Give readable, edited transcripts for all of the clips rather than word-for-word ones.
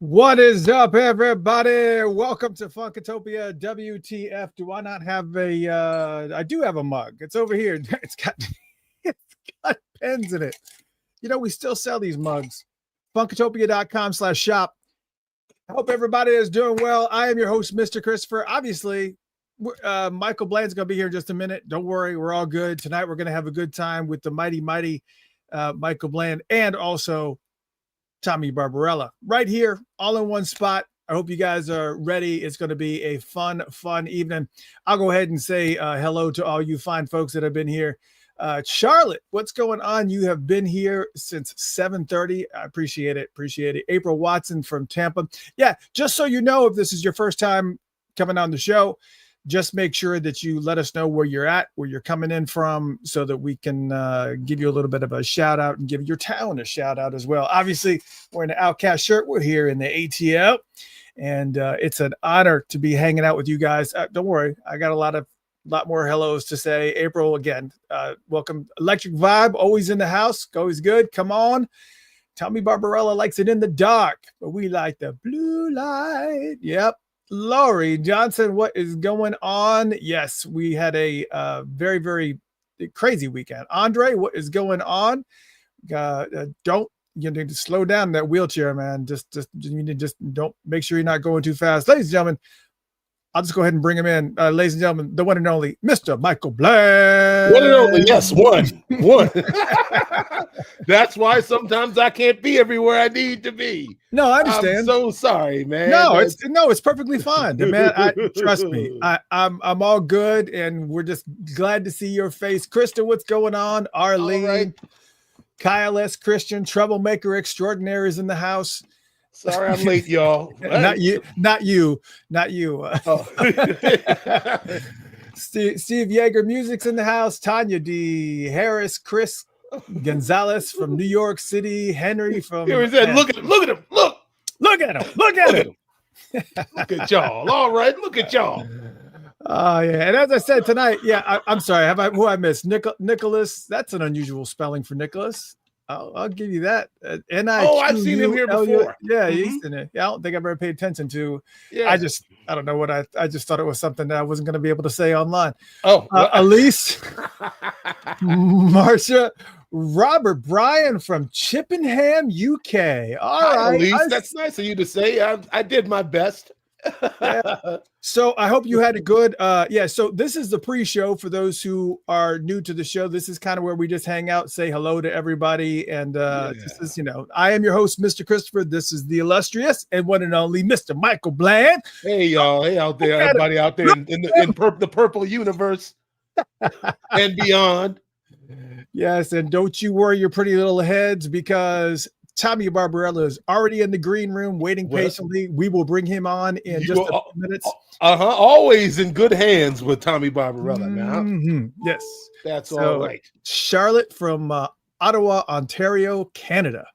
What is up, everybody? Welcome to Funkatopia. WTF? Do I not have a? I do have a mug. It's over here. It's got pens in it. You know, we still sell these mugs. Funkatopia.com/shop. I hope everybody is doing well. I am your host, Mr. Christopher. Obviously, Michael Bland's going to be here in just a minute. Don't worry, we're all good. Tonight, we're going to have a good time with the mighty Michael Bland, and also Tommy Barbarella right here, all in one spot. I hope you guys are ready. It's going to be a fun evening. I'll go ahead and say hello to all you fine folks that have been here. Charlotte, what's going on? You have been here since 7:30. I appreciate it. April Watson from Tampa. Yeah, just so you know, if this is your first time coming on the show, just make sure that you let us know where you're at, where you're coming in from, so that we can give you a little bit of a shout out and give your town a shout out as well. Obviously, we're in the Outcast shirt. We're here in the ATL, and it's an honor to be hanging out with you guys. Don't worry, I got a lot more hellos to say. April, again, welcome. Electric Vibe, always in the house, always good. Come on. Tommy Barbarella likes it in the dark, but we like the blue light. Yep. Laurie Johnson, what is going on? Yes, we had a very, very crazy weekend. Andre, what is going on? You need to slow down that wheelchair, man. Just don't, make sure you're not going too fast. Ladies and gentlemen, I'll just go ahead and bring him in. Ladies and gentlemen, the one and only Mr. Michael Bland. One and only, yes, one. That's why sometimes I can't be everywhere I need to be. No, I understand. I'm so sorry, man. No, it's perfectly fine, man. Trust me. I'm all good, and we're just glad to see your face. Krista, what's going on? Arlene, right. Kyle S. Christian, troublemaker extraordinaire is in the house. Sorry, I'm late, y'all. Not you. Oh. Steve Yeager, music's in the house. Tanya D. Harris, Chris Gonzalez from New York City, Henry from. Here he said, look at him. Look at him. Look at y'all. All right, look at y'all. Oh yeah, and as I said tonight, yeah, I'm sorry. Who I missed? Nicholas. That's an unusual spelling for Nicholas. I'll give you that. I've seen him here before. Yeah, he's in it. Yeah, I don't think I've ever paid attention to. Yeah. I don't know what I just thought it was something that I wasn't going to be able to say online. Oh, Elise, Marsha, Robert, Brian from Chippenham, UK. All right, Elise, that's nice of you to say. I did my best. Yeah. So I hope you had a good so this is the pre-show for those who are new to the show. This is kind of where we just hang out, say hello to everybody, and this is, I am your host, Mr. Christopher. This is the illustrious and one and only Mr. Michael Bland. Hey y'all, hey out there, everybody out there in the purple universe and beyond. Yes, and don't you worry your pretty little heads, because Tommy Barbarella is already in the green room waiting patiently. We will bring him on in just a few minutes. Always in good hands with Tommy Barbarella now. Mm-hmm. Yes. That's all right. Charlotte from Ottawa, Ontario, Canada.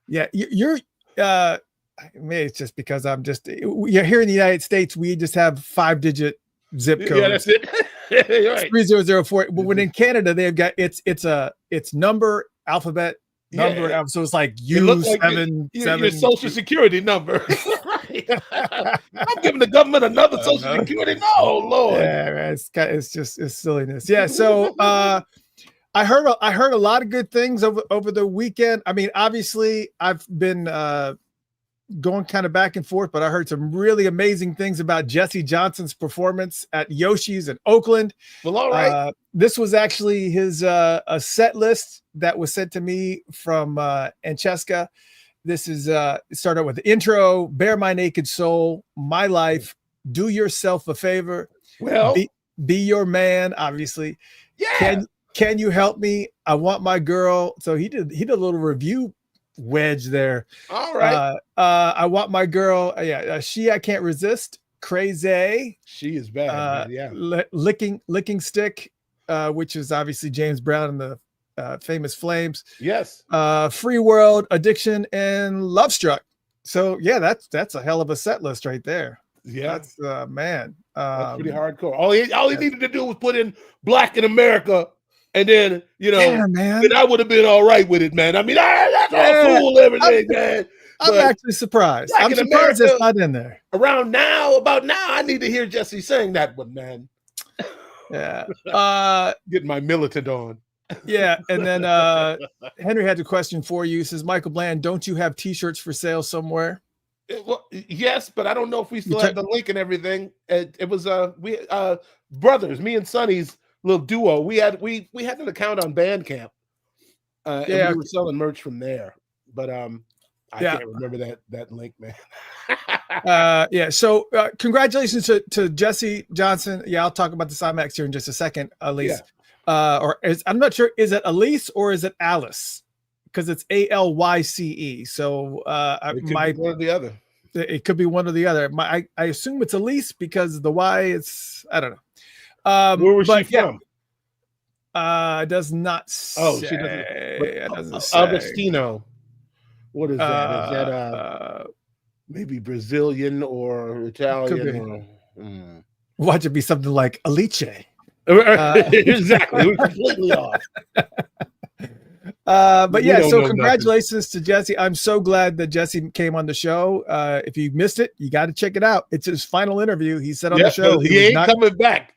Yeah, you're maybe it's just because you're here in the United States, we just have 5-digit zip code. Yeah, that's it. Right. 3004. But when in Canada, they've got it's number, alphabet, number, so it's like U7 your social security number. I'm giving the government another social security. No, Lord. Yeah, it's silliness. Yeah. So I heard a lot of good things over the weekend. I mean, obviously, I've been going kind of back and forth, but I heard some really amazing things about Jesse Johnson's performance at Yoshi's in Oakland. Well, all right. This was actually his a set list that was sent to me from Ancheska. This is it started with the intro, Bare My Naked Soul, My Life, Do Yourself a Favor, well, be Your Man, obviously. Yeah. Can You Help Me? I Want My Girl. So he did a little review wedge there. All right. I Want My Girl. She I Can't Resist. Crazy. She is bad. Yeah. Licking Stick, which is obviously James Brown and the Famous Flames. Yes. Free World, Addiction, and Love Struck. So yeah, that's a hell of a set list right there. Yeah. That's man. That's pretty hardcore. All he needed to do was put in Black in America. And then, man, then I would have been all right with it, man. I mean, that's all cool, everything, man. I'm actually surprised. I'm surprised it's not in there. About now, I need to hear Jesse saying that one, man. Yeah. Getting my militant on. Yeah. And then Henry had a question for you. He says, Michael Bland, don't you have t-shirts for sale somewhere? Well, yes, but I don't know if we still have the link and everything. It was brothers, me and Sonny's little duo. We had an account on Bandcamp. And we were selling merch from there. But I can't remember that link, man. So congratulations to Jesse Johnson. Yeah, I'll talk about the IMAX here in just a second, Elise. I'm not sure, is it Elise or is it Alice? Because it's Alyce. So it could be one or the other. It could be one or the other. I assume it's Elise because the Y, it's I don't know. Where was she from? Does not say. Oh, she doesn't. It doesn't say. Agostino. What is that? Is that maybe Brazilian or Italian? Watch it be something like Alice. Exactly. We're completely off. But yeah, so congratulations to Jesse. I'm so glad that Jesse came on the show. If you missed it, you got to check it out. It's his final interview. He said on the show he ain't coming back.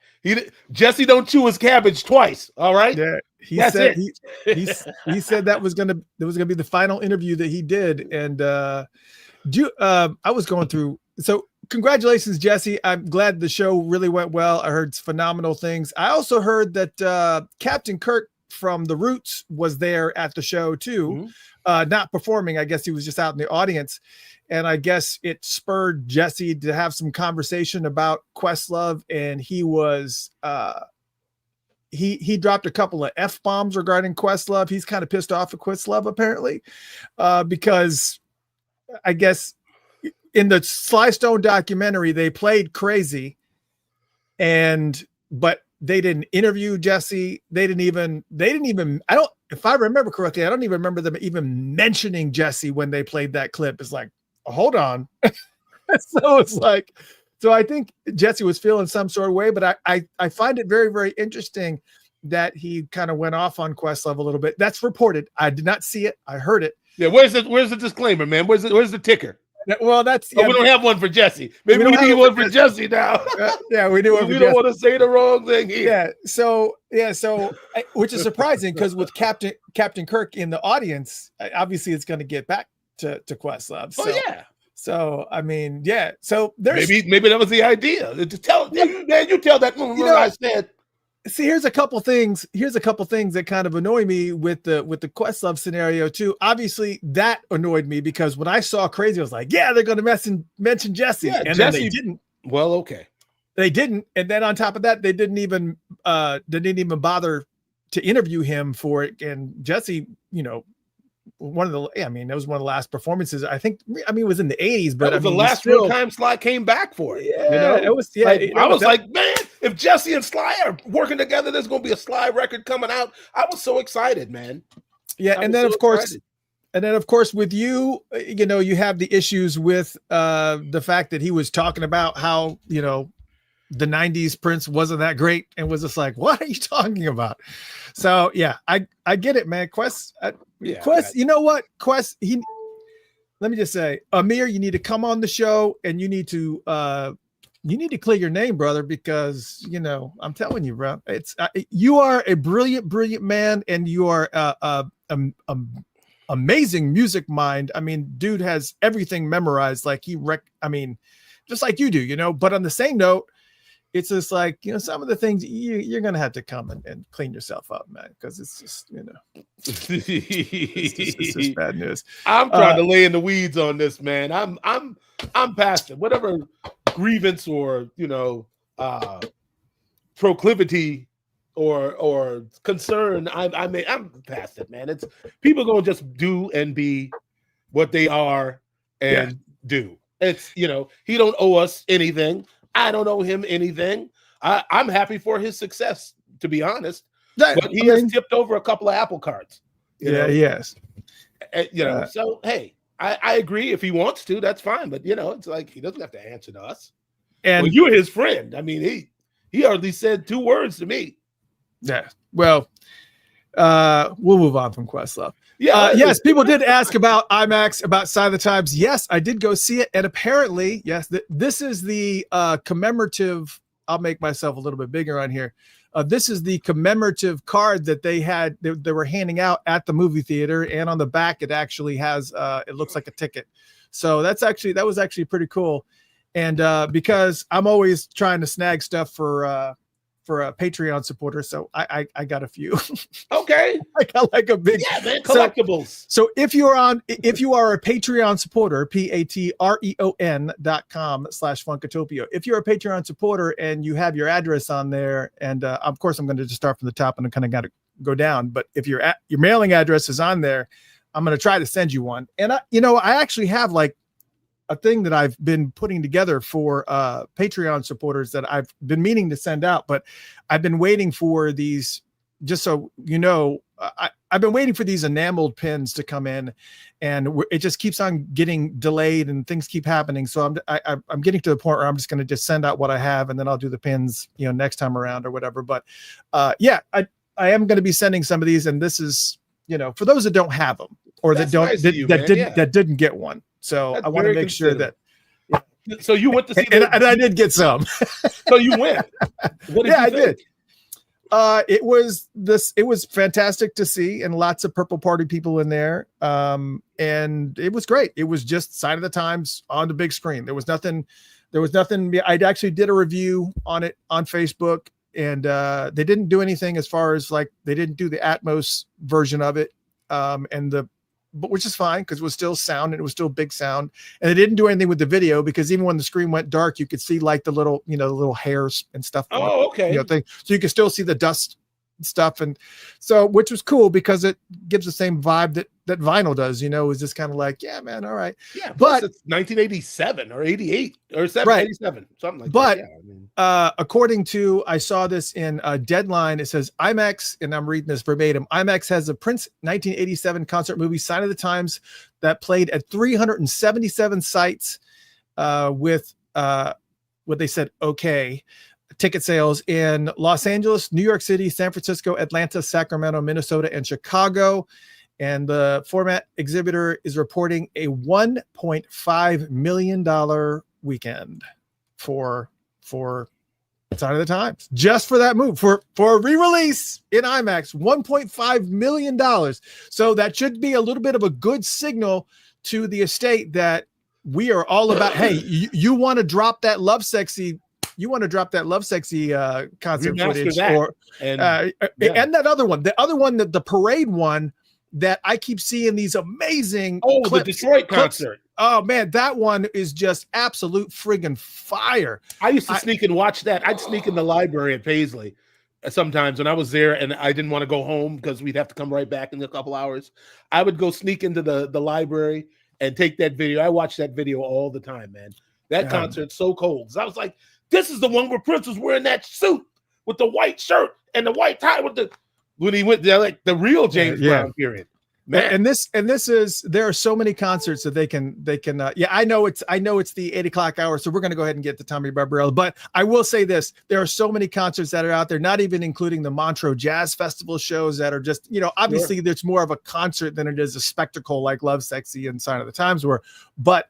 Jesse don't chew his cabbage twice. All right. Yeah. He said that was gonna be the final interview that he did. And I was going through. So congratulations, Jesse. I'm glad the show really went well. I heard phenomenal things. I also heard that Captain Kirk from The Roots was there at the show too, not performing. I guess he was just out in the audience. And I guess it spurred Jesse to have some conversation about Questlove, and he was he dropped a couple of F-bombs regarding Questlove. He's kind of pissed off at Questlove apparently, because I guess in the Sly Stone documentary they played Crazy, but they didn't interview Jesse. They didn't even, if I remember correctly, I don't even remember them even mentioning Jesse when they played that clip. It's like, hold on. So it's like, so I think Jesse was feeling some sort of way, but I find it very, very interesting that he kind of went off on Questlove a little bit. That's reported. I did not see it. I heard it. Yeah. Where's the disclaimer, man? Where's the ticker? Well, that's we don't have one for Jesse. Maybe we need one for Jesse now. We do. We don't want to say the wrong thing here. So which is surprising because with Captain Kirk in the audience, obviously it's going to get back to Questlove. So, So I mean, So there's maybe that was the idea. To tell man, you tell that. I said. See, here's a couple things that kind of annoy me with the Questlove scenario too. Obviously, that annoyed me because when I saw Crazy, I was like, yeah, they're going to mention Jesse, and Jesse, then they didn't. Well, okay, they didn't, and then on top of that, they didn't even bother to interview him for it. And Jesse, that was one of the last performances. I think, it was in the 80s, but the last real time Sly came back for it. Yeah, it was. Yeah, I was like, man, if Jesse and Sly are working together, there's going to be a Sly record coming out. I was so excited, man. Yeah, and then of course, with you, you have the issues with the fact that he was talking about how the 90s Prince wasn't that great, and was just like, what are you talking about? So yeah, I get it, man. Quest, you know what? Quest, let me just say, Amir, you need to come on the show, and you need to clear your name, brother, because I'm telling you, bro, it's you are a brilliant man, and you are amazing music mind. I mean, dude has everything memorized, like just like you do, but on the same note, it's just like, some of the things you're going to have to come and clean yourself up, man, because it's just, it's just bad news. I'm trying to lay in the weeds on this, man. I'm past it. Whatever grievance or, proclivity or concern I'm past it, man. It's people going to just do and be what they are and do. It's, he don't owe us anything. I don't owe him anything. I'm happy for his success, to be honest. But he has tipped over a couple of apple carts. Yes. So, hey, I agree. If he wants to, that's fine. But, it's like he doesn't have to answer to us. And you're his friend. I mean, he hardly said 2 words to me. Yeah. Well, We'll move on from Questlove. Yeah. Yes, people did ask about IMAX, about Sign of the Times. Yes, I did go see it, and apparently, yes, this is the commemorative. I'll make myself a little bit bigger on here. This is the commemorative card that they had. They were handing out at the movie theater, and on the back, it actually has. It looks like a ticket. So that was actually pretty cool. And because I'm always trying to snag stuff for a Patreon supporter, so I got a few. Okay, I got like a big man, collectibles. So if you are a Patreon supporter, patreon.com/Funkatopia. If you're a Patreon supporter and you have your address on there, and of course I'm going to just start from the top and I kind of got to go down. But if your mailing address is on there, I'm going to try to send you one. And I actually have like a thing that I've been putting together for Patreon supporters that I've been meaning to send out, but I've been waiting for these, just so you know, I've been waiting for these enameled pins to come in, and it just keeps on getting delayed and things keep happening. So I'm getting to the point where I'm just going to just send out what I have, and then I'll do the pins, next time around or whatever. But I am going to be sending some of these, and this is, for those that don't have them or that didn't get one. So I want to make sure that. So you went to see and I did get some. So you went. What did you think? I did. It was fantastic to see, and lots of Purple Party people in there. And it was great. It was just Sign of the Times on the big screen. There was nothing. I actually did a review on it on Facebook, and they didn't do anything as far as like they didn't do the Atmos version of it, but which is fine because it was still sound and it was still big sound, and they didn't do anything with the video because even when the screen went dark, you could see like the little hairs and stuff. Oh, okay. Thing. So you could still see the dust stuff, and so which was cool because it gives the same vibe that vinyl does. Is just kind of like, yeah, man, all right. Yeah, but it's 1987 or 88 or 87, something like but, that. Yeah, according to, I saw this in Deadline, it says IMAX, and I'm reading this verbatim. IMAX has a Prince 1987 concert movie, Sign of the Times, that played at 377 sites with what they said, okay, ticket sales in Los Angeles, New York City, San Francisco, Atlanta, Sacramento, Minnesota, and Chicago. And the format exhibitor is reporting a $1.5 million weekend for Sign of the Times, just for that move, for a re-release in IMAX, $1.5 million. So that should be a little bit of a good signal to the estate that we are all about. Hey, you want to drop that Love Sexy concert footage, and that other one, the parade one that I keep seeing these amazing the Detroit concert. Oh man, that one is just absolute friggin' fire. I used to sneak and watch that. I'd sneak in the library at Paisley sometimes when I was there and I didn't want to go home because we'd have to come right back in a couple hours. I would go sneak into the library and take that video. I watched that video all the time, man. That concert's so cold. So I was like, this is the one where Prince was wearing that suit with the white shirt and the white tie when he went there, like the real James Brown period. Man. And this is, there are so many concerts that they can I know it's the 8 o'clock hour, so we're going to go ahead and get to Tommy Barbarella, but I will say this, there are so many concerts that are out there, not even including the Montreux Jazz Festival shows that are just, obviously there's more of a concert than it is a spectacle like Love Sexy and Sign of the Times were, but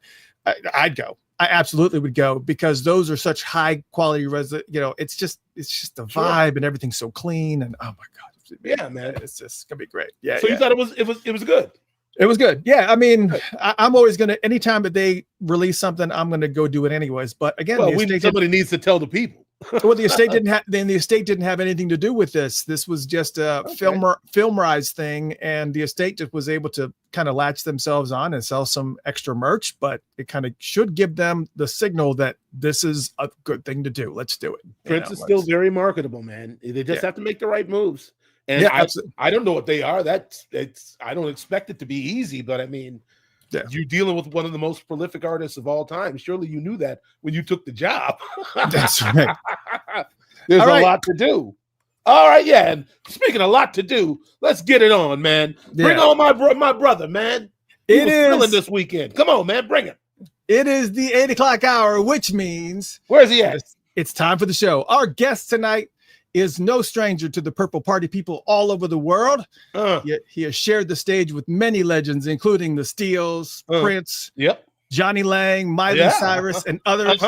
I'd go. I absolutely would go because those are such high quality it's just the vibe and everything's so clean, and oh my God. Yeah, man, it's just gonna be great. Yeah. So you thought it was good? It was good. Yeah, I mean, I'm always gonna, anytime that they release something, I'm gonna go do it anyways. But again, somebody needs to tell the people. Well, the estate didn't have anything to do with this. This was just a Filmrise thing, and the estate just was able to kind of latch themselves on and sell some extra merch. But it kind of should give them the signal that this is a good thing to do. Let's do it. Prince is still very marketable, man. They just have to make the right moves. And I don't know what they are. I don't expect it to be easy, but I mean, you're dealing with one of the most prolific artists of all time. Surely you knew that when you took the job. That's right. There's a lot to do. All right, yeah. And speaking of a lot to do, let's get it on, man. Yeah. Bring on my brother, man. It is feeling this weekend. Come on, man. Bring it. It is the 8 o'clock hour, which means where's he at? It's time for the show. Our guest tonight is no stranger to the Purple Party people all over the world. Yet he has shared the stage with many legends, including the Steels, Prince, Jonny Lang, Miley Cyrus, and others.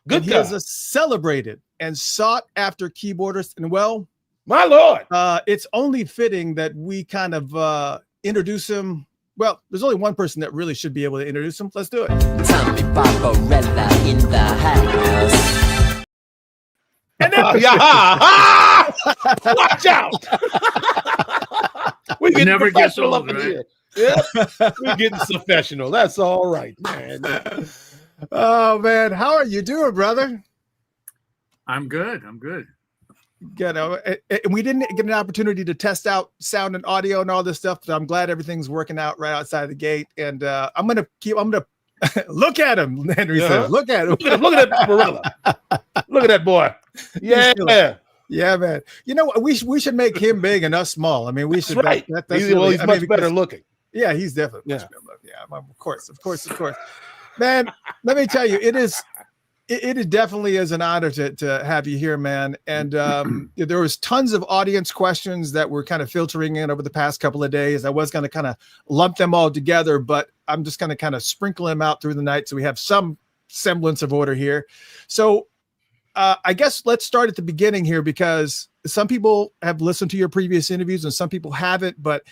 Good and he is a celebrated and sought after keyboardist. And well, my Lord, it's only fitting that we kind of introduce him. Well, there's only one person that really should be able to introduce him. Let's do it. Tommy Barbarella in the house. And then, watch out. We never get old, right? Here. Yep. We're getting professional. That's all right, man. Oh, man. How are you doing, brother? I'm good. I'm good. Good. And we didn't get an opportunity to test out sound and audio and all this stuff, but I'm glad everything's working out right outside the gate. And I'm going to look at him, Henry says. Look at him. Look at that Barbarella. Look at that boy. Yeah. Yeah, man. You know what? We should make him big and us small. I mean, we should. Right. He's much better looking. Yeah, he's definitely much better looking. Yeah, of course. Man, let me tell you, it definitely is an honor to have you here, man. And there was tons of audience questions that were kind of filtering in over the past couple of days. I was going to kind of lump them all together, but I'm just going to kind of sprinkle them out through the night so we have some semblance of order here. So I guess let's start at the beginning here, because some people have listened to your previous interviews and some people haven't, but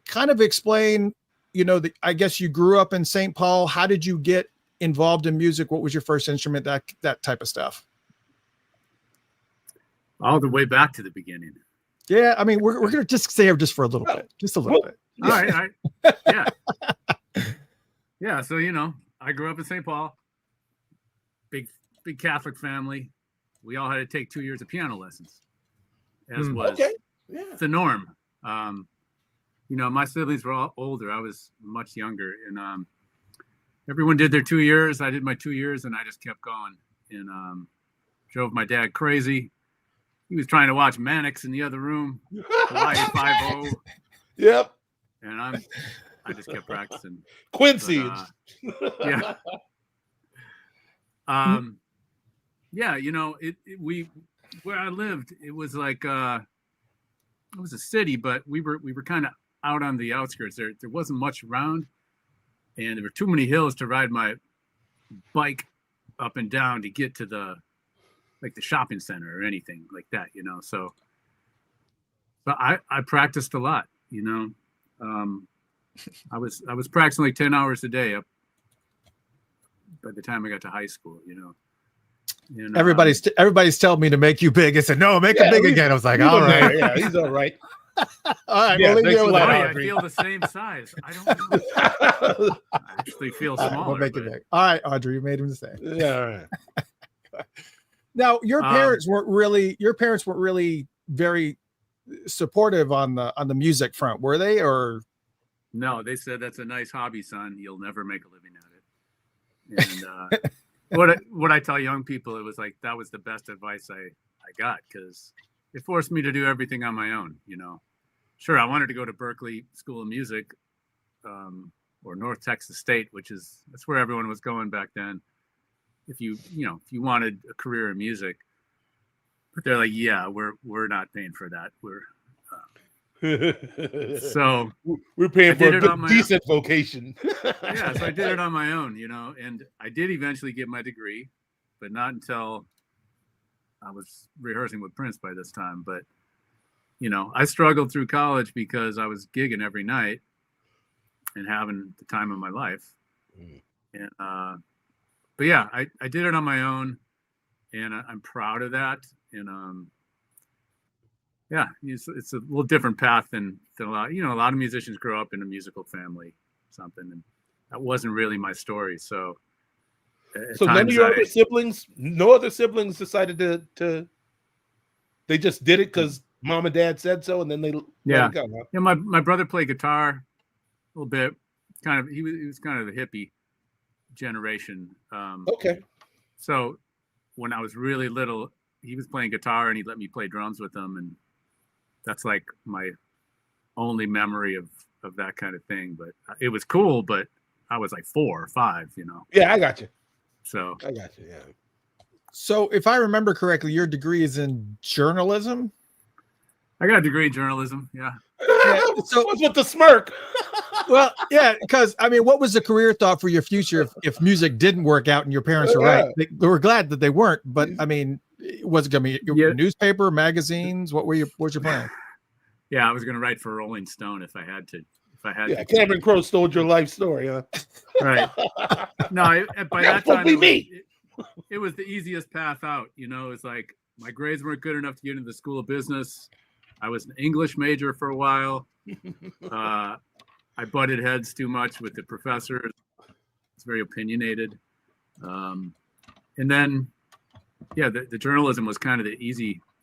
kind of explain, I guess you grew up in St. Paul. How did you get involved in music? What was your first instrument? That type of stuff. All the way back to the beginning. Yeah, I mean, we're gonna just stay here just for a little bit, bit. All right. Yeah. Yeah. So I grew up in St. Paul. Big Catholic family. We all had to take 2 years of piano lessons, as was the norm. My siblings were all older. I was much younger, and everyone did their 2 years. I did my 2 years, and I just kept going, and drove my dad crazy. He was trying to watch Mannix in the other room, Hawaii 5-0. Yep. And I just kept practicing. Quincy. But, where I lived, it was like it was a city, but we were kind of out on the outskirts. There wasn't much around, and there were too many hills to ride my bike up and down to get to the shopping center or anything like that, So I practiced a lot, I was practicing like 10 hours a day up by the time I got to high school, And, everybody's telling me to make you big. I said, no, make him big again. I was like, all right. Yeah, he's all right. All right. Yeah, we'll leave you with that. I feel the same size. I don't know. I actually feel smaller. We'll make it big. All right, Audrey, you made him the same. Yeah, all right. Now, your parents weren't really very supportive on the music front, were they? Or no, they said, that's a nice hobby, son. You'll never make a living at it. And what I tell young people, it was like, that was the best advice I got, because it forced me to do everything on my own. Sure, I wanted to go to Berkeley School of Music, or North Texas State, that's where everyone was going back then. If you wanted a career in music, but they're like, yeah, we're not paying for that. So we're paying for a decent vocation. Yeah, so I did it on my own, and I did eventually get my degree, but not until I was rehearsing with Prince by this time. But I struggled through college because I was gigging every night and having the time of my life. And but yeah, I did it on my own, and I'm proud of that. And yeah, it's a little different path than a lot. A lot of musicians grow up in a musical family, something, and that wasn't really my story. So none of your other siblings, no other siblings decided to. They just did it because mom and dad said so, and then they let it go, huh? Yeah. My brother played guitar a little bit. He was kind of the hippie generation. Okay. So when I was really little, he was playing guitar and he let me play drums with him, and that's like my only memory of that kind of thing. But it was cool, but I was like 4 or 5, Yeah, I got you. So I got you. Yeah. So if I remember correctly, your degree is in journalism. I got a degree in journalism. Yeah. So What's with the smirk? well, yeah, because I mean, what was the career thought for your future if music didn't work out and your parents were right? They were glad that they weren't, but I mean, was it going to be your newspaper, magazines? What was your plan? Yeah, I was going to write for Rolling Stone if I had to. Cameron Crowe stole your life story, huh? Right. No, by that time, it was the easiest path out. You know, it's like my grades weren't good enough to get into the School of Business. I was an English major for a while. I butted heads too much with the professors. It's very opinionated. And then, the journalism was kind of the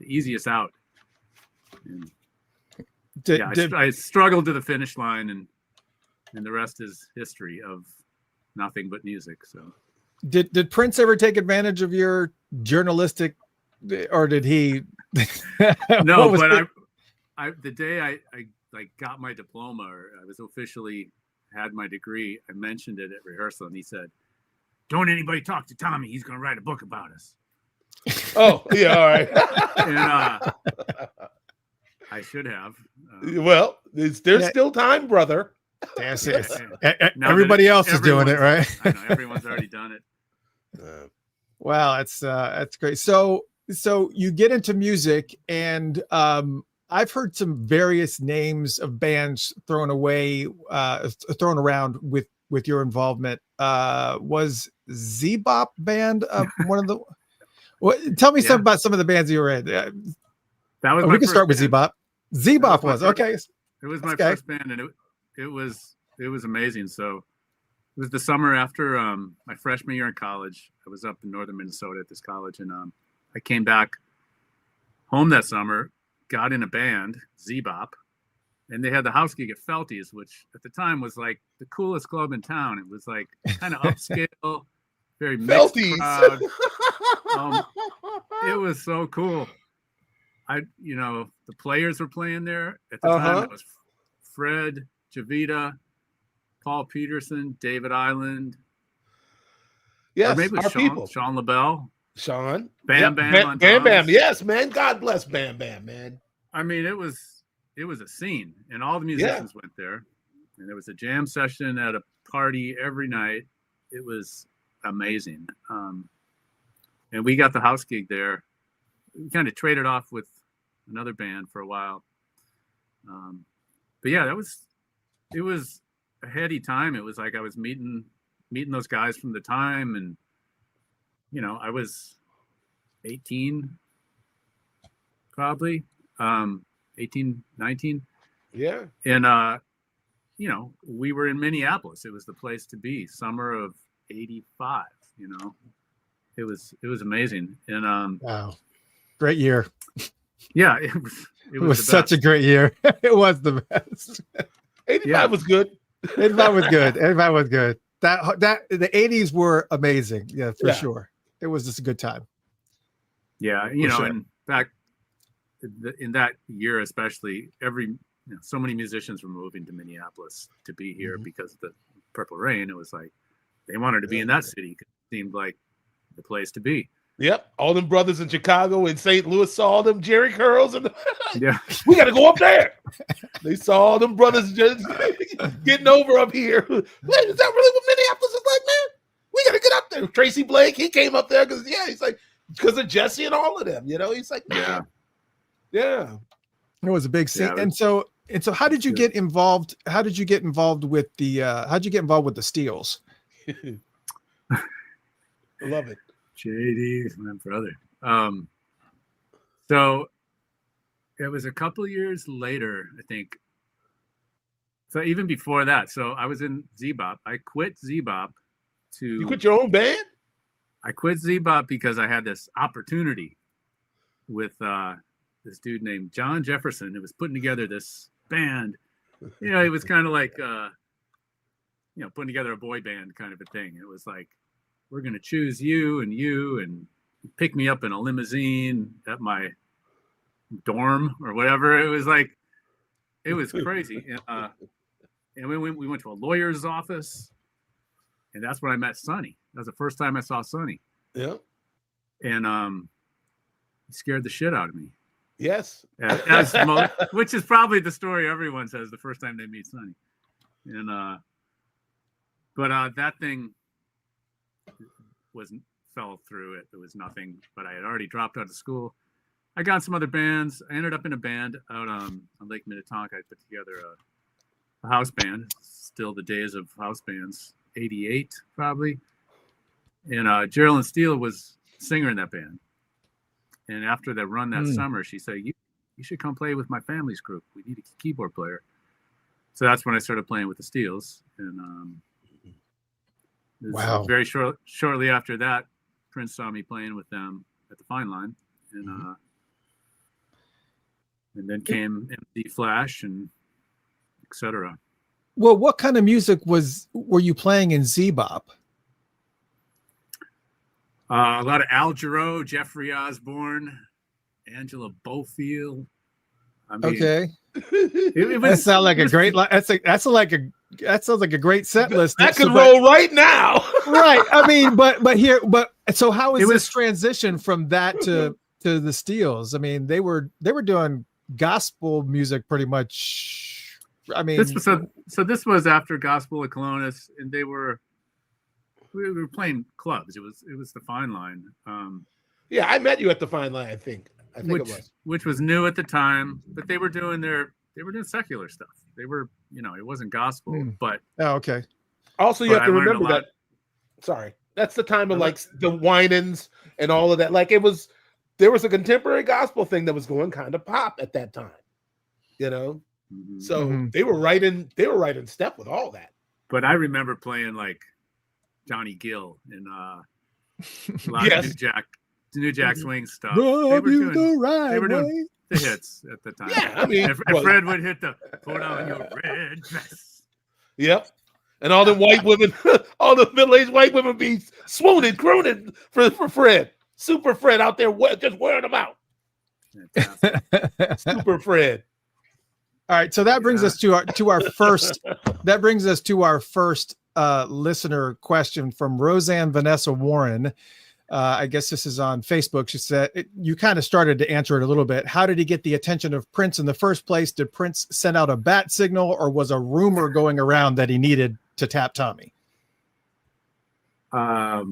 easiest out. And, I struggled to the finish line, and the rest is history of nothing but music. So, did Prince ever take advantage of your journalistic, or did he? No, but the day I got my diploma, or I was officially had my degree, I mentioned it at rehearsal, and he said, "Don't anybody talk to Tommy. He's going to write a book about us." Oh, yeah, all right. And I should have. Well, there's still time, brother. Yes, everybody else is doing it, right? I know, everyone's already done it. Wow, that's great. So you get into music, and I've heard some various names of bands thrown around with your involvement. Was Z-Bop band one of the? Tell me something about some of the bands you were in. That was we can start with Z-Bop. Z-Bop was okay. It was my first band, and it was amazing. So it was the summer after my freshman year in college. I was up in northern Minnesota at this college, and I came back home that summer, got in a band, Z-Bop, and they had the house gig at Felty's, which at the time was like the coolest club in town. It was like kind of upscale, very mixed crowd. It was so cool. The players were playing there at the time. It was Fred, Javita, Paul Peterson, David Island. Yes, or maybe it was Sean LaBelle. Sean. Bam Bam. Bam Bam. Yes, man. God bless Bam Bam, man. I mean, it was a scene, and all the musicians went there. And there was a jam session at a party every night. It was amazing. And we got the house gig there. We kind of traded off with another band for a while. But yeah, it was a heady time. It was like I was meeting those guys from the time, and I was 18 probably, 18, 19. Yeah. And we were in Minneapolis. It was the place to be. Summer of 85, it was amazing. And wow, great year. Yeah, it was such a great year. It was the best. 85 was good. 85 was good. 85 was good. That the 80s were amazing. Yeah, for sure. It was just a good time. Yeah, and back in that year, especially, so many musicians were moving to Minneapolis to be here because of the Purple Rain. It was like they wanted to be in that city. It seemed like the place to be. Yep, all them brothers in Chicago and St. Louis saw them Jerry Curls, and we got to go up there. They saw all them brothers just getting over up here. Man, is that really what Minneapolis is like, man? We got to get up there. Tracy Blake, he came up there because of Jesse and all of them. He's like, yeah. It was a big scene, and so how did you get involved? How did you get involved with the? How'd you get involved with the Steels? I love it. JD, my brother. So it was a couple of years later, I think. So even before that, so I was in Z-Bop. I quit Z-Bop You quit your own band? I quit Z-Bop because I had this opportunity with this dude named John Jefferson, who was putting together this band. It was kind of like putting together a boy band kind of a thing. It was like, we're going to choose you and pick me up in a limousine at my dorm or whatever. It was like, it was crazy. And we went to a lawyer's office, and that's when I met Sonny. That was the first time I saw Sonny. Yeah. And he scared the shit out of me. Yes. Which is probably the story everyone says the first time they meet Sonny. And but that thing fell through it. There was nothing, but I had already dropped out of school. I got some other bands. I ended up in a band out on Lake Minnetonka. I put together a house band. Still the days of house bands, 88 probably. And Geraldine Steele was singer in that band. And after that run that summer, she said, you should come play with my family's group. We need a keyboard player. So that's when I started playing with the Steels. And wow. Very shortly after that, Prince saw me playing with them at the Fine Line. And then came MC Flash and etc. Well, what kind of music were you playing in Z-Bop? A lot of Al Jarreau, Jeffrey Osborne, Angela Bofield. I mean, okay, that sounds like a great. That sounds like a great set list. That could roll right now. Right. I mean, but so how is this transition from that to the Steels? I mean, they were doing gospel music pretty much. I mean, this was after Gospel of Colonus, and we were playing clubs. It was the Fine Line. Yeah, I met you at the Fine Line. I think it was, which was new at the time, but they were doing secular stuff. They were, it wasn't gospel, but okay. Also, you have to remember that. Sorry, that's the time of like the Winans and all of that. Like there was a contemporary gospel thing that was going kind of pop at that time, So they were right in step with all that. But I remember playing like Johnny Gill and a lot of New Jack Swing stuff. They were doing the hits at the time. Yeah, I mean, if Fred would hit the "Put on your red dress." Yep. And all the white women, all the middle-aged white women be swooning, crooning for Fred. Super Fred out there just wearing them out. Super Fred. All right, so that brings us to our first. That brings us to our first listener question from Roseanne Vanessa Warren. I guess this is on Facebook. She said, you kind of started to answer it a little bit. How did he get the attention of Prince in the first place? Did Prince send out a bat signal, or was a rumor going around that he needed to tap Tommy? Well,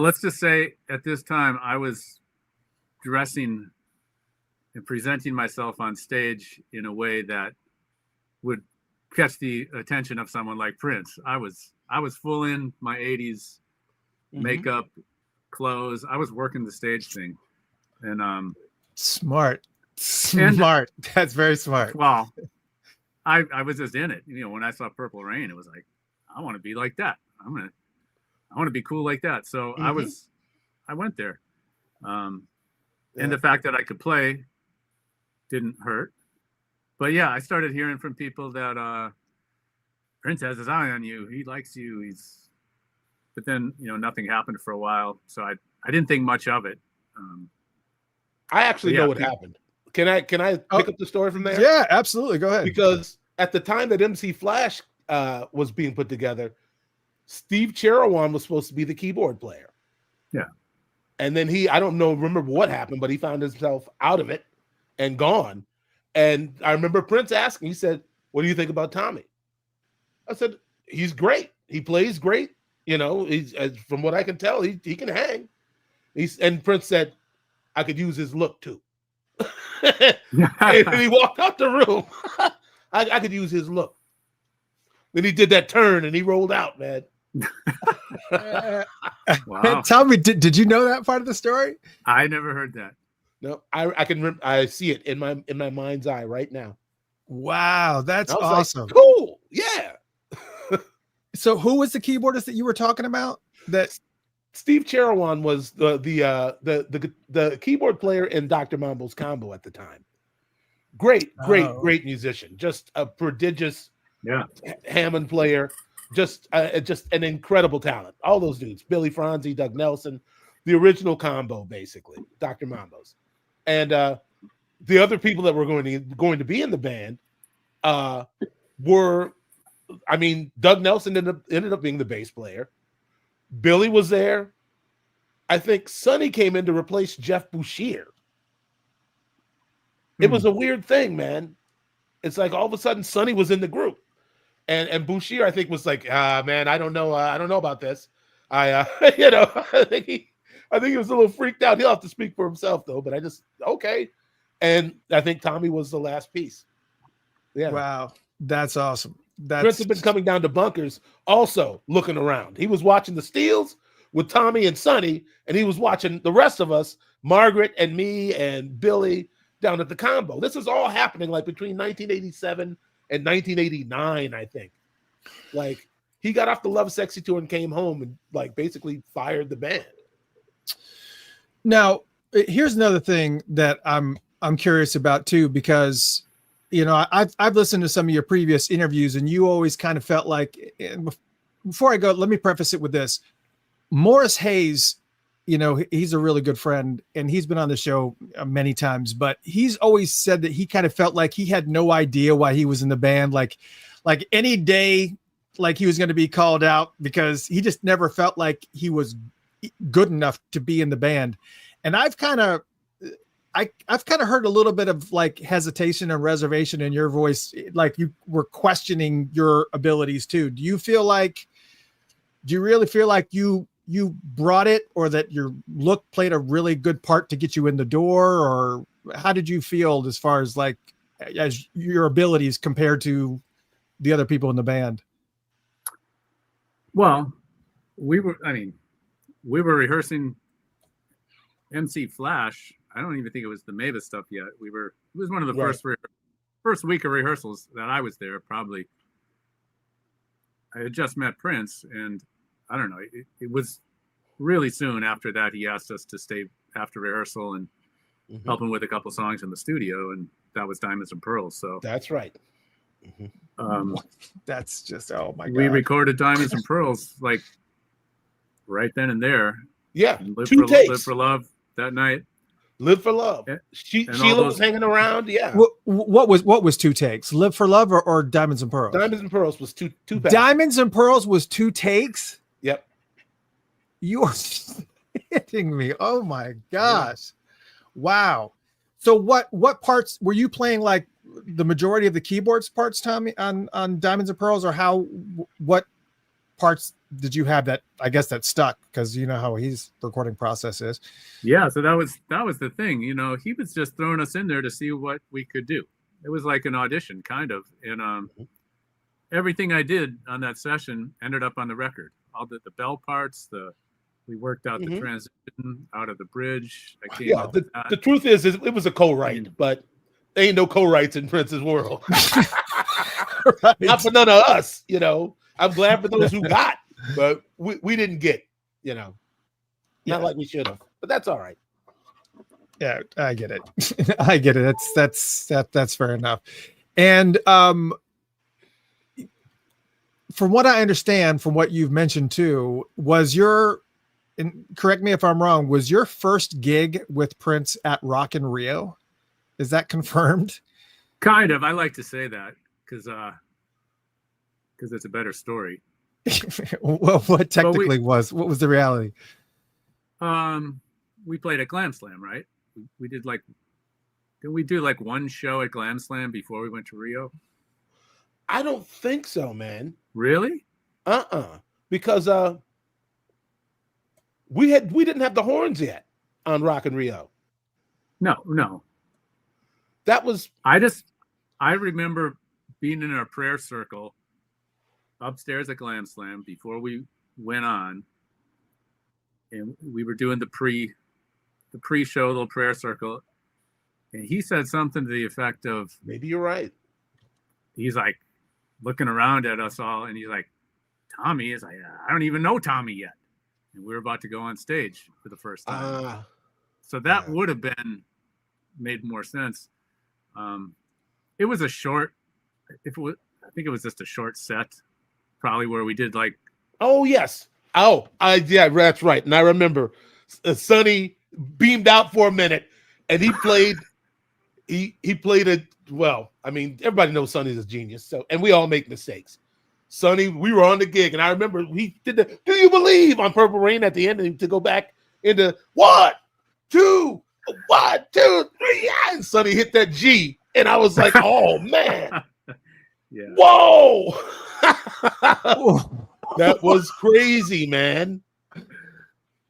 let's just say at this time I was dressing and presenting myself on stage in a way that would catch the attention of someone like Prince. I was full in my 80s makeup, clothes. I was working the stage thing, and smart. That's very smart. Well, I was just in it. When I saw Purple Rain, it was like, I want to be like that. I want to be cool like that. So I went there, and the fact that I could play didn't hurt. But yeah, I started hearing from people that Prince has his eye on you. He likes you. But then, nothing happened for a while. So I didn't think much of it. I actually know what happened. Can I pick up the story from there? Yeah, absolutely. Go ahead. Because at the time that MC Flash was being put together, Steve Cherawan was supposed to be the keyboard player. Yeah. And then I don't remember what happened, but he found himself out of it and gone. And I remember Prince asking, he said, "What do you think about Tommy?" I said, "He's great. He plays great. He's, from what I can tell, he can hang." And Prince said, "I could use his look too." And he walked out the room. I could use his look. Then he did that turn and he rolled out, man. Wow. Tell me, did you know that part of the story? I never heard that. No, I see it in my mind's eye right now. Wow, that's awesome. Like, cool. Yeah. So who was the keyboardist that you were talking about? That Steve Cherawan was the keyboard player in Dr. Mambo's Combo at the time. Great musician. Just a prodigious Hammond player. Just an incredible talent. All those dudes, Billy Franzi, Doug Nelson, the original Combo, basically, Dr. Mambo's. And the other people that were going to be in the band were, Doug Nelson ended up being the bass player. Billy was there. I think Sonny came in to replace Jeff Bouchier. It was a weird thing, man. It's like all of a sudden Sonny was in the group. And Bouchier, I think, was like, man, I don't know about this. I think he was a little freaked out. He'll have to speak for himself though, but okay. And I think Tommy was the last piece. Yeah. Wow. That's awesome. Prince had been coming down to bunkers, also looking around. He was watching the Steels with Tommy and Sonny, and he was watching the rest of us, Margaret and me and Billy, down at the combo. This is all happening like between 1987 and 1989, I think. Like, he got off the Love Sexy tour and came home and like basically fired the band. Now, here's another thing that I'm curious about too, because I've listened to some of your previous interviews, and you always kind of felt like, before I go, let me preface it with this. Morris Hayes, he's a really good friend, and he's been on the show many times, but he's always said that he kind of felt like he had no idea why he was in the band. Like any day, like he was going to be called out, because he just never felt like he was good enough to be in the band. And I've kind of heard a little bit of like hesitation and reservation in your voice, like you were questioning your abilities too. Do you really feel like you brought it, or that your look played a really good part to get you in the door? Or how did you feel as far as like, as your abilities compared to the other people in the band? Well, we were rehearsing MC Flash. I don't even think it was the Mavis stuff yet. It was one of the first week of rehearsals that I was there. Probably I had just met Prince, and I don't know. It was really soon after that he asked us to stay after rehearsal and help him with a couple songs in the studio, and that was Diamonds and Pearls. So that's right. That's just, oh my God. We recorded Diamonds and Pearls like right then and there. Yeah, Live takes. for Love that night. Live for Love. Sheila was hanging around. Yeah. What was 2 takes? Live for Love or Diamonds and Pearls? Diamonds and Pearls was two. Diamonds and Pearls was 2 takes. Yep. You are hitting me. Oh my gosh. Yeah. Wow. So what parts were you playing? Like the majority of the keyboards parts, Tommy, on Diamonds and Pearls, or what parts did you have that, I guess, that stuck? Because you know how his recording process is. Yeah, so that was the thing. He was just throwing us in there to see what we could do. It was like an audition, kind of. And everything I did on that session ended up on the record. All the bell parts, we worked out the transition out of the bridge. The truth is it was a co-write, but there ain't no co-writes in Prince's world. Right. Not for none of us, I'm glad for those who got, but we didn't get, not like we should have. But that's all right. Yeah, I get it. I get it. That's fair enough. And from what I understand, from what you've mentioned too, and correct me if I'm wrong, was your first gig with Prince at Rock in Rio? Is that confirmed? Kind of. I like to say that because it's a better story. Well, what technically what was the reality? We played at Glam Slam, right? We did did we do like one show at Glam Slam before we went to Rio? I don't think so, man. Really? Because we didn't have the horns yet on Rock in Rio. No. That was I remember being in our prayer circle upstairs at Glam Slam before we went on, and we were doing the pre-show little prayer circle, and he said something to the effect of, maybe you're right. He's like looking around at us all, and he's like, Tommy is like, I don't even know Tommy yet. And we were about to go on stage for the first time. So that would have made more sense. It was I think it was just a short set, probably, where we did like. Oh yes. Yeah, that's right. And I remember Sonny beamed out for a minute, and he played. he played it well. I mean, everybody knows Sonny's a genius. So, and we all make mistakes. Sonny, we were on the gig, and I remember he did the "Do You Believe" on Purple Rain at the end, and to go back into 1, 2, 1, 2, 3, yeah. And Sonny hit that G. And I was like, oh man. Yeah. Whoa. That was crazy, man.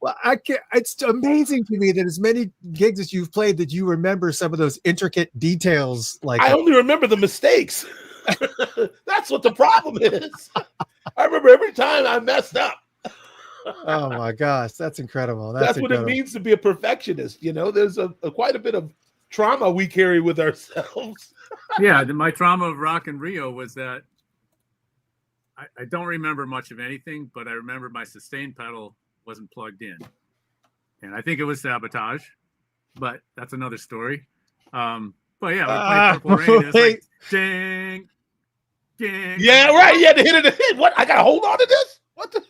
Well, I can't. It's amazing to me that as many gigs as you've played that you remember some of those intricate details. Like I only remember the mistakes. That's what the problem is. I remember every time I messed up. oh my gosh, that's incredible. That's what incredible. it means to be a perfectionist. You know, there's quite a bit of trauma we carry with ourselves. Yeah, my trauma of Rock in Rio was that I don't remember much of anything, but I remember my sustain pedal wasn't plugged in. And I think it was sabotage, but that's another story. But yeah, we played Purple Rain. It's like ding, ding. Yeah, right. You had to hit it. What? I got to hold on to this? What the?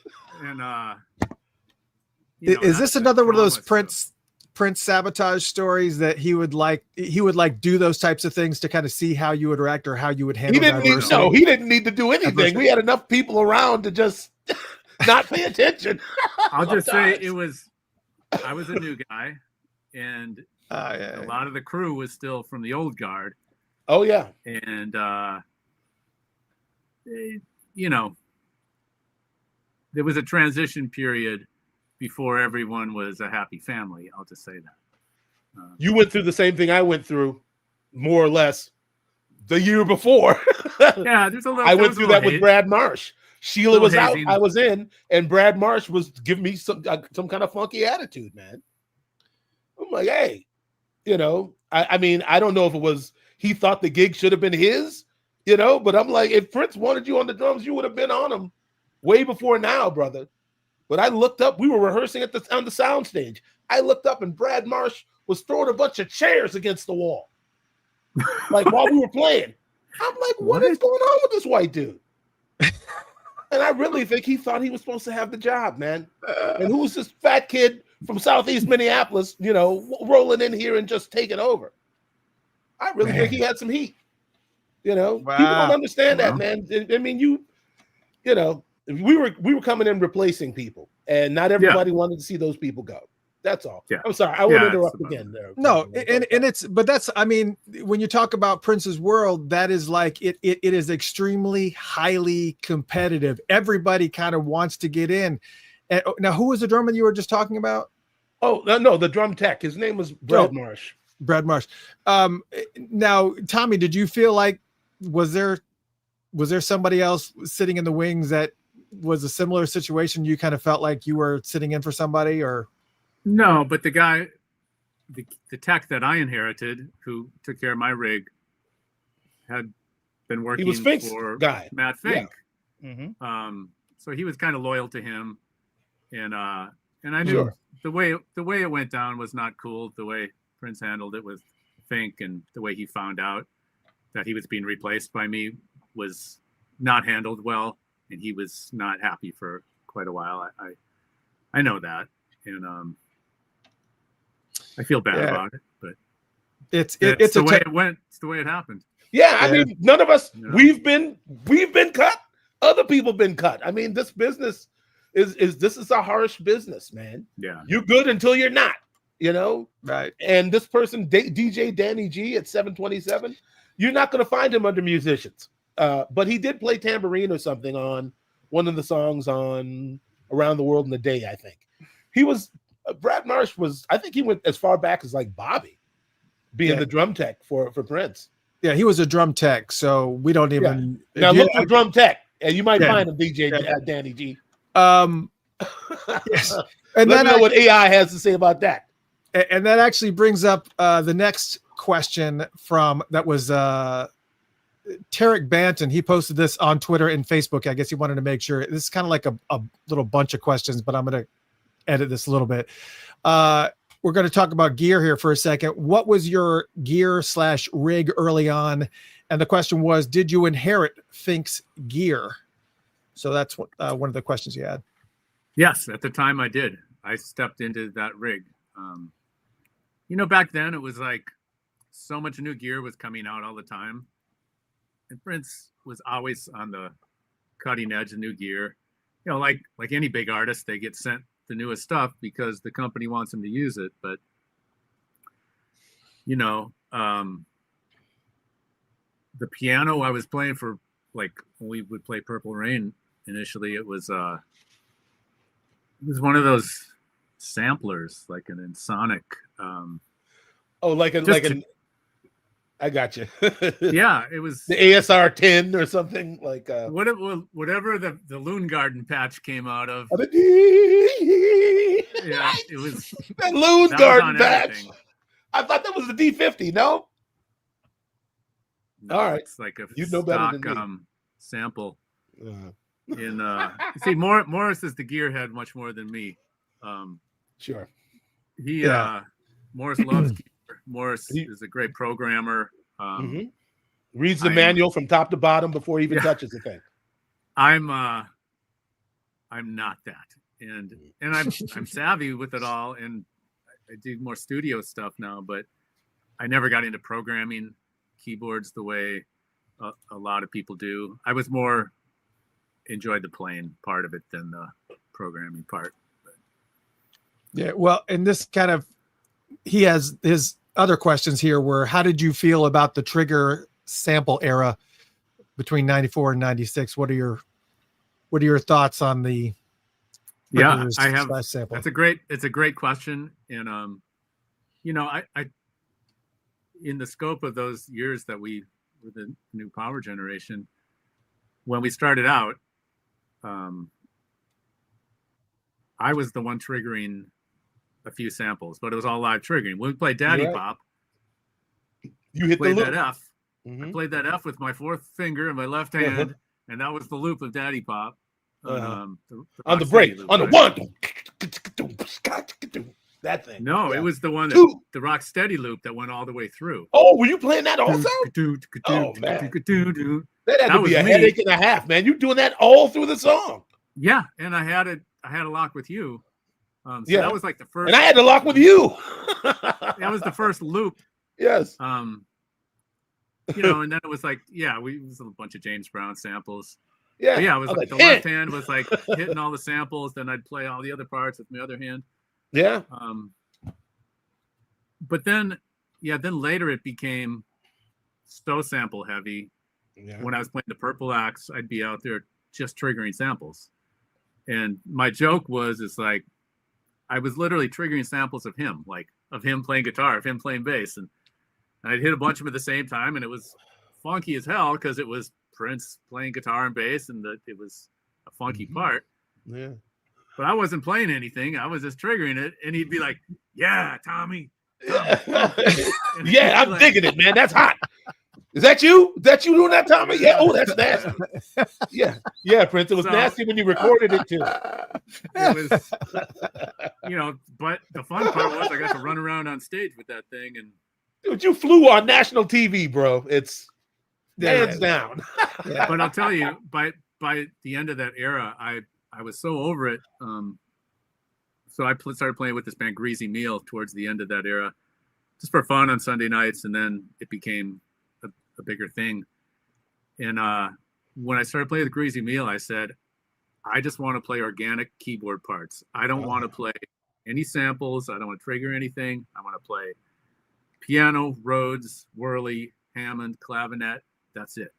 And is this another one of those Prince sabotage stories that he would do those types of things to kind of see how you would react or how you would handle diversity? He didn't need to do anything. We had enough people around to just not pay attention. I'll just say I was a new guy, and a lot of the crew was still from the old guard. Oh yeah. And you know, there was a transition period before everyone was a happy family. I'll just say that. You went through the same thing I went through, more or less, the year before. Yeah, there's a little. I went through that with Brad Marsh. Sheila was out, I was in, and Brad Marsh was giving me some kind of funky attitude, man. I'm like, hey, you know, I mean, I don't know if it was he thought the gig should have been his, you know, but I'm like, if Prince wanted you on the drums, you would have been on him way before now, brother. But I looked up, we were rehearsing on the sound stage. I looked up and Brad Marsh was throwing a bunch of chairs against the wall. Like while we were playing. I'm like, what is going on with this white dude? And I really think he thought he was supposed to have the job, man. And who was this fat kid from Southeast Minneapolis, you know, rolling in here and just taking over? I really think he had some heat. You know, people don't understand that, man. I mean, you know, we were coming in replacing people, and not everybody wanted to see those people go. That's all. Yeah. I'm sorry. I won't interrupt again there. No, but that's, I mean, when you talk about Prince's world, that is like, it is extremely highly competitive. Everybody kind of wants to get in. And now, who was the drummer you were just talking about? Oh, no, the drum tech. His name was Brad Marsh. Brad Marsh. Now, Tommy, did you feel like, was there somebody else sitting in the wings that was a similar situation? You kind of felt like you were sitting in for somebody, or? No, but the guy, the tech that I inherited, who took care of my rig, had been working for Matt Fink. Yeah. Mm-hmm. So he was kind of loyal to him, and I knew the way it went down was not cool. The way Prince handled it with Fink and the way he found out that he was being replaced by me was not handled well, and he was not happy for quite a while. I know that, and I feel bad about it, but it's the way it went. It's the way it happened. Yeah, I mean, none of us we've been cut. Other people been cut. I mean, this business is a harsh business, man. Yeah, you're good until you're not. You know, right? And this person, DJ Danny G at 727, you're not going to find him under musicians. But he did play tambourine or something on one of the songs on Around the World in a Day. I think he was. Brad Marsh was, I think he went as far back as like Bobby being the drum tech for Prince. Yeah, he was a drum tech, so we don't even. Now look for drum tech, and you might find him, DJ Danny G. Yes. And let me know what AI has to say about that. And that actually brings up the next question that was Tarek Banton. He posted this on Twitter and Facebook. I guess he wanted to make sure. This is kind of like a little bunch of questions, but I'm going to edit this a little bit. We're going to talk about gear here for a second. What was your gear / rig early on? And the question was, did you inherit Fink's gear? So that's one of the questions you had. Yes, at the time I did. I stepped into that rig. You know, back then it was like so much new gear was coming out all the time. And Prince was always on the cutting edge of new gear. You know, like any big artist, they get sent the newest stuff because the company wants them to use it. But you know, the piano I was playing for, like, when we would play Purple Rain initially, it was one of those samplers, like an Ensoniq. I got you. Yeah, it was the ASR 10 or something like. Whatever the Loon Garden patch came out of. Yeah, it was that Loon Garden patch. Everything. I thought that was the D50. No. No, all right, it's like a you know better stock than me. sample. In Morris is the gearhead much more than me. Sure. Morris loves gear. Morris is a great programmer. Reads the manual from top to bottom before he even touches the thing. I'm not that, and I'm savvy with it all, and I do more studio stuff now, but I never got into programming keyboards the way a lot of people do. I was more enjoyed the playing part of it than the programming part. Yeah, well, and this kind of, he has his other questions here were, how did you feel about the trigger sample era between 94 and 96? What are your thoughts on the I have sample? It's a great question. And I in the scope of those years that we were the new power generation, when we started out, I was the one triggering a few samples, but it was all live triggering. When we played Daddy Pop, you hit played that F. I played that F with my fourth finger and my left hand, and that was the loop of Daddy Pop on the break, loop, on the one. That thing. No, it was the one that the rock steady loop that went all the way through. Oh, were you playing that also? Oh man, that had to be a headache and a half, man. You doing that all through the song? Yeah, and I had a lock with you. That was like the first. And I had to lock with you. That was the first loop. Yes. And then it was like, it was a bunch of James Brown samples. Yeah. But yeah, it was like the left hand was like hitting all the samples. Then I'd play all the other parts with my other hand. Yeah. But then later it became so sample heavy. Yeah. When I was playing the Purple Axe, I'd be out there just triggering samples. And my joke was, like, I was literally triggering samples of him, like of him playing guitar, of him playing bass. And I'd hit a bunch of them at the same time. And it was funky as hell because it was Prince playing guitar and bass, and it was a funky part. Yeah. But I wasn't playing anything. I was just triggering it. And he'd be like, yeah, Tommy. Yeah, I'm like, digging it, man. That's hot. Is that you? Is that you doing that, Tommy? Yeah. Oh, that's nasty. Yeah, Prince. It was nasty when you recorded it too. It was, but the fun part was I got to run around on stage with that thing. And dude, you flew on national TV, bro. It's hands down. Yeah. But I'll tell you, by the end of that era, I was so over it. So I started playing with this band Greasy Meal towards the end of that era, just for fun on Sunday nights, and then it became a bigger thing. And when I started playing with Greasy Meal, I said, I just want to play organic keyboard parts. I don't want to play any samples. I don't want to trigger anything. I want to play piano, Rhodes, Whirly, Hammond, clavinet. That's it.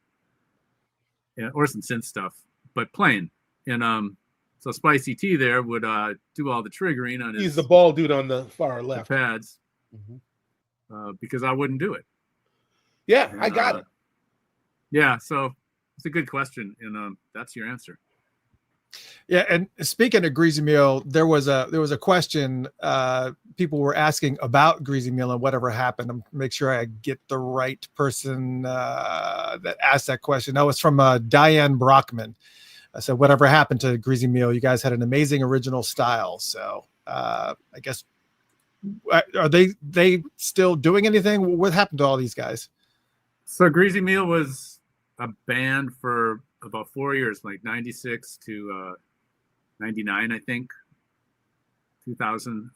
Yeah, or some synth stuff, but plain. And so Spicy T there would do all the triggering on his. He's the ball dude on the far left. Pads, because I wouldn't do it. Yeah, and, I got it. Yeah, so it's a good question, and that's your answer. Yeah, and speaking of Greasy Meal, there was a question people were asking about Greasy Meal and whatever happened. I'm make sure I get the right person that asked that question. That was from Diane Brockman. I said, whatever happened to Greasy Meal? You guys had an amazing original style. So I guess, are they still doing anything? What happened to all these guys? So Greasy Meal was a band for about 4 years, like 96 to 99, I think, 2000.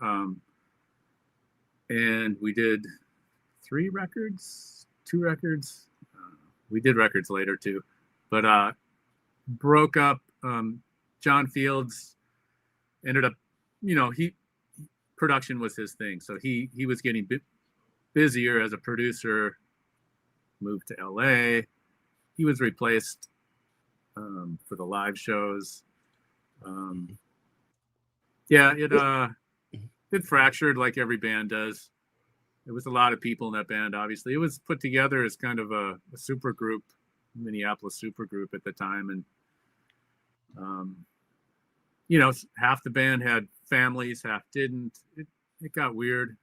And we did 2 records. We did records later too, but broke up. John Fields ended up, production was his thing. So he was getting busier as a producer, moved to LA. He was replaced for the live shows. It fractured like every band does. There was a lot of people in that band, obviously. It was put together as kind of a super group, Minneapolis super group at the time. And, half the band had families, half didn't. It got weird.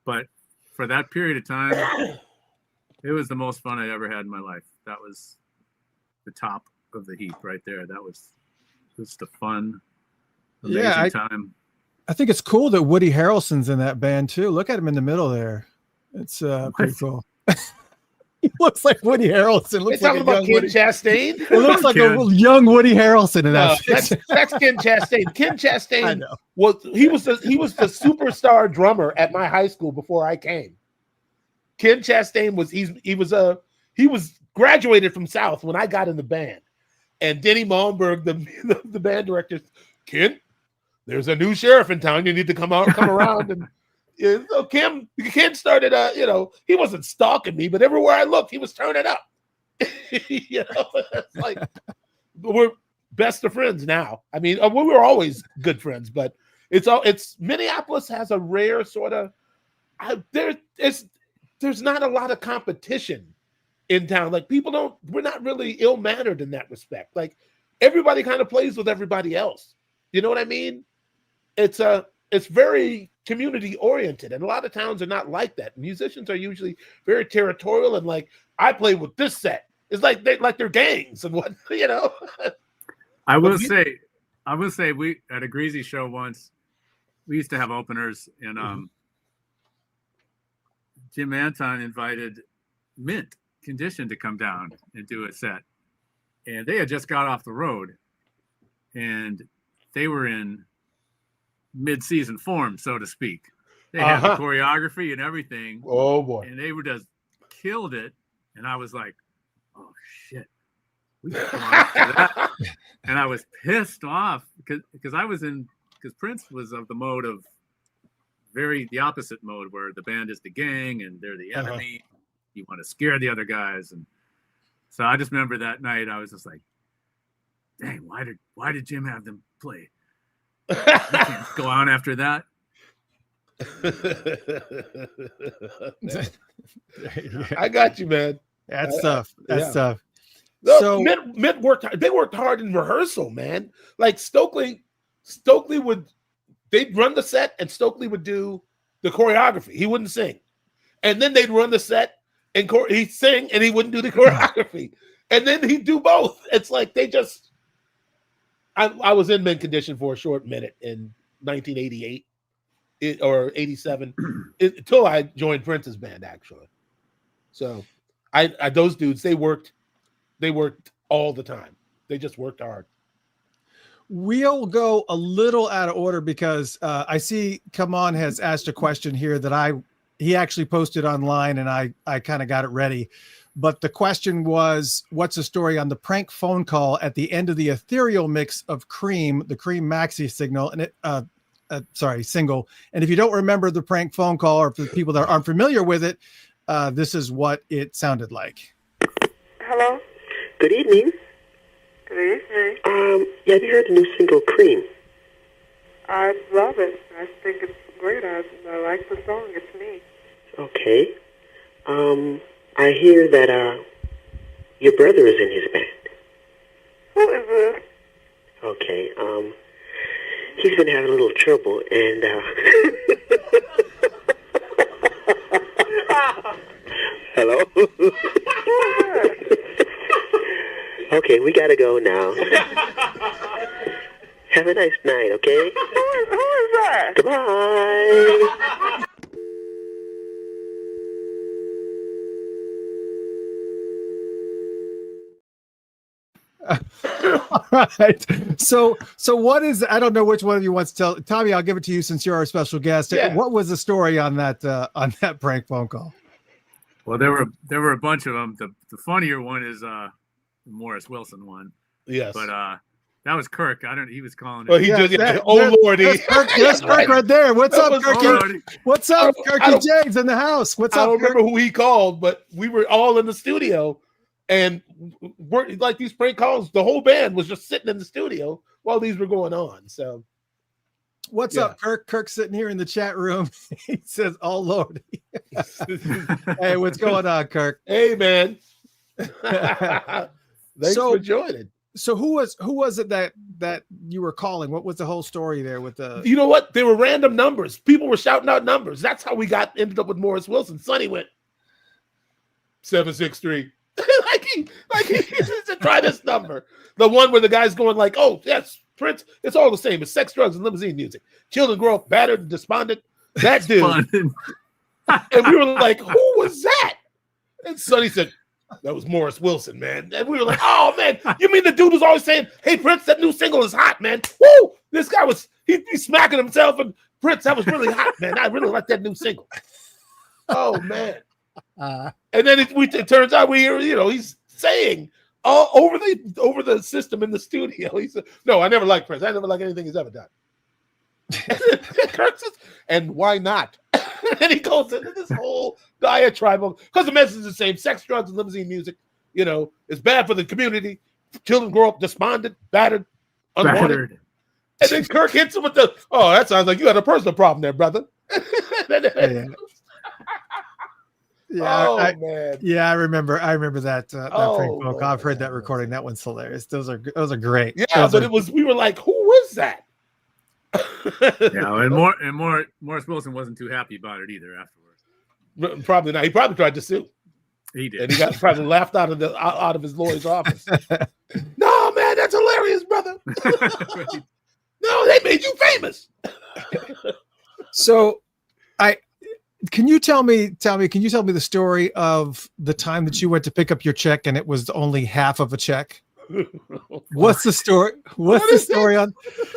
But for that period of time, it was the most fun I ever had in my life. That was the top of the heap right there. That was just a fun, amazing time. I think it's cool that Woody Harrelson's in that band too. Look at him in the middle there. It's pretty cool. He looks like Woody Harrelson. Looks like about Ken Chastain. It looks like a young Woody Harrelson in that. That's Ken Chastain. Ken Chastain he was the superstar drummer at my high school before I came. Ken Chastain he was graduated from South when I got in the band, and Denny Malmberg, the band director, Ken, there's a new sheriff in town. You need to come around. And Ken started, he wasn't stalking me, but everywhere I looked, he was turning up. It's like we're best of friends now. I mean, we were always good friends, but it's Minneapolis has a rare sort of there's not a lot of competition in town. Like we're not really ill-mannered in that respect. Like everybody kind of plays with everybody else. You know what I mean? It's very community oriented, and a lot of towns are not like that. Musicians are usually very territorial and like, I play with this set. It's like they're gangs and what, I will say we at a Greasy show once, we used to have openers, and Jim Anton invited Mint Condition to come down and do a set, and they had just got off the road, and they were in mid-season form, so to speak. They had the choreography and everything. Oh boy! And they were just killed it. And I was like, "Oh shit, we got to go after that." And I was pissed off because Prince was of the mode of the opposite mode, where the band is the gang and they're the enemy. You want to scare the other guys, and so I just remember that night I was just like, "Dang, why did Jim have them play? I can't go on after that." I got you, man. That's tough. That's tough. No, so Mitt worked hard. They worked hard in rehearsal, man. Like Stokely they'd run the set and Stokely would do the choreography. He wouldn't sing. And then they'd run the set and he'd sing and he wouldn't do the choreography. And then he'd do both. It's like they just I was in Mint Condition for a short minute in 1988 or 87 until I joined Prince's band, actually. So I those dudes, they worked all the time. They just worked hard. We'll go a little out of order because I see Come On has asked a question here that he actually posted online, and I kind of got it ready. But the question was, what's the story on the prank phone call at the end of the ethereal mix of Cream, the Cream maxi single, and single. And if you don't remember the prank phone call, or for the people that aren't familiar with it, this is what it sounded like. Hello. Good evening. Good evening. Have you heard the new single, Cream? I love it. I think it's great. I like the song. It's me. Okay. I hear that your brother is in his band. Who is this? Okay. He's been having a little trouble, and hello. Okay, we gotta go now. Have a nice night, okay? Who is that? Goodbye. All right. So what is, I don't know which one of you wants to tell. Tommy, I'll give it to you since you're our special guest. Yeah. What was the story on that prank phone call? Well, there were a bunch of them. The funnier one is the Morris Wilson one. Yes. But That was Kirk. He was calling it. Well, he just oh lordy. That's Kirk right there. What's That up, was Kirky? What's up, Kirky James in the house? What's I up? don't remember who he called, but we were all in the studio, and we're like these prank calls. The whole band was just sitting in the studio while these were going on. So, what's up, Kirk? Kirk's sitting here in the chat room. He says, "Oh Lord." Hey, what's going on, Kirk? Hey, man. Thanks for joining. So who was it that you were calling? What was the whole story there with the? You know what? They were random numbers. People were shouting out numbers. That's how we ended up with Morris Wilson. Sonny went 763. like he said, try this number. The one where the guy's going like, oh yes, Prince. It's all the same. It's sex, drugs, and limousine music. Children grow up battered and despondent. That dude. And we were like, who was that? And Sonny said, that was Morris Wilson, man. And we were like, oh, man, you mean the dude was always saying, hey, Prince, that new single is hot, man. Woo! This guy he's smacking himself. And Prince, that was really hot, man. I really like that new single. Oh, man. And then it turns out we hear, he's saying all over the system in the studio. He said, no, I never liked Prince. I never liked anything he's ever done. Kirk says, and why not? And he goes into this whole diatribe because the message is the same: sex, drugs, and limousine music. It's bad for the community. Children grow up despondent, battered, unwanted. And then Kirk hits him with that sounds like you had a personal problem there, brother. Man. Yeah, I remember that prank phone call. I've heard that recording. That one's hilarious. Those are great. Yeah, we were like, who was that? Yeah, and Morris Wilson wasn't too happy about it either afterwards. Probably not. He probably tried to sue. He did, and he got probably laughed out of his lawyer's office. No, man, that's hilarious, brother. No, they made you famous. So, can you tell me the story of the time that you went to pick up your check and it was only half of a check? What's the story? What's the story on?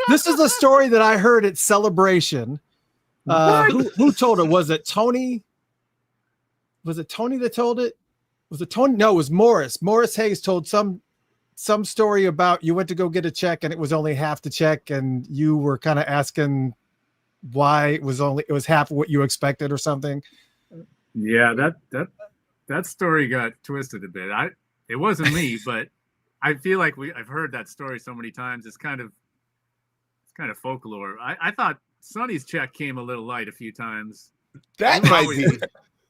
This is a story that I heard at Celebration. Who told it? Was it Tony? Was it Tony that told it? Was it Tony? No, it was Morris. Morris Hayes told some story about you went to go get a check and it was only half the check, and you were kind of asking why it was half of what you expected or something. Yeah, that story got twisted a bit. It wasn't me, but I feel like I've heard that story so many times. It's kind of folklore. I thought Sonny's check came a little light a few times. That might be.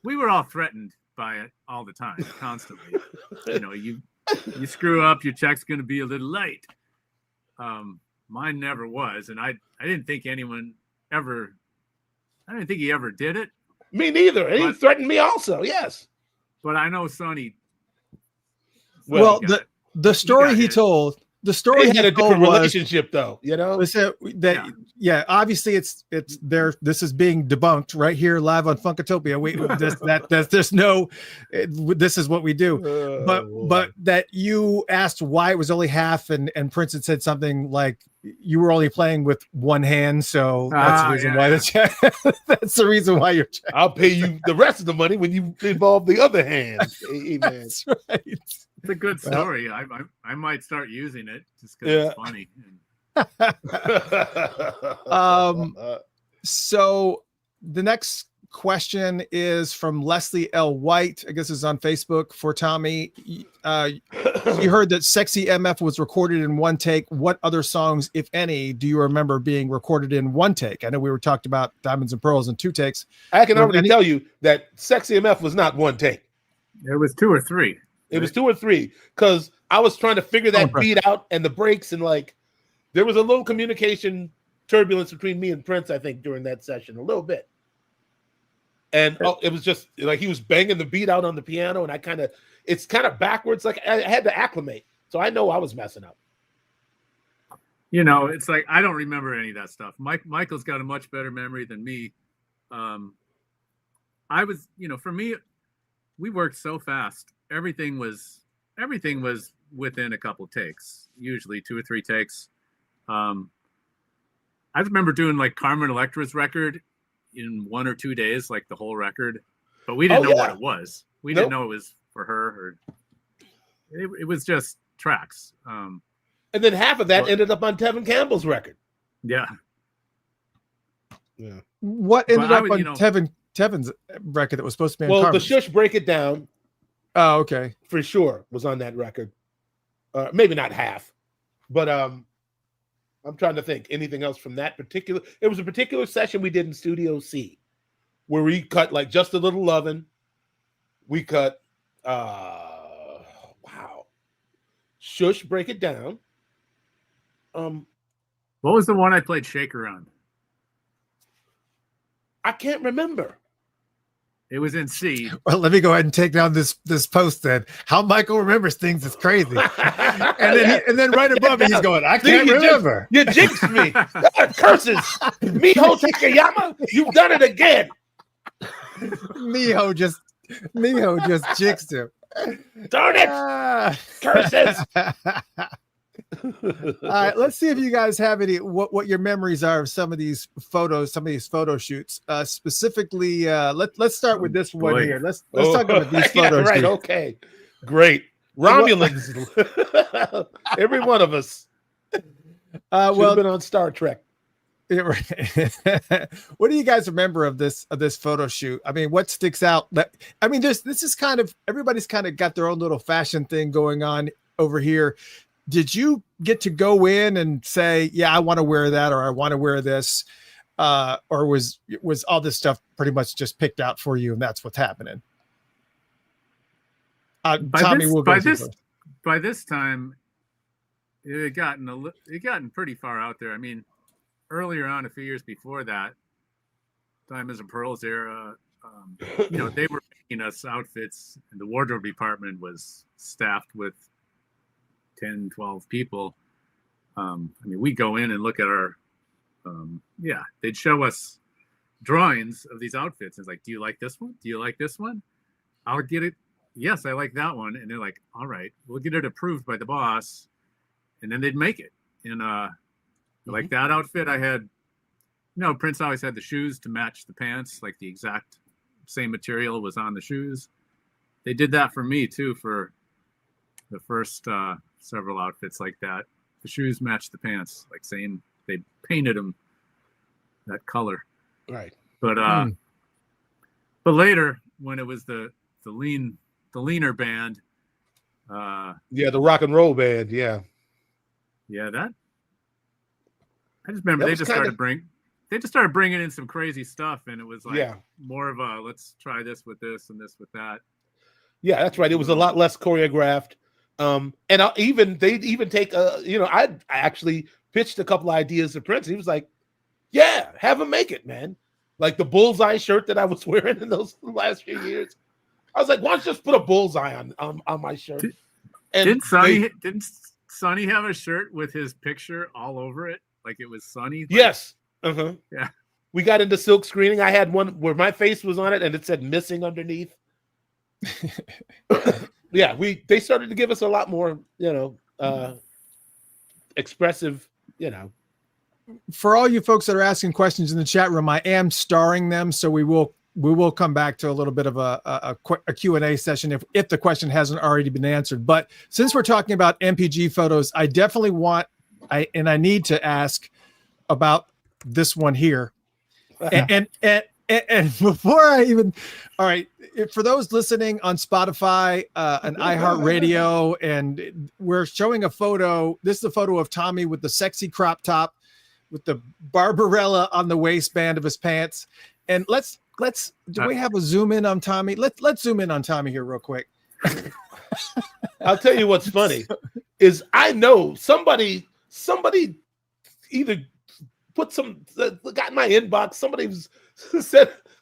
We were all threatened by it all the time, constantly. You screw up, your check's going to be a little light. Mine never was, and I didn't think anyone ever. I didn't think he ever did it. Me neither. And he threatened me also. Yes, but I know Sonny. Well, the story he told. The story he had a different relationship, though. Obviously it's there. This is being debunked right here live on Funkatopia. There's no. This is what we do. But that you asked why it was only half, and Prince had said something like you were only playing with one hand, so that's the reason why the check. That's the reason why you're. I'll pay you the rest of the money when you involve the other hand. Amen. That's right. It's a good story. I might start using it just because it's funny. So the next question is from Leslie L. White. I guess it's on Facebook for Tommy. You heard that Sexy MF was recorded in one take. What other songs, if any, do you remember being recorded in one take? I know we were talked about Diamonds and Pearls in two takes. I can already tell you that Sexy MF was not one take. It was 2 or 3. It was 2 or 3 because I was trying to figure that beat out and the breaks, and there was a little communication turbulence between me and Prince, I think, during that session, a little bit. And it was just like he was banging the beat out on the piano, and it's kind of backwards. Like I had to acclimate, so I know I was messing up. It's like I don't remember any of that stuff. Michael's got a much better memory than me. I was, for me, we worked so fast. Everything was within a couple takes, usually 2 or 3 takes. I remember doing like Carmen Electra's record in 1 or 2 days, like the whole record, but we didn't know what it was. We didn't know it was for her, or it was just tracks. And then half of that ended up on Tevin Campbell's record. Yeah. Yeah. What ended But I up would, on you know- Tevin's record that was supposed to be on Well, the Carmen's? Shush Break It Down Oh, okay. for sure was on that record. Maybe not half, but I'm trying to think anything else from that particular. It was a particular session we did in Studio C where we cut like Just a Little Lovin'. We cut Shush Break It Down. What was the one I played Shaker on? I can't remember. It was in C. Well, let me go ahead and take down this post then. How Michael remembers things is crazy. and then right above it, he's going, I can't remember. You jinxed me. Curses. Miho Takayama, you've done it again. Miho just jinxed him. Darn it. Curses. All right, let's see if you guys have any what your memories are of some of these photos, some of these photo shoots. Specifically, let's start with this one here. Let's talk about these photos. Right. Here. Okay. Great. Romulans. Every one of us. Well, been on Star Trek. What do you guys remember of this photo shoot? I mean, what sticks out? This is kind of everybody's kind of got their own little fashion thing going on over here. Did you get to go in and say, yeah, I want to wear that, or I want to wear this, or was all this stuff pretty much just picked out for you, and that's what's happening? Tommy, by this time, it had gotten pretty far out there. I mean, earlier on, a few years before that, Diamonds and Pearls era, they were making us outfits, and the wardrobe department was staffed with 10, 12 people. We'd go in and look at our, they'd show us drawings of these outfits. It's like, do you like this one? Do you like this one? I'll get it. Yes, I like that one. And they're like, all right, we'll get it approved by the boss. And then they'd make it. And like that outfit I had, Prince always had the shoes to match the pants, like the exact same material was on the shoes. They did that for me too, for the first several outfits like that. The shoes matched the pants, like saying they painted them that color. Right. But later, when it was the leaner band, the rock and roll band, that I just remember they just started bringing in some crazy stuff, and it was like more of a let's try this with this and this with that. Yeah, that's right. It was a lot less choreographed. And they'd even take I actually pitched a couple of ideas to Prince. He was like, yeah, have him make it, man. Like the bullseye shirt that I was wearing in those last few years. I was like, why don't you just put a bullseye on my shirt? Didn't Sonny have a shirt with his picture all over it? Like it was Sonny? Yes. Uh-huh. Yeah. We got into silk screening. I had one where my face was on it and it said missing underneath. Yeah, they started to give us a lot more, expressive, For all you folks that are asking questions in the chat room, I am starring them, so we will come back to a little bit of a Q&A session if the question hasn't already been answered. But since we're talking about MPG photos, I definitely I need to ask about this one here. And before I even, all right, for those listening on Spotify and iHeartRadio, and we're showing a photo. This is a photo of Tommy with the sexy crop top, with the Barbarella on the waistband of his pants. And do we have a zoom in on Tommy? Let's zoom in on Tommy here real quick. I'll tell you what's funny is I know somebody either got in my inbox.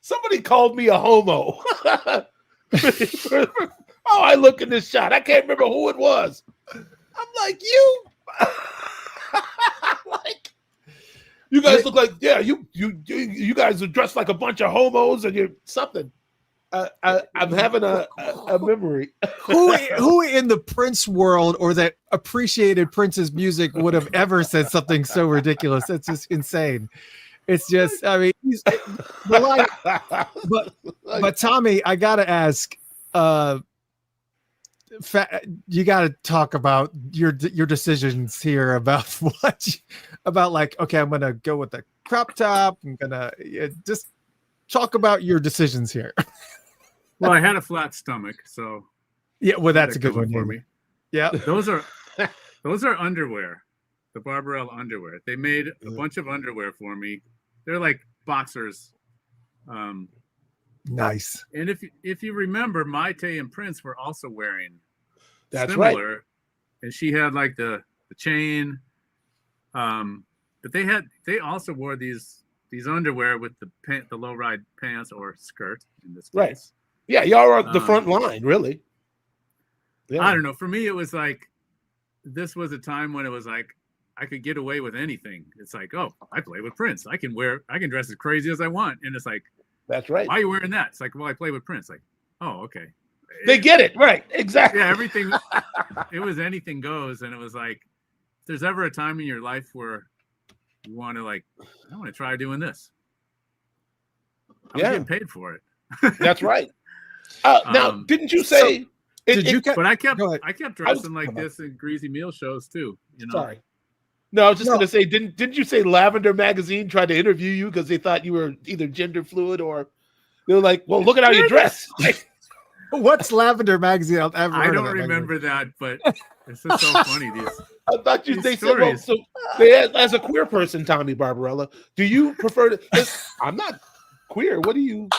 Somebody called me a homo. I look in this shot. I can't remember who it was. I'm like, you like you guys look like you guys are dressed like a bunch of homos and you're something. I'm having a memory. Who in the Prince world or that appreciated Prince's music would have ever said something so ridiculous? It's just insane. It's just, but Tommy, I gotta ask, you got to talk about your decisions here about about like, okay, I'm gonna go with the crop top. I'm gonna just talk about your decisions here. Well, I had a flat stomach, so yeah, well, that's a good one for me. Yeah, those are underwear, the Barbarella underwear. They made a bunch of underwear for me. They're like boxers. Nice. And if you remember, Maite and Prince were also wearing similar. Right. And she had like the chain. But they also wore these underwear with the low ride pants or skirt in this case. Right. Yeah, y'all are the front line, really. Yeah. I don't know. For me, it was like this was a time when it was like I could get away with anything. It's like, oh, I play with Prince. I can dress as crazy as I want. And it's like, that's right. Why are you wearing that? It's like, well, I play with Prince. Like, oh, okay. They get it. Right. Exactly. Yeah, everything. It was anything goes. And it was like, if there's ever a time in your life where you want to like, I want to try doing this. I'm getting paid for it. That's right. Now, didn't you say? But I kept dressing like this in Greasy Meal shows too. You know. Sorry. No, I was just going to say, didn't you say Lavender Magazine tried to interview you because they thought you were either gender fluid or they were like, well, look at how you dress. What's Lavender Magazine? I don't remember that, but it's just so funny. I thought they said, well, so as a queer person, Tommy Barbarella, do you prefer to? I'm not queer. What do you?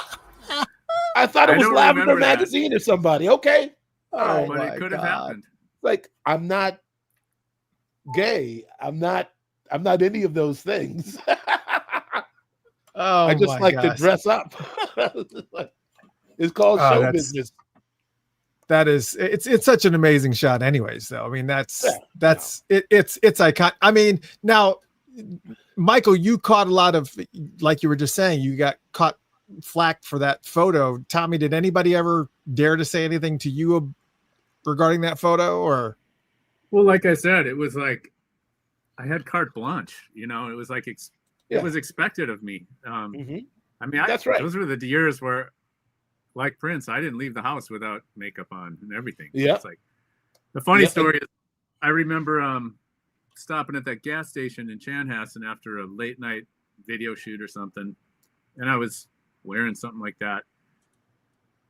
I thought it was Lavender Magazine or somebody. Okay. Oh, but it could have happened. Like, I'm not gay. I'm not any of those things. I just like to dress up. It's called show business. That is, it's such an amazing shot anyways, though. I mean, it's iconic. I mean, now, Michael, you caught a lot of, like you were just saying, you got caught flack for that photo. Tommy, did anybody ever dare to say anything to you regarding that photo? Or, well, like I said, it was like I had carte blanche. You know, it was like it was expected of me. I mean, that's right. Those were the years where, like Prince, I didn't leave the house without makeup on and everything. Yeah, it's like the funny story is, I remember stopping at that gas station in Chanhassen after a late night video shoot or something, and I was wearing something like that,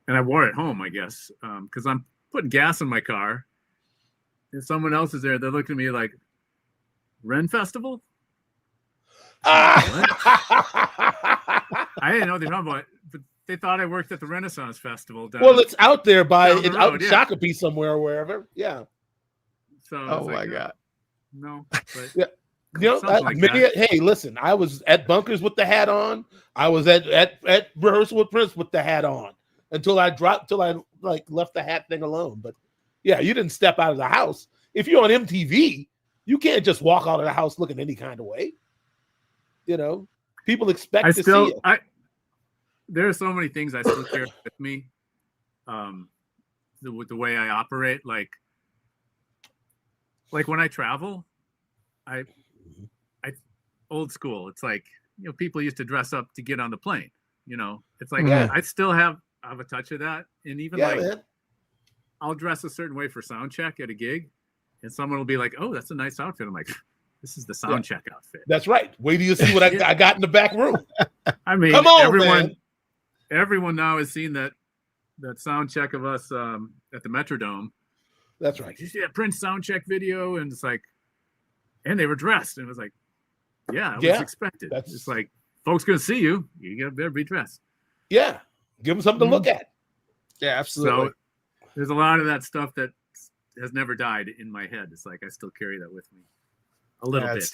and I wore it home, I guess, because I'm putting gas in my car. If someone else is there, they're looking at me like, Ren Festival? I didn't know what they're talking about, but they thought I worked at the Renaissance Festival. It's out there out in Shakopee somewhere or wherever. Yeah. So my God. No, but yeah. You know, hey, listen, I was at bunkers with the hat on. I was at rehearsal with Prince with the hat on until I left the hat thing alone. But yeah, you didn't step out of the house. If you're on MTV, you can't just walk out of the house looking any kind of way. You know, people expect to see you. There are so many things I still carry with me. With the way I operate, like when I travel, I old school. It's like, you know, people used to dress up to get on the plane. You know, it's like I still have a touch of that, and even man. I'll dress a certain way for sound check at a gig, and someone will be like, "Oh, that's a nice outfit." I'm like, "This is the sound check outfit." That's right. Wait till you see what I got in the back room. I mean, come on, everyone now has seen that sound check of us at the Metrodome. That's right. Like, you see that Prince sound check video, and it's like, and they were dressed, and it was like, yeah, it was expected. It's like, folks gonna see you. You better be dressed. Yeah, give them something to look at. Yeah, absolutely. So there's a lot of that stuff that has never died in my head. It's like I still carry that with me a little bit.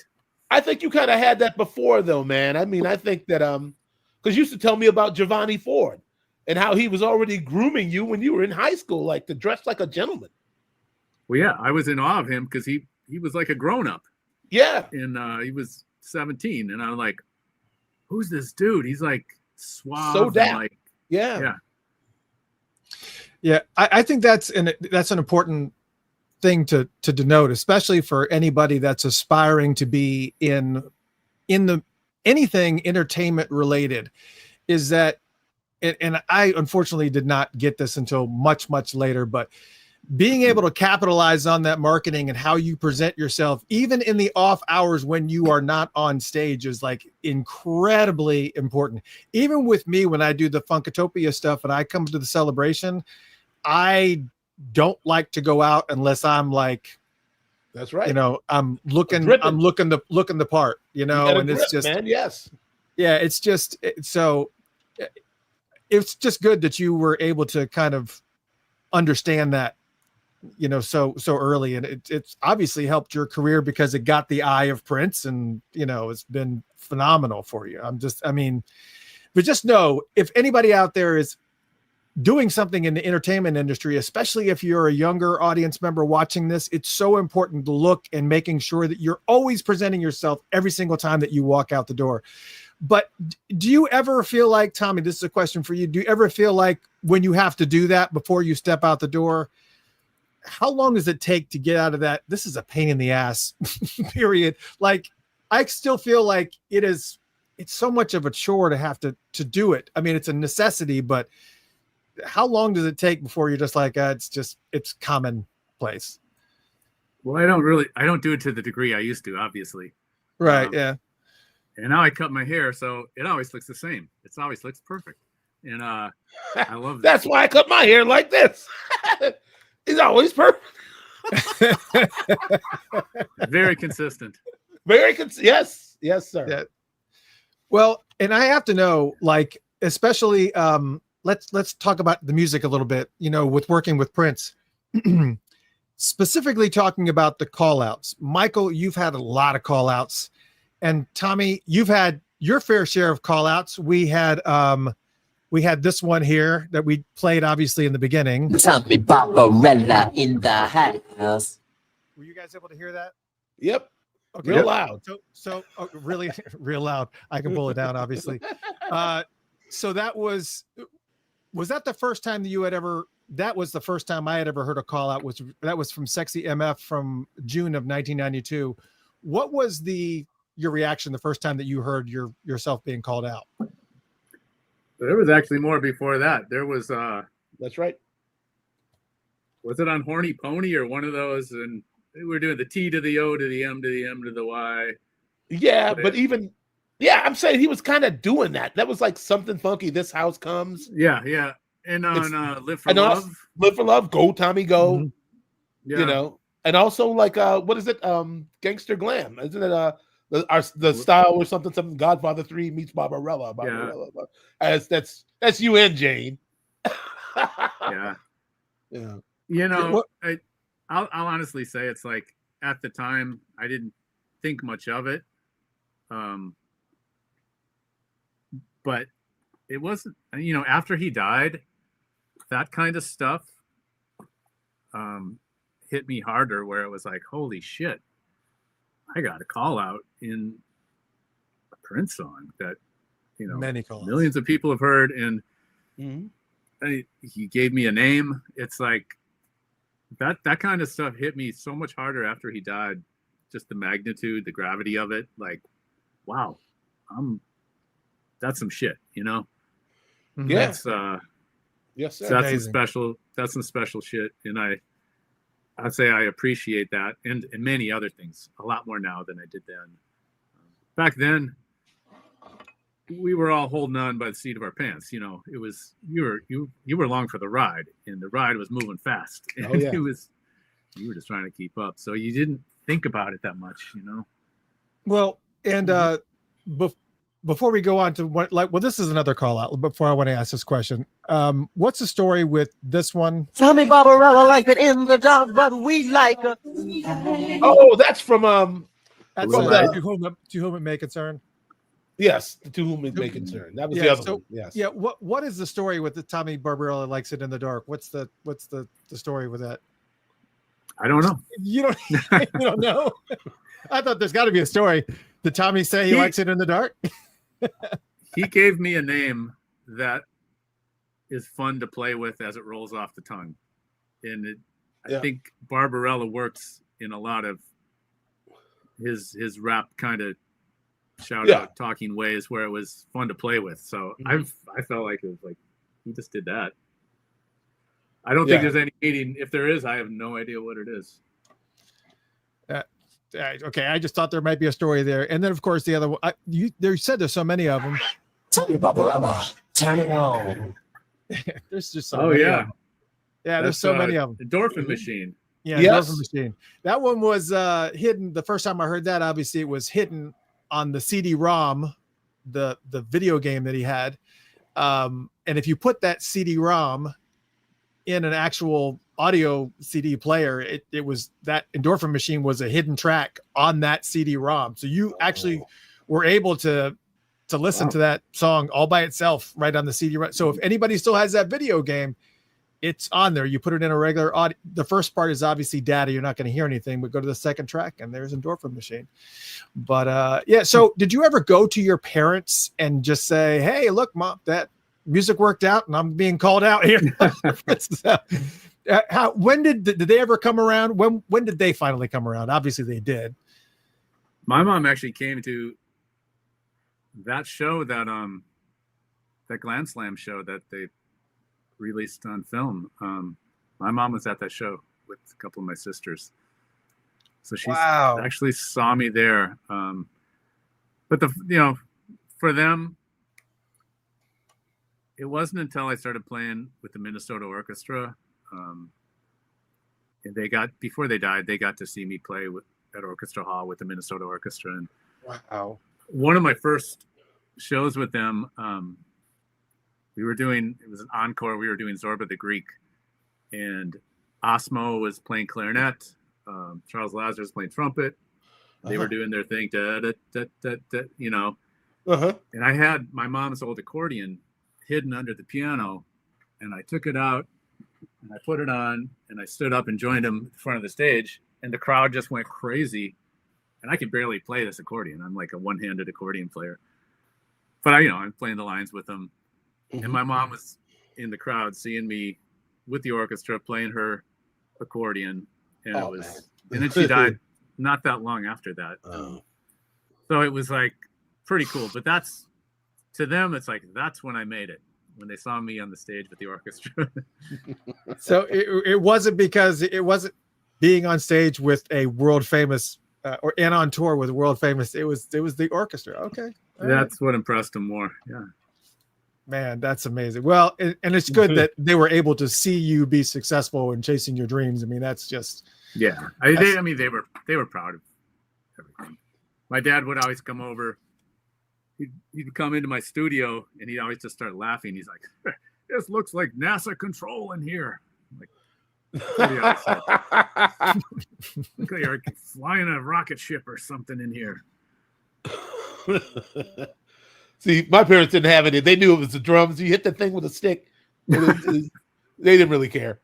I think you kind of had that before, though, man. I mean, I think that because you used to tell me about Giovanni Ford and how he was already grooming you when you were in high school, like to dress like a gentleman. Well, yeah, I was in awe of him because he was like a grown up. Yeah, and he was 17, and I was like, "Who's this dude? He's like suave, so dapper." Like, yeah. I think that's an important thing to denote, especially for anybody that's aspiring to be in the anything entertainment related, is that, and I unfortunately did not get this until much later, but being able to capitalize on that marketing and how you present yourself, even in the off hours when you are not on stage, is like incredibly important. Even with me, when I do the Funkatopia stuff and I come to the celebration, I don't like to go out unless I'm like, That's right. you know, I'm looking the part, you know, and it's just, man, yes. Yeah, it's just, so it's just good that you were able to kind of understand that, you know, so early, and it's obviously helped your career because it got the eye of Prince, and you know it's been phenomenal for you. But just know, if anybody out there is doing something in the entertainment industry, especially if you're a younger audience member watching this, it's so important to look and making sure that you're always presenting yourself every single time that you walk out the door. But do you ever feel like, Tommy, this is a question for you, do you ever feel like when you have to do that before you step out the door, how long does it take to get out of that? This is a pain in the ass period. Like, I still feel like it's so much of a chore to have to do it. I mean, it's a necessity, but how long does it take before you're just like, it's commonplace? Well, I don't do it to the degree I used to, obviously. Right. Yeah. And now I cut my hair, so it always looks the same. It always looks perfect. And I love that. That's why I cut my hair like this. It's always perfect. Very consistent. Yes, sir. Yeah. Well, and I have to know, like, especially, let's talk about the music a little bit, you know, with working with Prince, specifically talking about the call outs. Michael, you've had a lot of call outs, and Tommy, you've had your fair share of call outs. We had this one here that we played obviously in the beginning. Tommy Barbarella in the house. Were you guys able to hear that? Yep. Okay. Real loud. So really real loud. I can pull it down, obviously. So that was that the first time that you had ever, that was the first time I had ever heard a call out, that was from Sexy MF from June of 1992. What was your reaction the first time that you heard yourself being called out? There was actually more before that. There was That's right. Was it on Horny Pony or one of those? And we were doing the T to the O to the M to the M to the Y. Yeah, but I'm saying he was kind of doing that. That was like Something Funky, This House Comes. Yeah. And on Live for Love. Live for Love, Go Tommy Go. Mm-hmm. Yeah. You know, and also like what is it? Gangster Glam. Isn't it the style or something Godfather 3 meets Barbarella. Yeah. That's you and Jane. Yeah. Yeah. You know, I'll honestly say it's like at the time I didn't think much of it. But it wasn't, you know, after he died, that kind of stuff hit me harder, where it was like, holy shit, I got a call out in a Prince song that, you know, millions of people have heard, and he gave me a name. It's like that kind of stuff hit me so much harder after he died. Just the magnitude, the gravity of it. Like, wow, that's some shit, you know? Yeah. That's, yes, sir. That's some special shit. And I'd say I appreciate that and many other things a lot more now than I did then. Back then, we were all holding on by the seat of our pants. You know, it was, you were along for the ride, and the ride was moving fast. And you were just trying to keep up. So you didn't think about it that much, you know? Well, and before we go on to this is another call out before I want to ask this question. What's the story with this one? Tommy Barbarella like it in the dark, but we like it. Oh, that's from That's to whom it may concern. Yes, to whom it may concern. That was the other one. Yes. Yeah. What is the story with the Tommy Barbarella likes it in the dark? What's the story with that? I don't know. You don't know? I thought there's got to be a story. Did Tommy say he likes it in the dark? He gave me a name that is fun to play with as it rolls off the tongue. And I think Barbarella works in a lot of his rap kind of shout out talking ways where it was fun to play with. So I felt like it was like he just did that. I don't think there's any meaning. If there is, I have no idea what it is. Okay, I just thought there might be a story there. And then, of course, the other one, you said there's so many of them. Tommy Barbarella, turn it on. There's just so many of them. Yeah, there's so many of them. Endorphin Machine. Yeah, Endorphin Machine. That one was hidden. The first time I heard that, obviously, it was hidden on the CD-ROM, the video game that he had. And if you put that CD-ROM in an actual audio CD player, it was that Endorphin Machine was a hidden track on that CD-ROM. So you actually were able to listen to that song all by itself right on the CD-ROM. So if anybody still has that video game, it's on there. You put it in a regular audio. The first part is obviously data. You're not going to hear anything, but go to the second track and there's Endorphin Machine. But yeah. So did you ever go to your parents and just say, hey, look, Mom, that music worked out and I'm being called out here? When did they ever come around? When did they finally come around? Obviously they did. My mom actually came to that show, that Glam Slam show that they released on film. My mom was at that show with a couple of my sisters, so she actually saw me there. But for them, it wasn't until I started playing with the Minnesota Orchestra, and before they died, they got to see me play at Orchestra Hall with the Minnesota Orchestra. And one of my first shows with them, it was an encore. We were doing Zorba the Greek, and Osmo was playing clarinet. Charles Lazarus playing trumpet. They were doing their thing, And I had my mom's old accordion hidden under the piano, and I took it out and I put it on and I stood up and joined them in front of the stage, and the crowd just went crazy. And I could barely play this accordion. I'm like a one-handed accordion player, but I'm playing the lines with them. And my mom was in the crowd seeing me with the orchestra playing her accordion. And and then she died not that long after that. So it was like pretty cool. But to them, it's like, that's when I made it, when they saw me on the stage with the orchestra. So it wasn't because it wasn't being on stage with a world famous and on tour with world famous. It was the orchestra. Okay. That's what impressed them more. Yeah. Man, that's amazing. Well, and it's good that they were able to see you be successful in chasing your dreams. I mean, that's just they were proud of everything. My dad would always come over. He'd come into my studio and he'd always just start laughing. He's like, "This looks like NASA control in here." I'm like, what do you always say? Look like you're flying a rocket ship or something in here. See, my parents didn't have any. They knew it was the drums. You hit the thing with a stick. They didn't really care.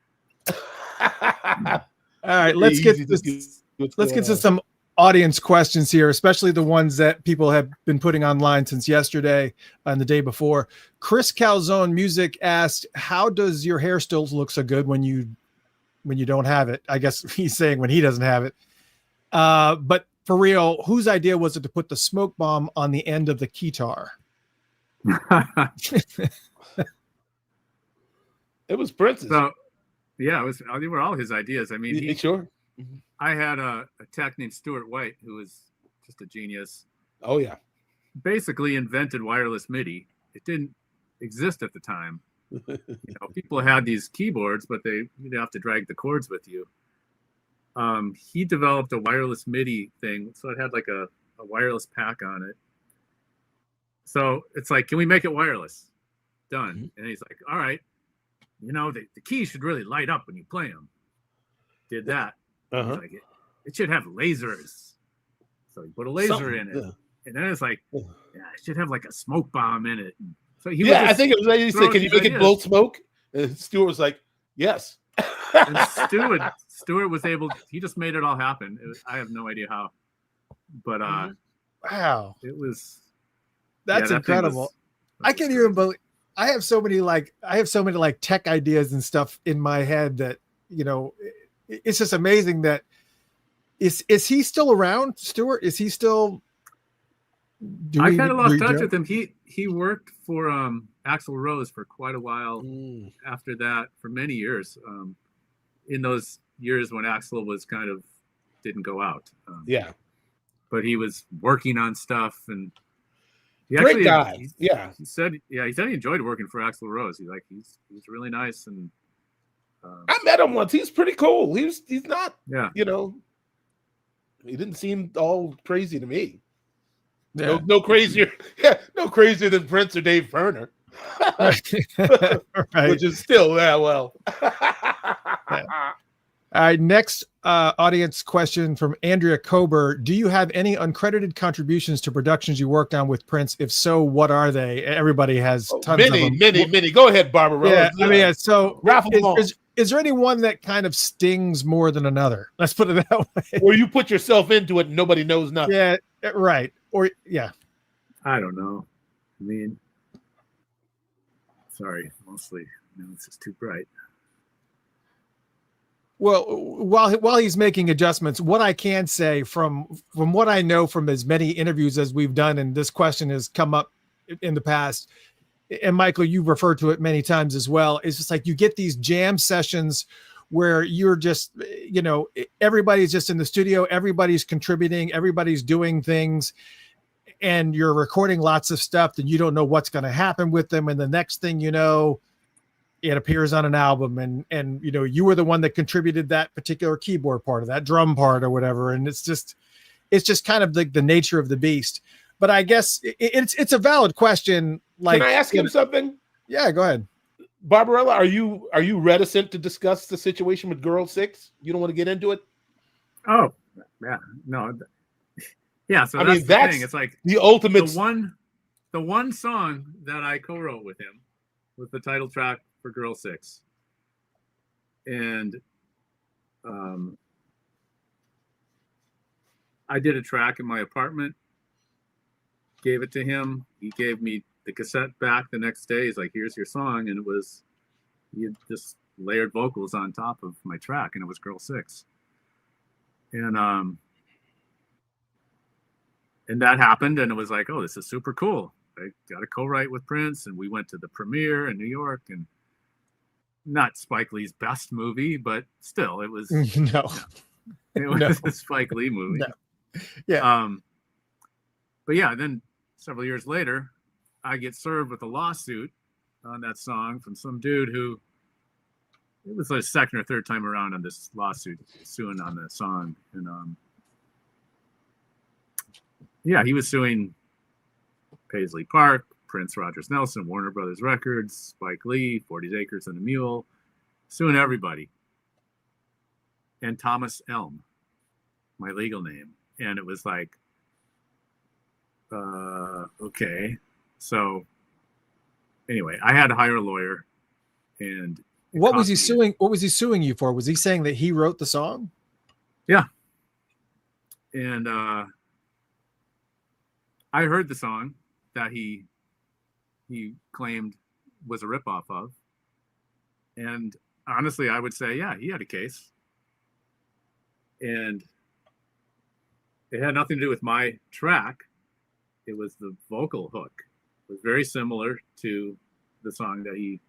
All right, let's get to some audience questions here, especially the ones that people have been putting online since yesterday and the day before. Chris Calzone Music asked, "How does your hair still look so good when you don't have it?" I guess he's saying when he doesn't have it. But for real, whose idea was it to put the smoke bomb on the end of the keytar? It was Prince's. So, yeah, they were all his ideas. I mean, sure. I had a tech named Stuart White who was just a genius. Oh yeah, basically invented wireless MIDI. It didn't exist at the time. People had these keyboards, but you'd have to drag the chords with you. He developed a wireless MIDI thing, so it had like a wireless pack on it. So it's like, can we make it wireless? Done. Mm-hmm. And he's like, all right, the keys should really light up when you play them. Did that. Like, it should have lasers. So he put a laser in it. Yeah. And then it's like, it should have like a smoke bomb in it. So I think it was like, he said, can you make it blow smoke? And Stuart was like, yes. And Stuart was able, he just made it all happen. I have no idea how. But wow. That's incredible. I can't even believe I have so many tech ideas and stuff in my head that, it's just amazing that is he still around, Stuart? Is he still I kind of lost touch with him. He worked for Axl Rose for quite a while. After that, for many years, in those years when Axl was kind of didn't go out. But he was working on stuff, and he great actually, guy. He said he enjoyed working for Axl Rose. He's really nice, and I met him once. He's pretty cool. He's not, yeah. He didn't seem all crazy to me. Yeah. No crazier, no crazier than Prince or Dave Furner. Right. Which is still well. All right, next audience question from Andrea Kober. Do you have any uncredited contributions to productions you worked on with Prince? If so, what are they? Everybody has tons of them. Many. Go ahead, Barbarella. Yeah, I mean, so raffle them all. Is there any one that kind of stings more than another? Let's put it that way. Where you put yourself into it and nobody knows nothing. Yeah, right. Or I don't know. I mean, sorry, mostly. It's just too bright. Well, while he's making adjustments, what I can say from what I know from as many interviews as we've done, and this question has come up in the past, and Michael, you've referred to it many times as well, is just like you get these jam sessions where you're just, everybody's just in the studio, everybody's contributing, everybody's doing things, and you're recording lots of stuff and you don't know what's going to happen with them. And the next thing you know, it appears on an album, and you were the one that contributed that particular keyboard part or that drum part or whatever. And it's just kind of like the nature of the beast. But I guess it's a valid question. Like, can I ask him something? Yeah, go ahead. Barbarella, are you reticent to discuss the situation with Girl 6? You don't want to get into it? Oh, yeah, no, yeah. So that's the thing. It's like the ultimate. The one song that I co-wrote with him was the title track for Girl 6, and I did a track in my apartment, gave it to him. He gave me the cassette back the next day. He's like, "Here's your song," and he had just layered vocals on top of my track, and it was Girl 6, and that happened, and it was like, oh, this is super cool. I got a co-write with Prince, and we went to the premiere in New York, and not Spike Lee's best movie, but still, it was a Spike Lee movie. No. Yeah. But yeah, then several years later, I get served with a lawsuit on that song from some dude who, it was like second or third time around on this lawsuit suing on that song, and he was suing Paisley Park, Prince Rogers Nelson, Warner Brothers Records, Spike Lee, 40 Acres and a Mule, suing everybody. And Thomas Elm, my legal name. And it was like, okay. So anyway, I had to hire a lawyer. And what was he suing? What was he suing you for? Was he saying that he wrote the song? Yeah. And I heard the song that he claimed was a ripoff of. And honestly, I would say, yeah, he had a case. And it had nothing to do with my track. It was the vocal hook. It was very similar to the song that he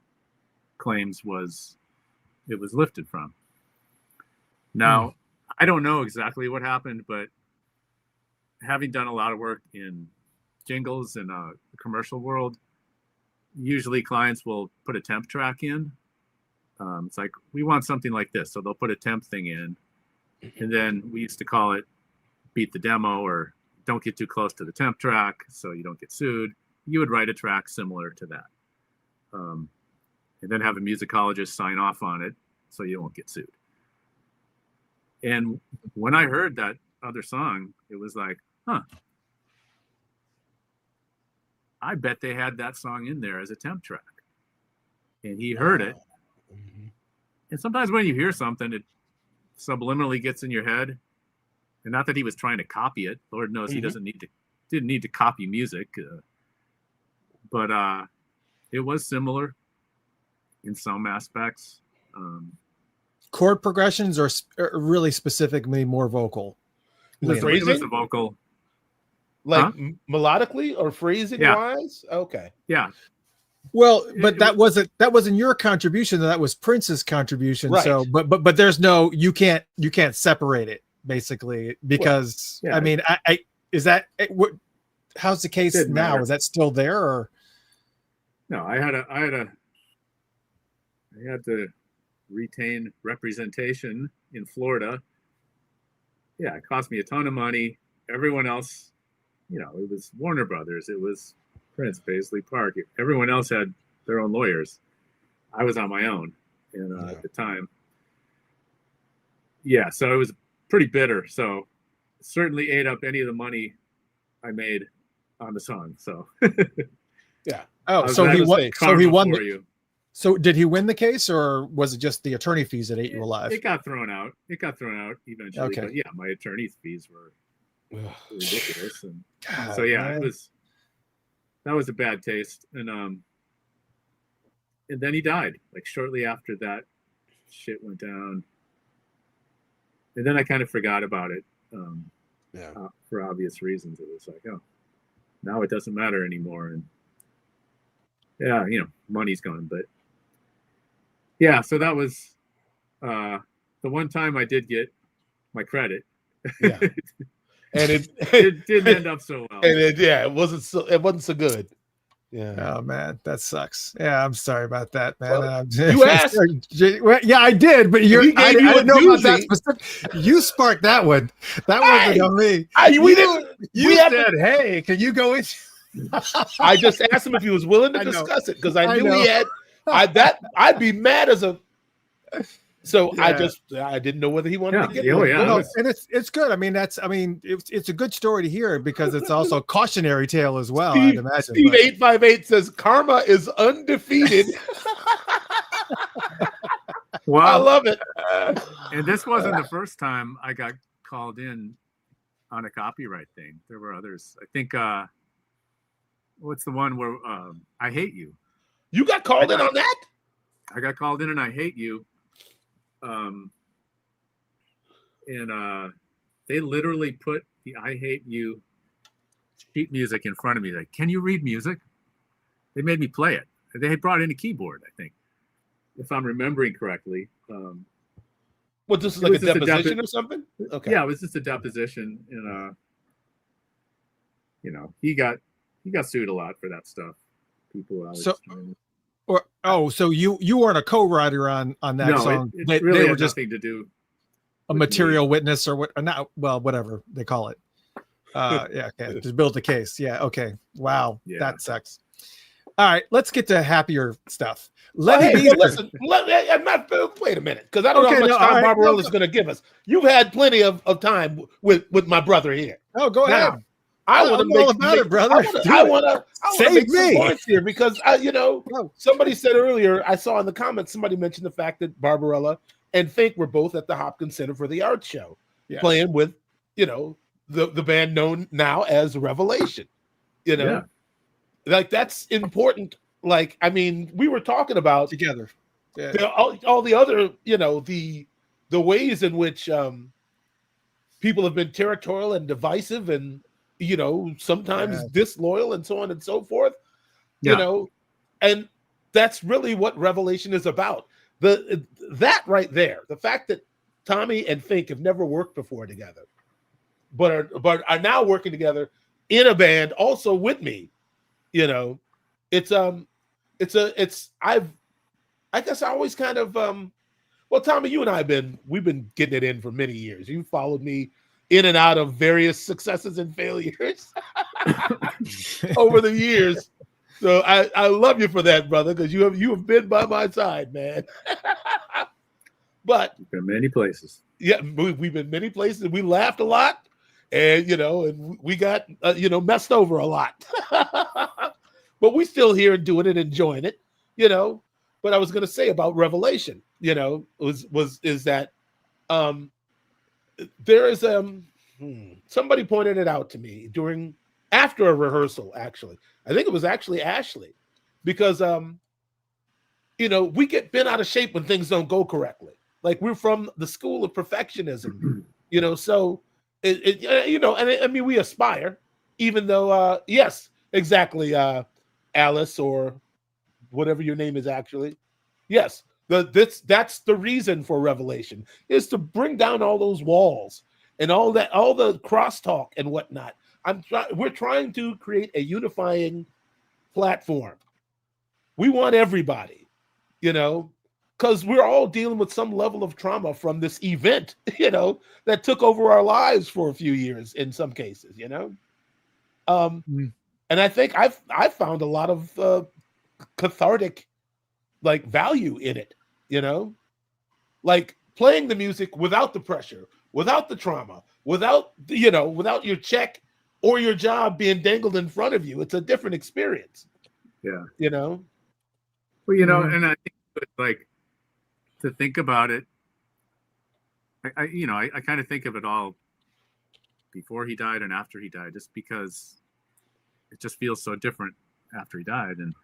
claims it was lifted from. Now, I don't know exactly what happened, but having done a lot of work in jingles and the commercial world, usually clients will put a temp track in. It's like, we want something like this. So they'll put a temp thing in. And then we used to call it beat the demo, or don't get too close to the temp track so you don't get sued. You would write a track similar to that. And then have a musicologist sign off on it so you won't get sued. And when I heard that other song, it was like, I bet they had that song in there as a temp track. And he heard it. And sometimes when you hear something, it subliminally gets in your head. And not that he was trying to copy it. Lord knows he didn't need to copy music. But it was similar in some aspects. Chord progressions are really specifically more vocal. The phrasing? It was the vocal. Like melodically or phrasing wise? Okay. Yeah. Well, but that wasn't your contribution. That was Prince's contribution. Right. So, but there's no, you can't separate it basically because Well, yeah. I mean, I is that what? How's the case Didn't now? matter. Is that still there or? No, I had to retain representation in Florida. Yeah, it cost me a ton of money. Everyone else, it was Warner Brothers. It was Prince, Paisley Park. Everyone else had their own lawyers. I was on my own at the time. Yeah, so it was pretty bitter. So certainly ate up any of the money I made on the song. So Yeah. Oh, so he won. So he won. You. So did he win the case, or was it just the attorney fees that ate you alive? It got thrown out. Eventually. Okay. But yeah, my attorney's fees were ridiculous, and God, so yeah, man. that was a bad taste, and then he died like shortly after that shit went down, and then I kind of forgot about it. For obvious reasons, it was like, oh, now it doesn't matter anymore, and yeah, money's gone, but yeah, so that was the one time I did get my credit. Yeah. And it didn't end up so well. And it wasn't so good. Yeah. Oh man, that sucks. Yeah, I'm sorry about that, man. Well, you asked. Well, yeah, I did, but I didn't know about that doozy. specific. You sparked that one. That wasn't on me. You said, "Hey, can you go in?" I just asked him if he was willing to discuss it because I knew he had. I'd be mad as a. So Yeah. I didn't know whether he wanted to get it. No, and it's good. I mean, it's a good story to hear because it's also a cautionary tale as well. I'd imagine. Steve 858 says karma is undefeated. Well, I love it. And this wasn't the first time I got called in on a copyright thing. There were others. I think what's the one where I Hate You? You got called in on that? I got called in and I Hate You. They literally put the I Hate You sheet music in front of me. Like, can you read music? They made me play it. They had brought in a keyboard, I think, if I'm remembering correctly. What, this is like a deposition or something? Okay. Yeah, it was just a deposition, and he got sued a lot for that stuff. People out. So you weren't a co-writer on that song. It really they were had just nothing to do. A material witness or what? Not well, whatever they call it. Yeah, okay. Just build a case. Yeah, okay. Wow, that sucks. All right, let's get to happier stuff. Listen, I'm not. Wait a minute, because I don't know how much time Barbarella is going to give us. You've had plenty of time with my brother here. Oh, go ahead. I want to make about it, brother. I want to make some points here because somebody said earlier. I saw in the comments somebody mentioned the fact that Barbarella and Fink were both at the Hopkins Center for the Arts Show, playing with the band known now as Revelation. Like that's important. Like, I mean, we were talking about together all the other, the ways in which people have been territorial and divisive and, sometimes disloyal and so on and so forth, and that's really what Revelation is about. That right there, the fact that Tommy and Fink have never worked before together, but are now working together in a band also with me, I guess I always kind of well, Tommy, you and I we've been getting it in for many years. You followed me in and out of various successes and failures over the years. So I love you for that, brother, because you have been by my side, man. But been many places. Yeah, we've been many places. We laughed a lot, and and we got messed over a lot. But we still here and doing it, enjoying it, But I was going to say about Revelation, is that there is somebody pointed it out to me after a rehearsal. Actually, I think it was actually Ashley, because we get bent out of shape when things don't go correctly. Like, we're from the school of perfectionism, So we aspire, even though yes, exactly, Alice or whatever your name is actually. Yes, that's the reason for Revelation, is to bring down all those walls and all the crosstalk and whatnot. We're trying to create a unifying platform. We want everybody, because we're all dealing with some level of trauma from this event, that took over our lives for a few years in some cases, And I think I've found a lot of cathartic value in it, like playing the music without the pressure, without the trauma, without your check or your job being dangled in front of you. It's a different experience. Yeah. Well, and I think to think about it, I kind of think of it all before he died and after he died, just because it just feels so different after he died. And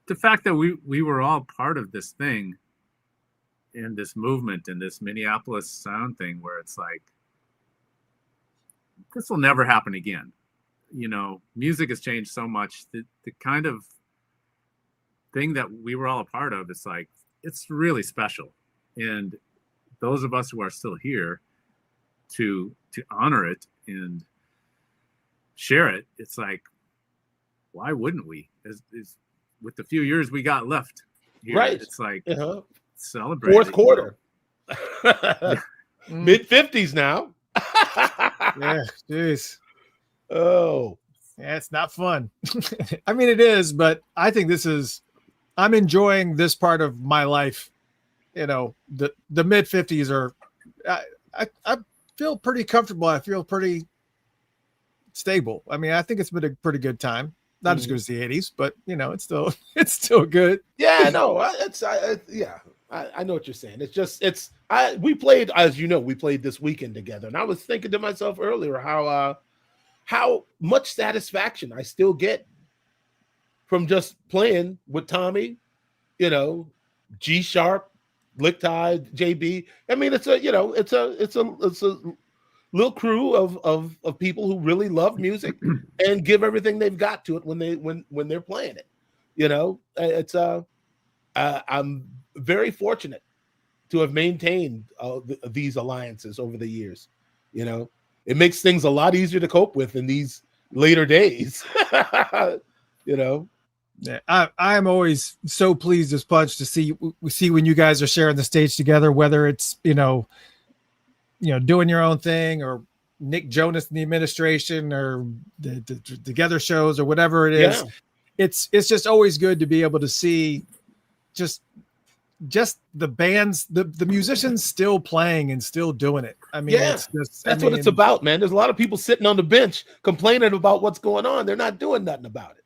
the fact that we were all part of this thing in this movement, in this Minneapolis sound thing, where it's like, this will never happen again. Music has changed so much. The kind of thing that we were all a part of, it's like, it's really special. And those of us who are still here to honor it and share it, it's like, why wouldn't we? Is with the few years we got left here, right? It's like, celebrate fourth quarter, mid 50s now. Yeah, jeez. Oh, yeah, it's not fun. I mean, it is, but I think I'm enjoying this part of my life. The mid 50s are, I feel pretty comfortable. I feel pretty stable. I mean, I think it's been a pretty good time. Not as good as the 80s, but it's still good. Yeah, no, I know what you're saying. It's just, we played, as we played this weekend together, and I was thinking to myself earlier how much satisfaction I still get from just playing with Tommy, G Sharp, Lick Tide, JB. I mean, it's a little crew of people who really love music and give everything they've got to it when they're playing it. I'm very fortunate to have maintained these alliances over the years. It makes things a lot easier to cope with in these later days. Yeah, I am always so pleased as punch to see when you guys are sharing the stage together, whether it's doing your own thing, or Nick Jonas in the administration, or the together shows, or whatever it is. Yeah. It's just always good to be able to see just the bands, the musicians still playing and still doing it. I mean, it's just, that's what it's about, man. There's a lot of people sitting on the bench complaining about what's going on. They're not doing nothing about it.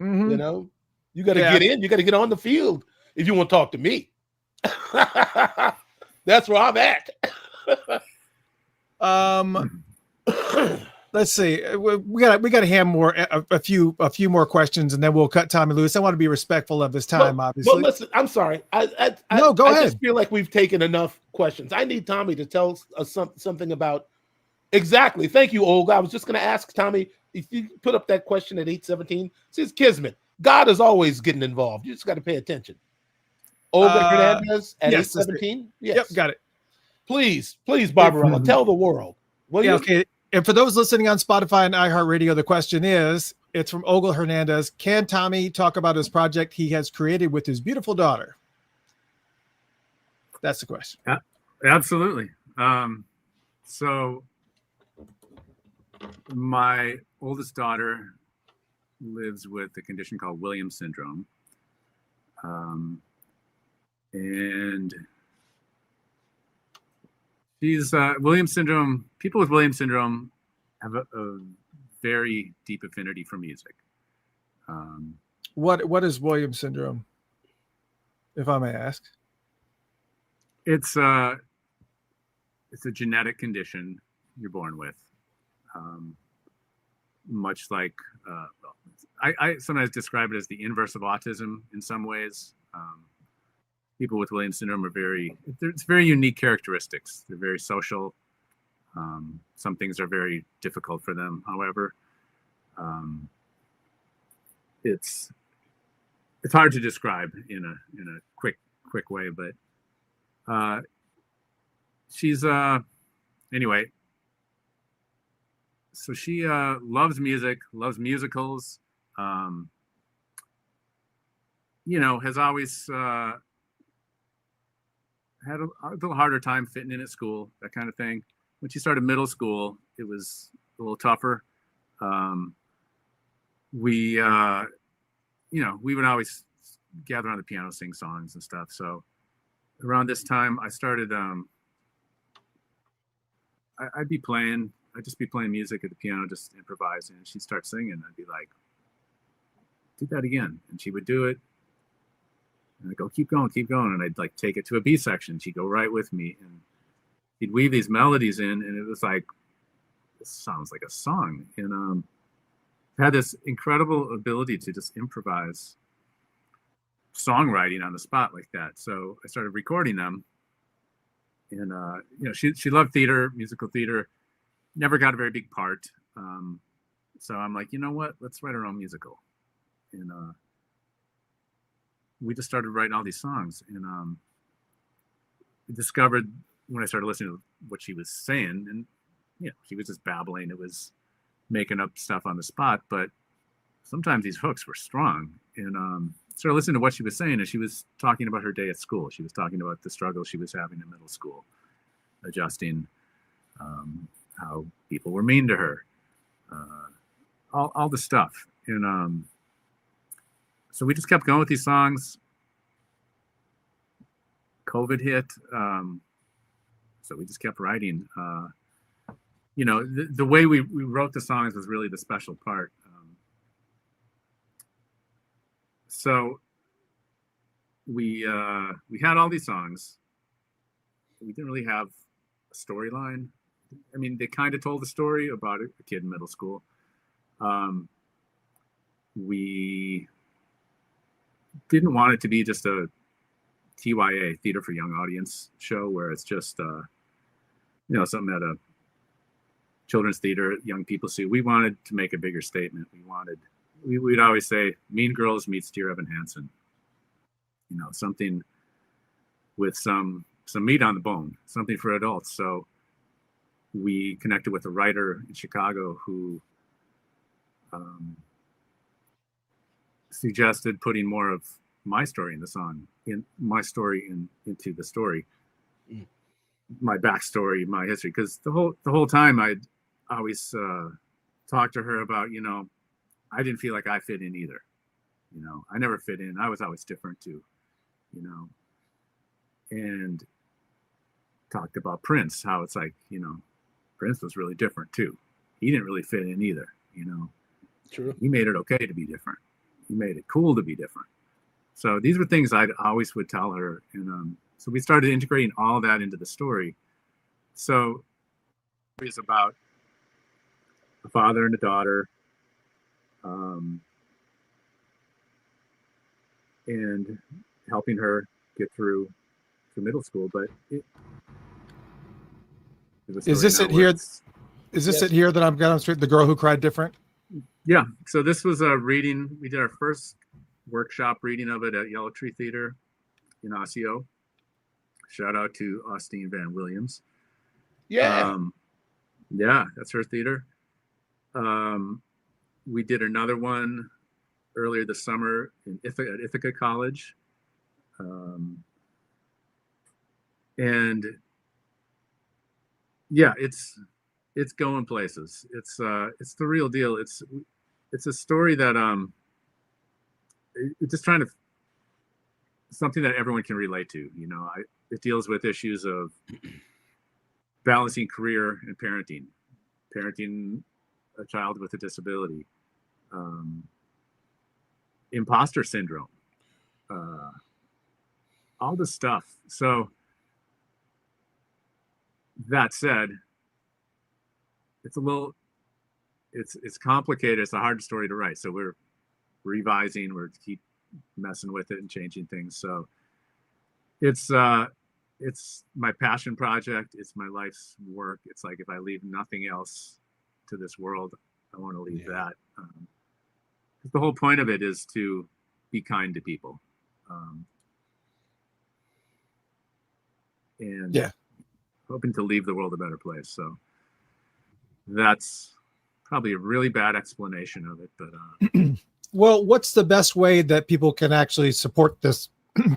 Mm-hmm. You got to get in. You got to get on the field if you want to talk to me. That's where I'm at. Let's see. We got to have a few more questions, and then we'll cut Tommy loose. I want to be respectful of his time, obviously. Well, listen, I'm sorry. No, go ahead. I just feel like we've taken enough questions. I need Tommy to tell us something about exactly. Thank you, Olga. I was just going to ask Tommy if you put up that question at 8:17. It says Kismet. God is always getting involved. You just got to pay attention. Olga Hernandez at 8:17. Yes. Yep, got it. Please, Barbarella, tell the world. Okay. And for those listening on Spotify and iHeartRadio, the question is, it's from Olga Hernandez. Can Tommy talk about his project he has created with his beautiful daughter? That's the question. Yeah, absolutely. So my oldest daughter lives with a condition called Williams syndrome. And she's Williams syndrome. People with Williams syndrome have a very deep affinity for music. What is Williams syndrome, if I may ask? It's a genetic condition you're born with. Much like I sometimes describe it as the inverse of autism in some ways. People with Williams syndrome it's very unique characteristics. They're very social. Some things are very difficult for them. However, it's it's hard to describe in a quick way, but she's anyway. So she loves music, loves musicals. Has always had a little harder time fitting in at school, that kind of thing. When she started middle school, it was a little tougher. We would always gather on the piano, sing songs and stuff. So around this time, I started. I'd just be playing music at the piano, just improvising. And she'd start singing. I'd be like, "Do that again," and she would do it. And I'd go, keep going. And I'd like take it to a B section. She'd go right with me, and he'd weave these melodies in, and it was like, this sounds like a song. And had this incredible ability to just improvise songwriting on the spot like that. So I started recording them. And she loved theater, musical theater, never got a very big part. So I'm like, you know what? Let's write our own musical. And we just started writing all these songs, and discovered when I started listening to what she was saying, and she was just babbling. It was making up stuff on the spot, but sometimes these hooks were strong. And started listening to what she was saying, and she was talking about her day at school. She was talking about the struggle she was having in middle school, adjusting, how people were mean to her, all the stuff. And so we just kept going with these songs. COVID hit, so we just kept writing. The way we wrote the songs was really the special part. So we had all these songs. We didn't really have a storyline. I mean, they kind of told a story about a kid in middle school. We didn't want it to be just a TYA, Theater for Young Audience show, where it's just something at a children's theater young people see. We wanted to make a bigger statement. We'd always say Mean Girls meets Dear Evan Hansen. Something with some meat on the bone, something for adults. So we connected with a writer in Chicago who suggested putting more of my story in the song, into the story, my backstory, my history. Because the whole time I'd always talk to her about, I didn't feel like I fit in either. I never fit in. I was always different too, and talked about Prince, how it's like, Prince was really different too. He didn't really fit in either, True. He made it okay to be different. He made it cool to be different. So these were things I always would tell her. And so we started integrating all that into the story. So it's about a father and a daughter, and helping her get through middle school. But is this it here? Is this it here that I'm getting straight? The Girl Who Cried Different? Yeah. So this was a reading. We did our first workshop reading of it at Yellow Tree Theater in Osseo. Shout out to Austin Van Williams. Yeah. Yeah, that's her theater. We did another one earlier this summer at Ithaca College. And yeah, it's going places. It's the real deal. It's a story that it's just trying to something that everyone can relate to. It deals with issues of balancing career and parenting a child with a disability, imposter syndrome, all this stuff. So that said, it's complicated. It's a hard story to write. So we're revising, we're keep messing with it and changing things. So it's my passion project. It's my life's work. It's like, if I leave nothing else to this world, I want to leave that. The whole point of it is to be kind to people. And Yeah. hoping to leave the world a better place. So that's probably a really bad explanation of it, but well, what's the best way that people can actually support this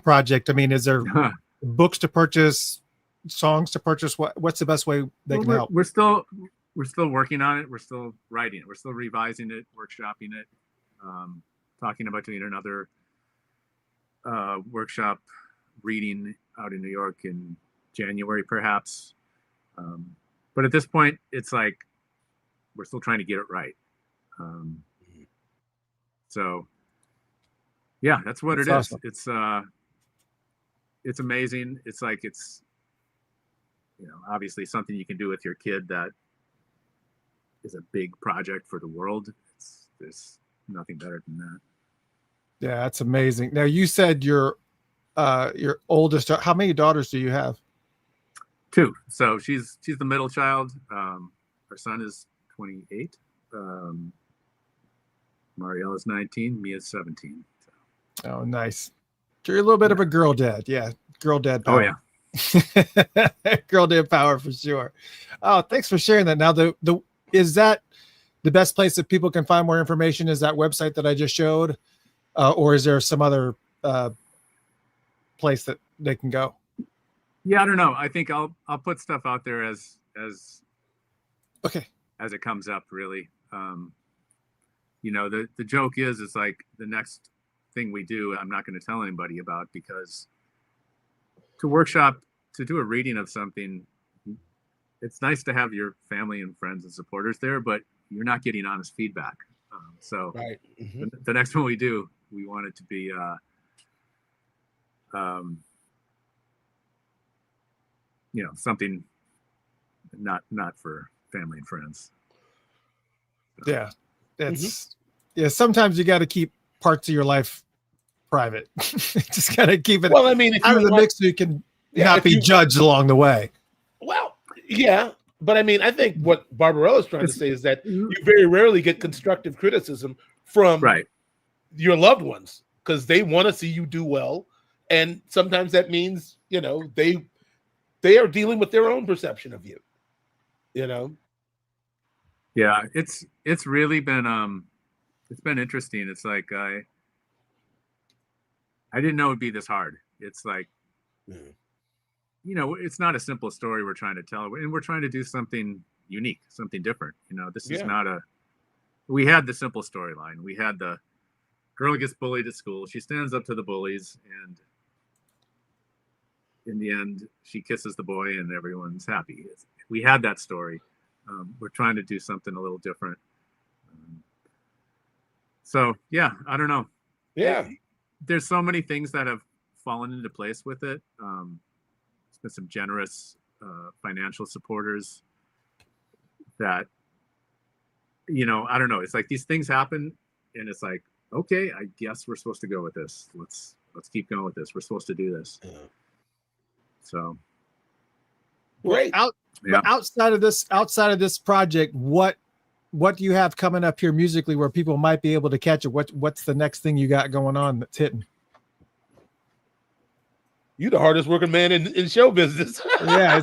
project? I mean, is there books to purchase, songs to purchase? What's the best way they can help? We're still working on it. We're still writing it. We're still revising it, workshopping it, talking about doing another workshop reading out in New York in January, perhaps. But at this point, it's like we're still trying to get it right. So yeah, that's what it is. Awesome. It's amazing. It's like, it's, you know, obviously something you can do with your kid that is a big project for the world. There's nothing better than that. Yeah, that's amazing. Now, you said your oldest, how many daughters do you have? 2. So she's the middle child. Our son is 28. Mariella's 19. Mia's 17. So. Oh, nice. You're a little bit of a girl dad. Yeah. Girl dad power. Oh yeah. Girl dad power for sure. Oh, thanks for sharing that. Now, is that the best place that people can find more information? Is that website that I just showed? Or is there some other place that they can go? Yeah, I don't know. I think I'll put stuff out there as okay, as it comes up, really. You know, the joke is, it's like the next thing we do, I'm not going to tell anybody about, because to do a reading of something, it's nice to have your family and friends and supporters there, but you're not getting honest feedback. So Right. Mm-hmm. the next one we do, we want it to be you know, something not for family and friends. yeah, that's yeah. Sometimes you got to keep parts of your life private. Just got to keep it Well, I mean, if out you of the want- mix, so you can Yeah, not if be you- judged along the way. Well, yeah, but I mean, I think what Barbarella is trying to say is that you very rarely get constructive criticism from Right. your loved ones, because they want to see you do well, and sometimes that means, you know, they are dealing with their own perception of you. You know. Yeah, it's really been it's been interesting. It's like I didn't know it'd be this hard. It's like, you know, it's not a simple story we're trying to tell, and we're trying to do something unique, something different. You know, this is not we had the simple storyline. We had the girl gets bullied at school. She stands up to the bullies, and in the end, she kisses the boy, and everyone's happy. We had that story. We're trying to do something a little different. So yeah, I don't know. Yeah. There's so many things that have fallen into place with it. There's been some generous financial supporters that, you know, I don't know. It's like these things happen, and it's like, okay, I guess we're supposed to go with this. Let's keep going with this. We're supposed to do this. Yeah. So Great. But outside of this project, what do you have coming up here musically where people might be able to catch it? What's the next thing you got going on that's hitting? You the hardest working man in show business. Yeah,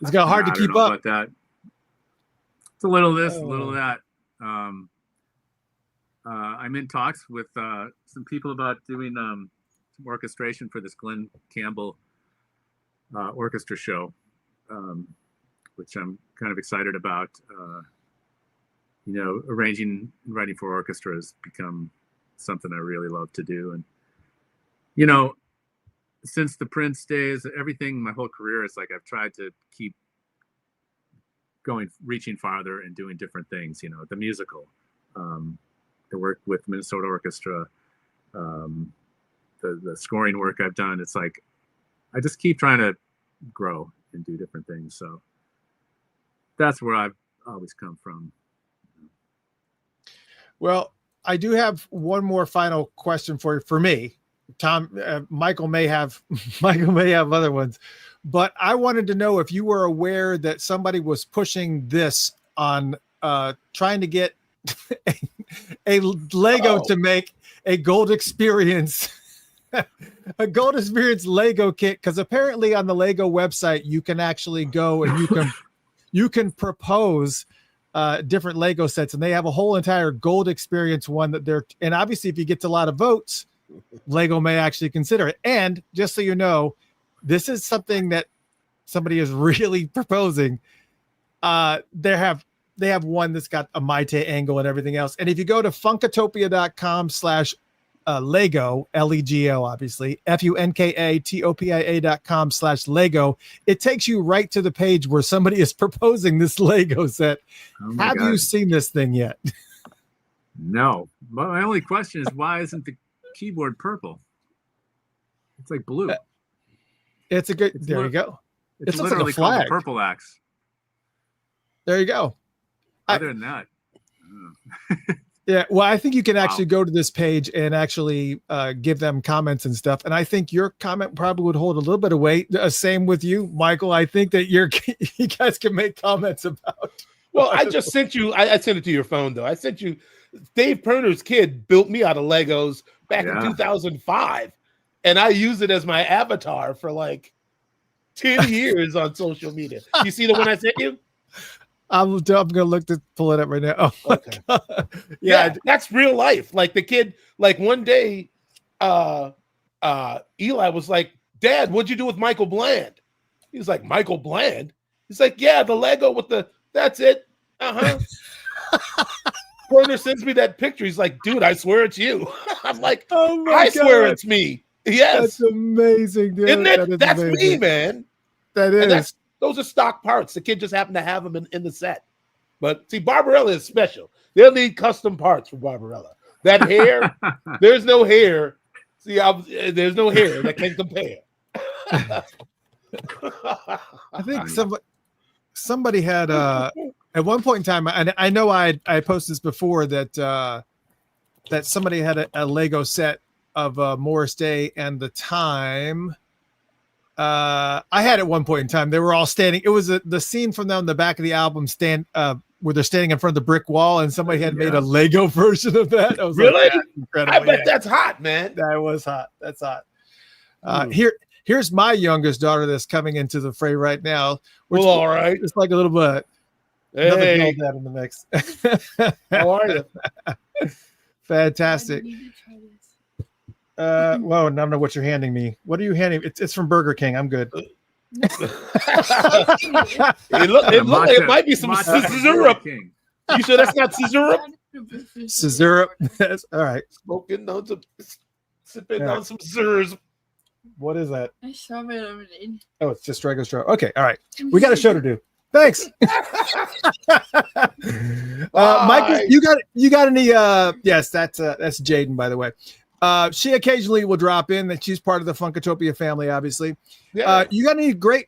it's got hard to keep up. About that. It's a little of this, a little of that. I'm in talks with some people about doing some orchestration for this Glenn Campbell orchestra show, which I'm kind of excited about. You know, arranging and writing for orchestra has become something I really love to do. And, you know, since the Prince days, everything, my whole career is like I've tried to keep going, reaching farther and doing different things. You know, the musical, the work with Minnesota Orchestra, the scoring work I've done. It's like I just keep trying to grow and do different things. So that's where I've always come from. Well, I do have one more final question for me. Tom, Michael may have other ones, but I wanted to know if you were aware that somebody was pushing this on trying to get a Lego to make a gold experience. A gold experience Lego kit, because apparently on the Lego website you can actually go and you can propose different Lego sets, and they have a whole entire gold experience one that they're, and obviously if you get a lot of votes, Lego may actually consider it. And just so you know, this is something that somebody is really proposing. They have one that's got a Maite angle and everything else. And if you go to funkatopia.com/Lego, Lego, obviously, FUNKATOPIA.com/Lego, it takes you right to the page where somebody is proposing this Lego set. Have you seen this thing yet? No. But my only question is, why isn't the keyboard purple? It's like blue. It's a good, there you go. It's looks like a literally called flag. the purple axe. There you go. Other than that. Yeah, well, I think you can actually go to this page and actually give them comments and stuff. And I think your comment probably would hold a little bit of weight. Same with you, Michael. I think that you guys can make comments about. Well, I just sent you, I sent it to your phone, though. I sent you, Dave Perner's kid built me out of Legos back in 2005. And I use it as my avatar for like 10 years on social media. You see the one I sent you? I'm gonna look to pull it up right now. Oh my God. Yeah, that's real life. Like the kid, like one day, Eli was like, "Dad, what'd you do with Michael Bland?" He was like, "Michael Bland?" He's like, "Yeah, the Lego with the, that's it." Porter sends me that picture. He's like, "Dude, I swear it's you." I'm like, I swear it's me. Yes, that's amazing, dude. Isn't it? That's amazing. Me, man. That is. Those are stock parts. The kid just happened to have them in the set. But see, Barbarella is special. They'll need custom parts for Barbarella. That hair, there's no hair. See, there's no hair that can compare. I think somebody had at one point in time, and I know I posted this before, that somebody had a Lego set of Morris Day and the Time. I had at one point in time, they were all standing. It was the scene from them in the back of the album where they're standing in front of the brick wall, and somebody had made a Lego version of that. I was really? Like, incredible. I bet that's hot, man. That was hot. That's hot. Here's my youngest daughter that's coming into the fray right now. Which all right. It's like a little bit. Another girl dad in the mix. How are you? Fantastic. Whoa, I don't know what you're handing me. What are you handing? It's from Burger King. I'm good. it might be some syrup. You sure that's not syrup? Syrup. That's all right. Sipping on some syrup. What is that? Strawberry lemonade. Oh, it's just regular straw. Okay, all right. We got a show to do. Thanks. Michael, you got any? Yes, that's Jaden, by the way. She occasionally will drop in. That she's part of the Funkatopia family, obviously. Yeah. You got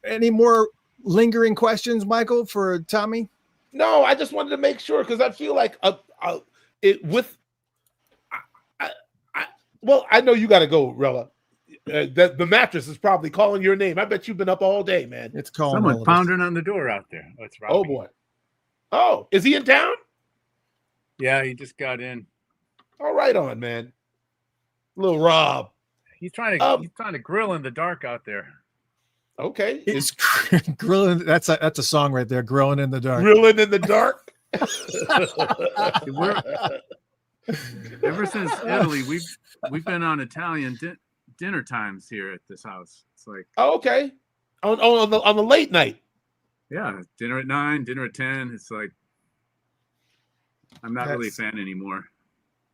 any more lingering questions, Michael, for Tommy? No, I just wanted to make sure because I feel like well, I know you got to go, Rella. The mattress is probably calling your name. I bet you've been up all day, man. It's calling. Someone's pounding on the door out there. Oh, it's Robbie. Oh boy. Oh, is he in town? Yeah, he just got in. All right, on man. Little Rob. He's trying to grill in the dark out there. Okay. It's grilling. That's a song right there. Grilling in the dark. Grilling in the dark. Ever since Italy, we've been on Italian dinner times here at this house. It's like okay. On the late night. Yeah, dinner at 9, dinner at 10. It's like I'm not really a fan anymore.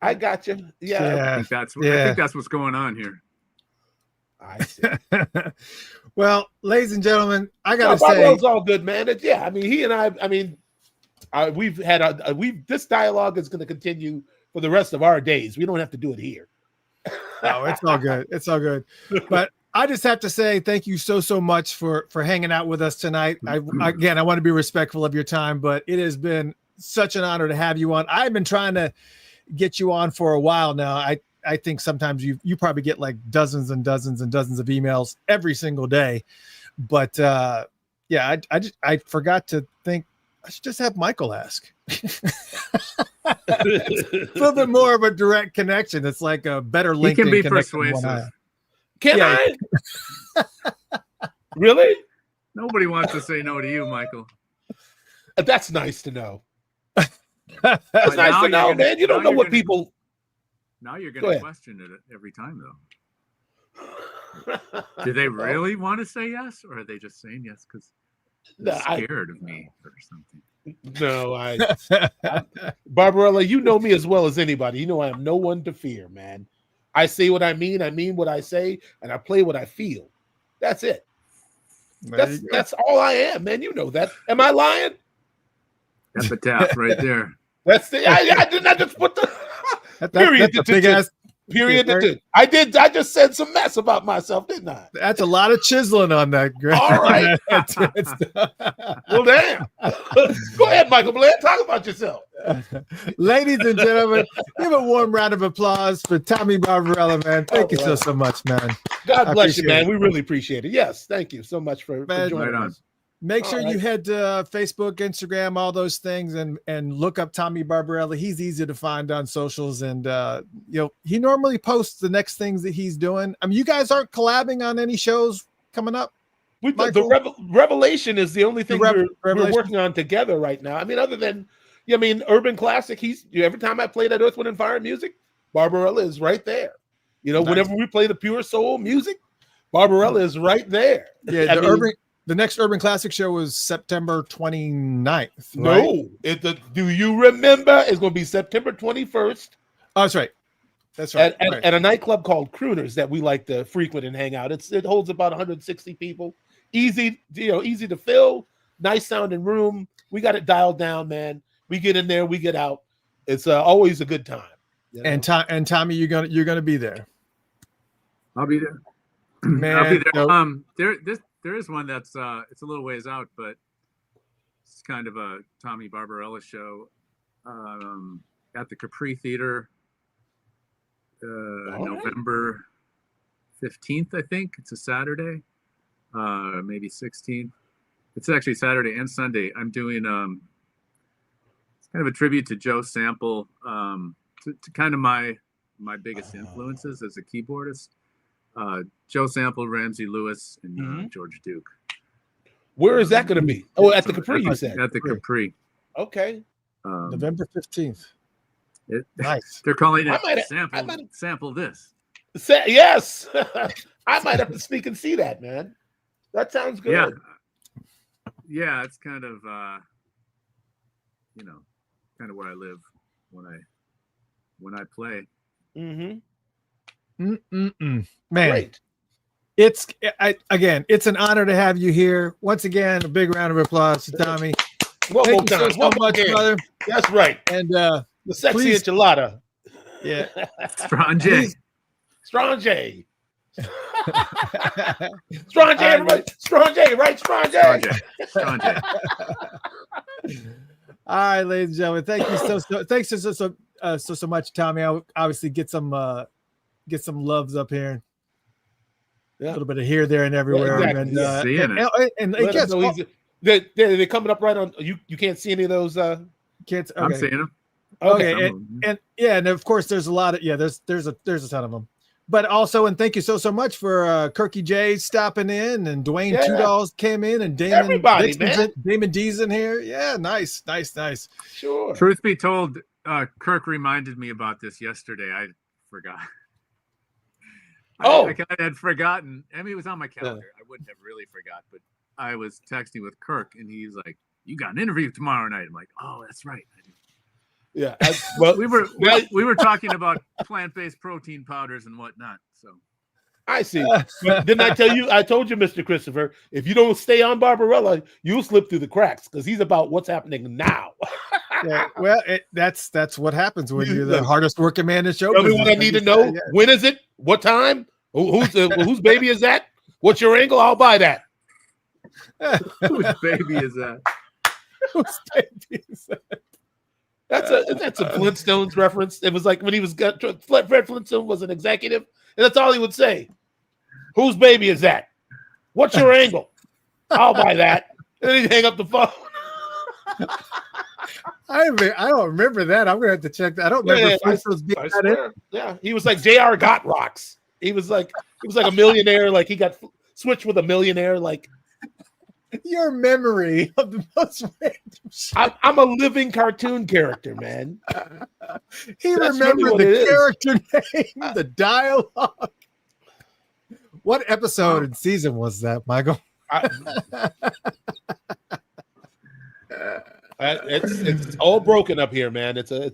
I got you. Yeah. I think that's what's going on here. I see. Well, ladies and gentlemen, I gotta say, it's all good, man. I mean, he and we've had this dialogue is going to continue for the rest of our days. We don't have to do it here. No, it's all good. It's all good. But I just have to say thank you so much for hanging out with us tonight. I want to be respectful of your time, but it has been such an honor to have you on. I've been trying to get you on for a while now. I think sometimes you probably get like dozens and dozens and dozens of emails every single day. But I forgot to think I should just have Michael ask. a little bit more of a direct connection. It's like a better He LinkedIn can be connection than one persuasive. Can Yeah. I? Really? Nobody wants to say no to you, Michael. That's nice to know. I- That's But nice now to know, you're gonna- man. You don't now know you're what gonna- people. Now you're Go going to ahead. question it every time, though. Do they really want to say yes, or are they just saying yes because they're No, I- scared of me or something? No, Barbarella, you know me as well as anybody. You know I have no one to fear, man. I say what I mean what I say, and I play what I feel. That's it. There you go. That's all I am, man. You know that. Am I lying? Epitaph right there. That's the. I did not just put the period. That's a big ass. Period. Yeah, I did. I just said some mess about myself, didn't I? That's a lot of chiseling on that. All right. Well, damn. Go ahead, Michael Blair. Talk about yourself. Ladies and gentlemen, give a warm round of applause for Tommy Barbarella, man. Thank you so much, man. God I bless you, appreciate man. it. We really appreciate it. Yes, thank you so much for Man, joining right on. us. Make All sure right. you head to Facebook, Instagram, all those things, and look up Tommy Barbarella. He's easy to find on socials, and he normally posts the next things that he's doing. I mean, you guys aren't collabing on any shows coming up. The Revelation is the only thing we're Revelation. working on together right now. I mean, other than, Urban Classic, every time I play that Earth, Wind, and Fire music, Barbarella is right there. Nice. Whenever we play the pure soul music, Barbarella is right there. Yeah, the next Urban Classic show was September 29th. Right? No, do you remember? It's going to be September 21st. Oh, that's right. That's right. At a nightclub called Crooners that we like to frequent and hang out. It holds about 160 people. Easy to fill. Nice sounding room. We got it dialed down, man. We get in there, we get out. It's always a good time. And Tommy, you're gonna be there. I'll be there. Man, I'll be there. so- There is one that's it's a little ways out, but it's kind of a Tommy Barbarella show at the Capri Theater, November 15th, I think. It's a Saturday, maybe 16th. It's actually Saturday and Sunday. I'm doing it's kind of a tribute to Joe Sample, to kind of my biggest influences as a keyboardist. Joe Sample, Ramsey Lewis, and George Duke. Where is that going to be? Oh, at the Capri, you said. At the Capri. Okay. November 15th. Nice. They're calling I might it sample this. Yes. I might have to sneak and see that, man. That sounds good. Yeah, it's kind of kind of where I live when I play. Mm-hmm. Man, Great. it's an honor to have you here once again. A big round of applause to Tommy. Thank you so much, brother. That's right. And the sexy please- enchilada. yeah, Strong J. Strong J. Strong J, everybody. Strong J, right? Strong J. Strong J. All right, ladies and gentlemen, thank you thanks so much, Tommy. I'll obviously get some loves up here. Yeah. A little bit of here, there, and everywhere. Yeah, exactly. And Let guess us know what? they're coming up right on. You can't see any of those. Kids, I'm okay. seeing them. Okay, and of course there's a lot of there's a ton of them. But also, and thank you so much for Kirky J stopping in, and Dwayne Tudalls came in, and Damon Everybody, Dixon's man. Damon D's in here. Yeah, nice. Sure. Truth be told, Kirk reminded me about this yesterday. I forgot. I had forgotten. I mean, it was on my calendar. I wouldn't have really forgot, but I was texting with Kirk, and he's like, "You got an interview tomorrow night." I'm like, "Oh, that's right." Yeah. we were talking about plant-based protein powders and whatnot. So I see. But didn't I tell you? I told you, Mr. Christopher, if you don't stay on Barbarella, you'll slip through the cracks because he's about what's happening now. Yeah, well, that's what happens when you're the hardest working man in show Tell me business. what I need to know. Yeah. When is it? What time? Whose baby is that? What's your angle? I'll buy that. whose baby is that? Whose baby is that? That's a Flintstones reference. It was like when Fred Flintstone was an executive, and that's all he would say. Whose baby is that? What's your angle? I'll buy that. And then he'd hang up the phone. I don't remember that. I'm gonna have to check that. I don't remember Flintstones being I that in. swear. Yeah, he was like J.R. Got Rocks. He was like a millionaire. Like he got switched with a millionaire. Like Your memory of the most random shit. I'm a living cartoon character, man. He That's remembered really what the it is. character name, the dialogue. What episode and season was that, Michael? It's all broken up here, man. It's a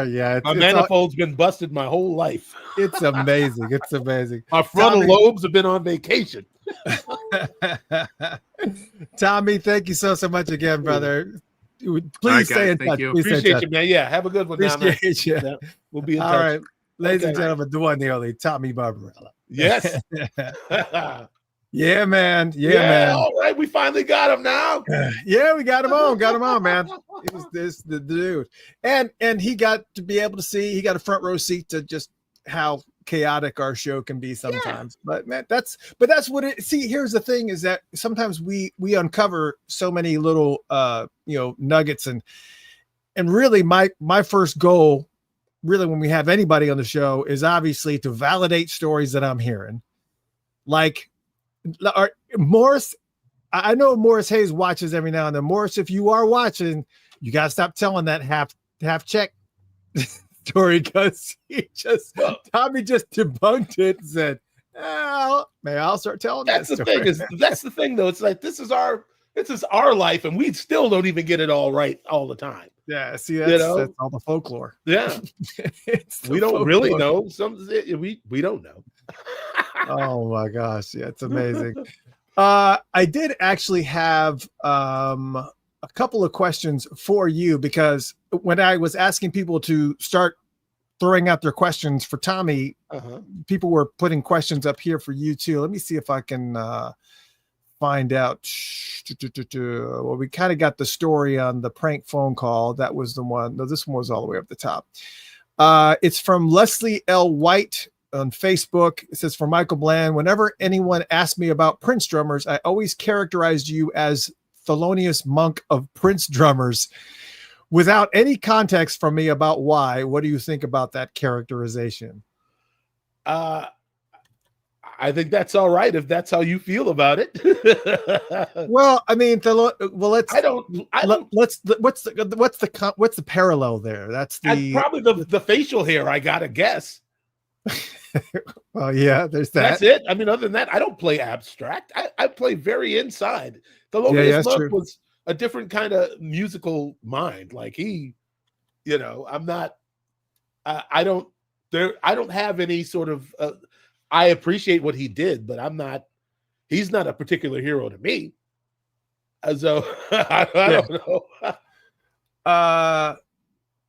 yeah. my manifold's been busted my whole life. It's amazing. It's amazing. My frontal lobes have been on vacation. Tommy, thank you so much again, brother. Please right, stay in guys, thank touch. you. Please stay in Appreciate touch. you, man. Yeah, have a good one. Appreciate you. Yeah, we'll be in touch. All right, ladies and Okay. gentlemen, the one, the only Tommy Barbarella. Yes. Yeah, man. Yeah, Yeah, man. all right, we finally got him now. Yeah, we got him on, man. It was the dude, and he got to be able to see. He got a front row seat to just how chaotic our show can be sometimes. But man, that's what it. See, here's the thing: is that sometimes we uncover so many little nuggets, and really my first goal, really, when we have anybody on the show, is obviously to validate stories that I'm hearing, like Morris. I know Morris Hayes watches every now and then. Morris, if you are watching, you gotta stop telling that half check story, because Tommy just debunked it and said, "Maybe I'll start telling." That's that the story. thing. That's the thing, though. It's like this is our life, and we still don't even get it all right all the time. Yeah, see, that's all the folklore. Yeah, It's we the don't really folklore. know. We don't know. Oh my gosh, yeah, it's amazing. I did actually have a couple of questions for you, because when I was asking people to start throwing out their questions for Tommy, people were putting questions up here for you too. Let me see if I can find out. Well, we kind of got the story on the prank phone call. That was the one. No, this one was all the way up the top. It's from Leslie L. White on Facebook. It says, for Michael Bland, whenever anyone asked me about Prince drummers, I always characterized you as Thelonious Monk of Prince drummers without any context from me about why. What do you think about that characterization? I think that's all right if that's how you feel about it. Well, I mean, what's the parallel there? That's probably the facial hair, I gotta guess. Well, yeah, there's that. That's it. I mean, other than that, I don't play abstract. I play very inside. Thelonious Monk was a different kind of musical mind. Like I'm not. I don't have any sort of. I appreciate what he did, but I'm not. He's not a particular hero to me. So I don't know.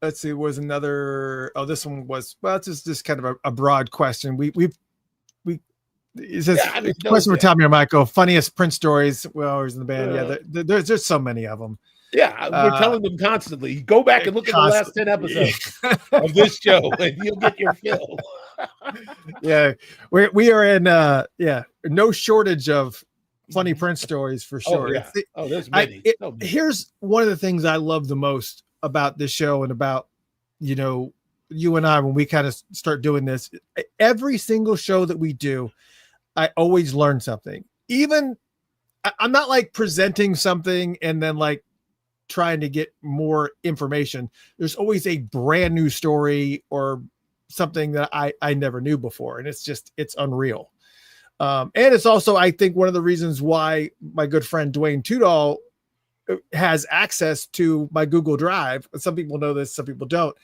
Let's see. Was another? Oh, this one was. Well, it's just kind of a broad question. It says, question for Tommy or Michael. Funniest Prince stories. Well, he's in the band. Yeah, there's so many of them. Yeah, we're telling them constantly. Go back and look at the last 10 episodes of this show, and you'll get your fill. Yeah, we are in no shortage of funny Prince stories for sure. Oh, yeah. There's many. Here's one of the things I love the most about this show, and about you and I, when we kind of start doing this. Every single show that we do, I always learn something. Even I'm not like presenting something and then like trying to get more information. There's always a brand new story or something that I never knew before. And it's unreal. And it's also, I think, one of the reasons why my good friend Dwayne Tudall has access to my Google Drive. Some people know this, some people don't.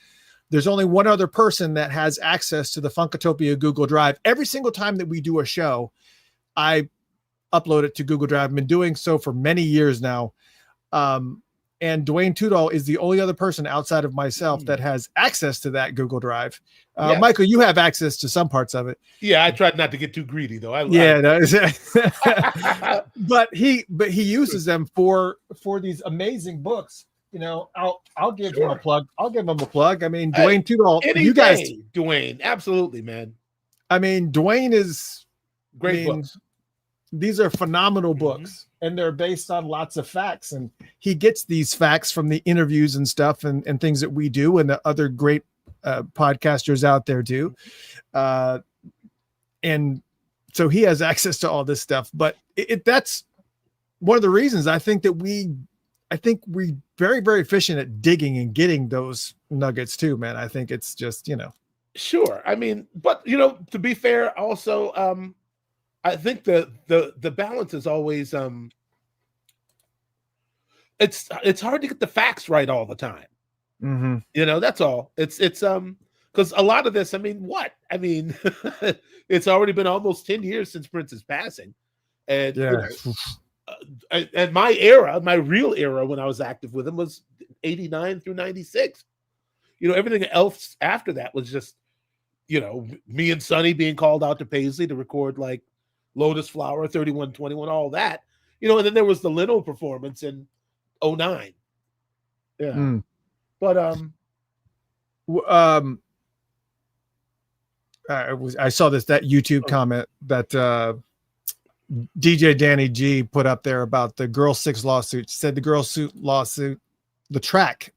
There's only one other person that has access to the Funkatopia Google Drive. Every single time that we do a show, I upload it to Google Drive. I've been doing so for many years now. And Dwayne Tudall is the only other person outside of myself that has access to that Google Drive. Yes. Michael, you have access to some parts of it. Yeah, I tried not to get too greedy, though. But he uses them for these amazing books. I'll give him a plug. I mean, Dwayne Tudall. You guys, Dwayne, absolutely, man. I mean, Dwayne is great books. These are phenomenal books. and they're based on lots of facts. And he gets these facts from the interviews and stuff and things that we do and the other great podcasters out there do. And so he has access to all this stuff. But that's one of the reasons I think we're very, very efficient at digging and getting those nuggets too, man. I think it's just, Sure. I mean, but to be fair, also, I think the balance is always it's hard to get the facts right all the time. Mm-hmm. That's all. It's because a lot of this, it's already been almost 10 years since Prince's passing, and and my era, my real era when I was active with him was 89 through 96. Everything else after that was just, me and Sonny being called out to Paisley to record like Lotus Flower, 3121, all that, and then there was the Leno performance in 09. Yeah. But I saw that YouTube comment that DJ Danny G put up there about the Girl 6 lawsuit. She said the Girl Suit lawsuit, the track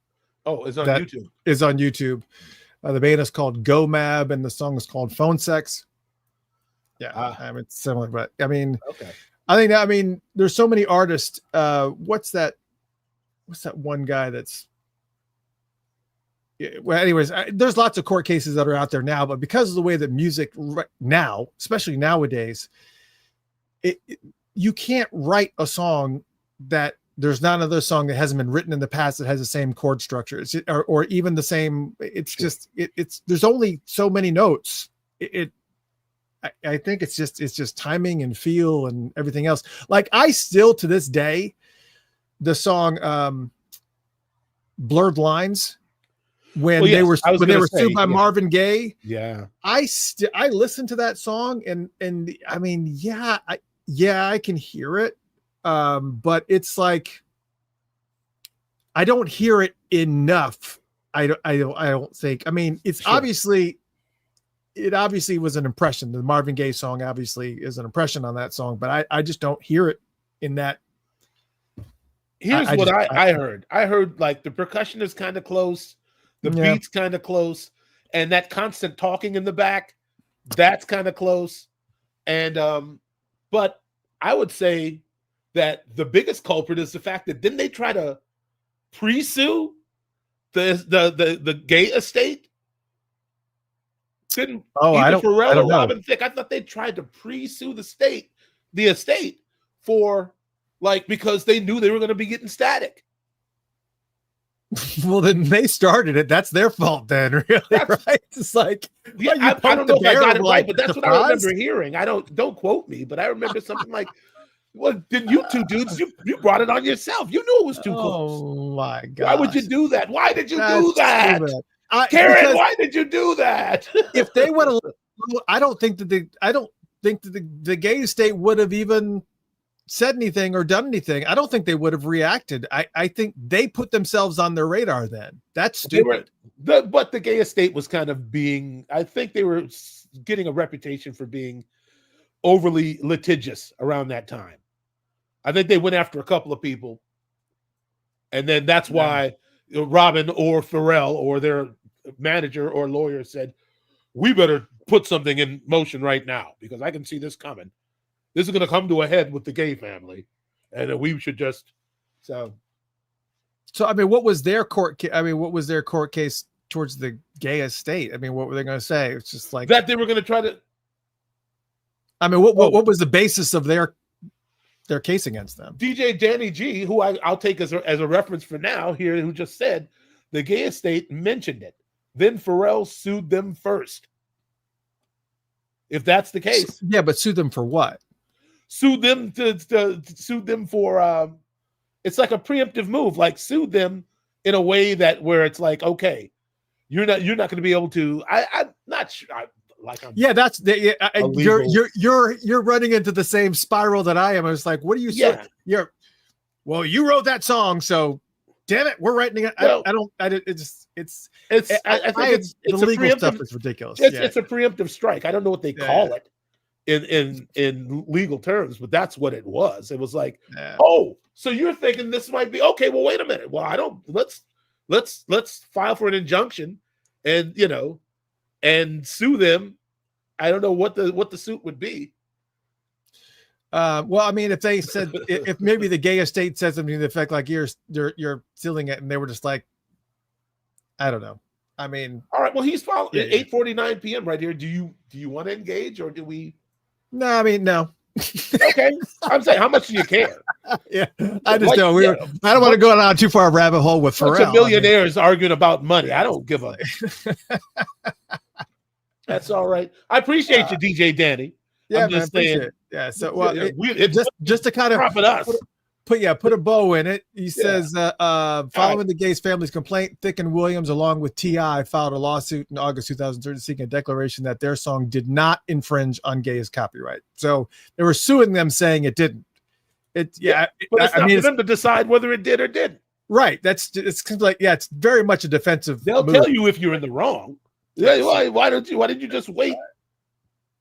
is on YouTube. Is on YouTube. The band is called Go Mab and the song is called Phone Sex. Yeah, it's similar, but okay. I think there's so many artists. What's that one guy that's well, anyways, there's lots of court cases that are out there now, but because of the way that music now, especially nowadays, you can't write a song that there's not another song that hasn't been written in the past that has the same chord structure, or even the same. It's just it's there's only so many notes. I think it's just timing and feel and everything else. Like I still to this day, the song "Blurred Lines." When they were sued by Marvin Gaye, I listened to that song and I can hear it, but it's like I don't hear it enough. I don't think. It's obviously was an impression. The Marvin Gaye song obviously is an impression on that song, but I just don't hear it in that. Here's what I heard. I heard like the percussion is kind of close. The beat's kind of close, and that constant talking in the back, that's kind of close. And but I would say that the biggest culprit is the fact that didn't they try to pre-sue the Gaye estate? Didn't I don't know. Robin Thicke? I thought they tried to pre-sue the estate for because they knew they were going to be getting static. Well, then they started it. That's their fault, then, really, right? It's like, I don't know if I got it right, but that's what I remember hearing. Don't quote me, but I remember something like, "Well, didn't you two dudes? You brought it on yourself. You knew it was too close. Oh my God! Why would you do that? Why did you do that, Karen? Why did you do that? If they would have, I don't think that the Gaye estate would have even said anything or done anything. I don't think they would have reacted. I think they put themselves on their radar then. That's stupid. But the Gaye estate was kind of I think they were getting a reputation for being overly litigious around that time. I think they went after a couple of people. And then that's why Robin or Pharrell or their manager or lawyer said, we better put something in motion right now because I can see this coming. This is going to come to a head with the Gaye family, and we should just so. What was their court? What was their court case towards the Gaye estate? What were they going to say? It's just like that they were going to try to. What was the basis of their case against them? DJ Danny G, who I'll take as a reference for now here, who just said the Gaye estate mentioned it. Then Pharrell sued them first. If that's the case, yeah, but sue them for what? Sue them to sue them for it's like a preemptive move, like sue them in a way where it's like, okay, you're not going to be able to. I'm not sure. That's you're running into the same spiral that I am. I was like, what are you saying? You wrote that song, so damn it, we're writing it. I think it's the legal stuff is ridiculous. It's a preemptive strike. I don't know what they call it in legal terms, but that's what it was. It was like, Yeah. oh, so you're thinking this might be okay. Well, wait a minute. Well, I don't. Let's file for an injunction, and and sue them. I don't know what the suit would be. Well, I mean, if they said, if maybe the gay estate said something to the effect like you're stealing it, and they were just like, I don't know. I mean, all right. Well, he's following Yeah, at 8:49 p.m. right here. Do you want to engage, or do we? no, I mean, no. Okay, I'm saying, how much do you care? Yeah, I just Like, don't. yeah, I don't want to go down too far a rabbit hole with bunch Pharrell. of millionaires arguing about money. I don't give a. That's all right. I appreciate you, DJ Danny. Yeah, I'm man, just saying. appreciate it. Yeah. So, well, It's just to kind of profit us. put a bow in it. He says, following the Gays family's complaint, Thicke and Williams, along with T.I., filed a lawsuit in August 2013 seeking a declaration that their song did not infringe on Gays copyright. So they were suing them, saying it didn't. But it's not for them to decide whether it did or didn't. Right. It's like, yeah, it's very much a defensive. They'll move. tell you if you're in the wrong. Yeah, why did you just wait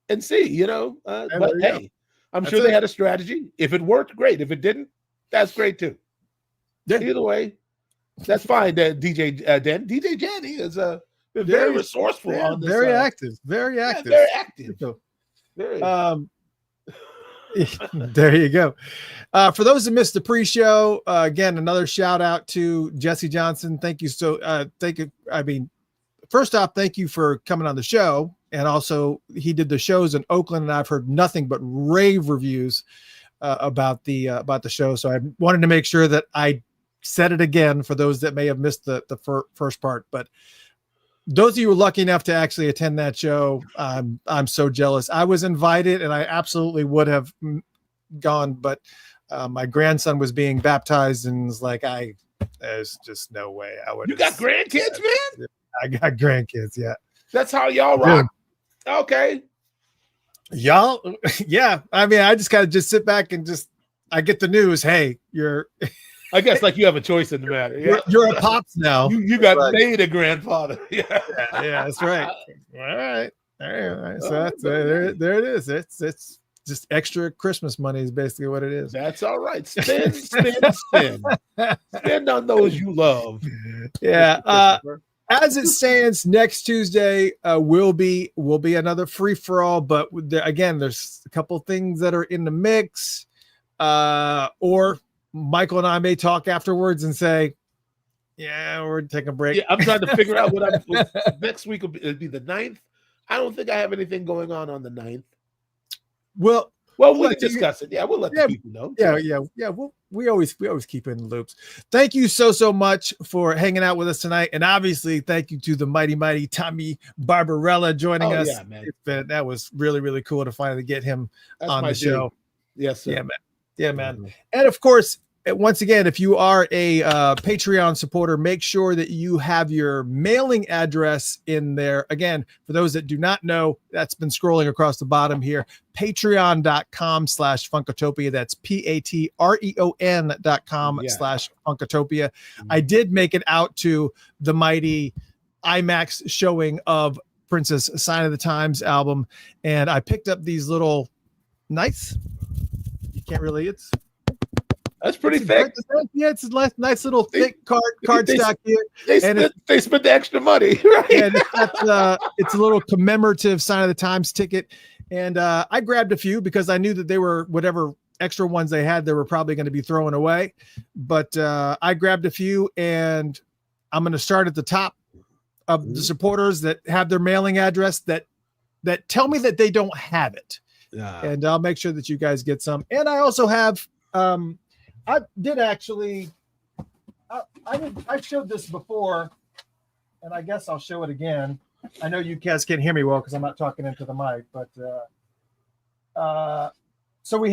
and see? But hey, I'm sure they had a strategy. If it worked, great. If it didn't, that's great too. Yeah. Either way, that's fine. DJ Jenny is been very resourceful on this. Very active. Very active. Very active. Very. There you go. For those who missed the pre-show, again, another shout out to Jesse Johnson. Thank you. Thank you. I mean, first off, thank you for coming on the show. And also he did the shows in Oakland, and I've heard nothing but rave reviews about the show. So I wanted to make sure that I said it again for those that may have missed the first part, but those of you who were lucky enough to actually attend that show, I'm so jealous. I was invited and I absolutely would have gone, but my grandson was being baptized and was like, there's just no way I would. You got grandkids, man? I got grandkids. Yeah. That's how y'all rock. Yeah. Okay. Y'all. Yeah. I mean, I just gotta sit back and I get the news. Hey, I guess like you have a choice in the matter. Yeah. You're a pops now. You got made a grandfather. Yeah. Yeah, that's right. All right. So that's there it is. It's just extra Christmas money is basically what it is. That's all right. Spend. Spend on those you love. Yeah. As it stands, next Tuesday will be another free for all. But again, there's a couple things that are in the mix. Or Michael and I may talk afterwards and say, yeah, we're taking a break. Yeah, I'm trying to figure out next week it'll be the 9th. I don't think I have anything going on the 9th. Well, we'll discuss it. Yeah, we'll let the people know. Yeah. We always keep in loops. Thank you so much for hanging out with us tonight, and obviously thank you to the mighty Tommy Barbarella joining us. Yeah, man. That was really cool to finally get him on the show. Yes, sir. Yeah, man. Mm-hmm. And of course, once again, if you are a Patreon supporter, make sure that you have your mailing address in there. Again, for those that do not know, that's been scrolling across the bottom here. Patreon.com/Funkatopia. That's Patreon.com/Funkatopia. I did make it out to the mighty IMAX showing of Prince's Sign of the Times album, and I picked up these little nice. You can't really. That's pretty thick. Yeah, it's a nice little thick card stock here. They spent the extra money, right? And it's a little commemorative Sign of the Times ticket. And I grabbed a few because I knew that they were whatever extra ones they had, they were probably going to be thrown away. But I grabbed a few, and I'm going to start at the top of the supporters that have their mailing address that tell me that they don't have it. Yeah. And I'll make sure that you guys get some. And I also have I did actually. I showed this before, and I guess I'll show it again. I know you guys can't hear me well because I'm not talking into the mic, but so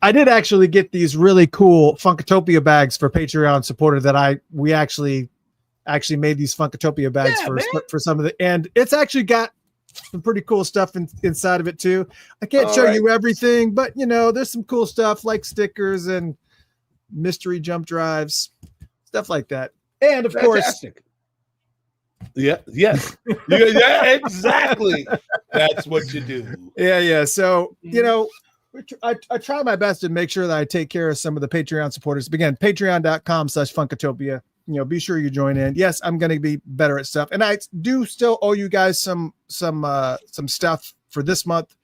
I did actually get these really cool Funkatopia bags for Patreon supporter that we actually made these Funkatopia bags for some of the, and it's actually got some pretty cool stuff inside of it too. I can't show you everything, but there's some cool stuff like stickers and mystery jump drives, stuff like that. And of course, Yeah, yes. Yeah, exactly. That's what you do. Yeah. So, Mm-hmm. you know, I try my best to make sure that I take care of some of the Patreon supporters. Again, patreon.com/Funkatopia. You know, be sure you join in. Yes, I'm going to be better at stuff. And I do still owe you guys some stuff for this month.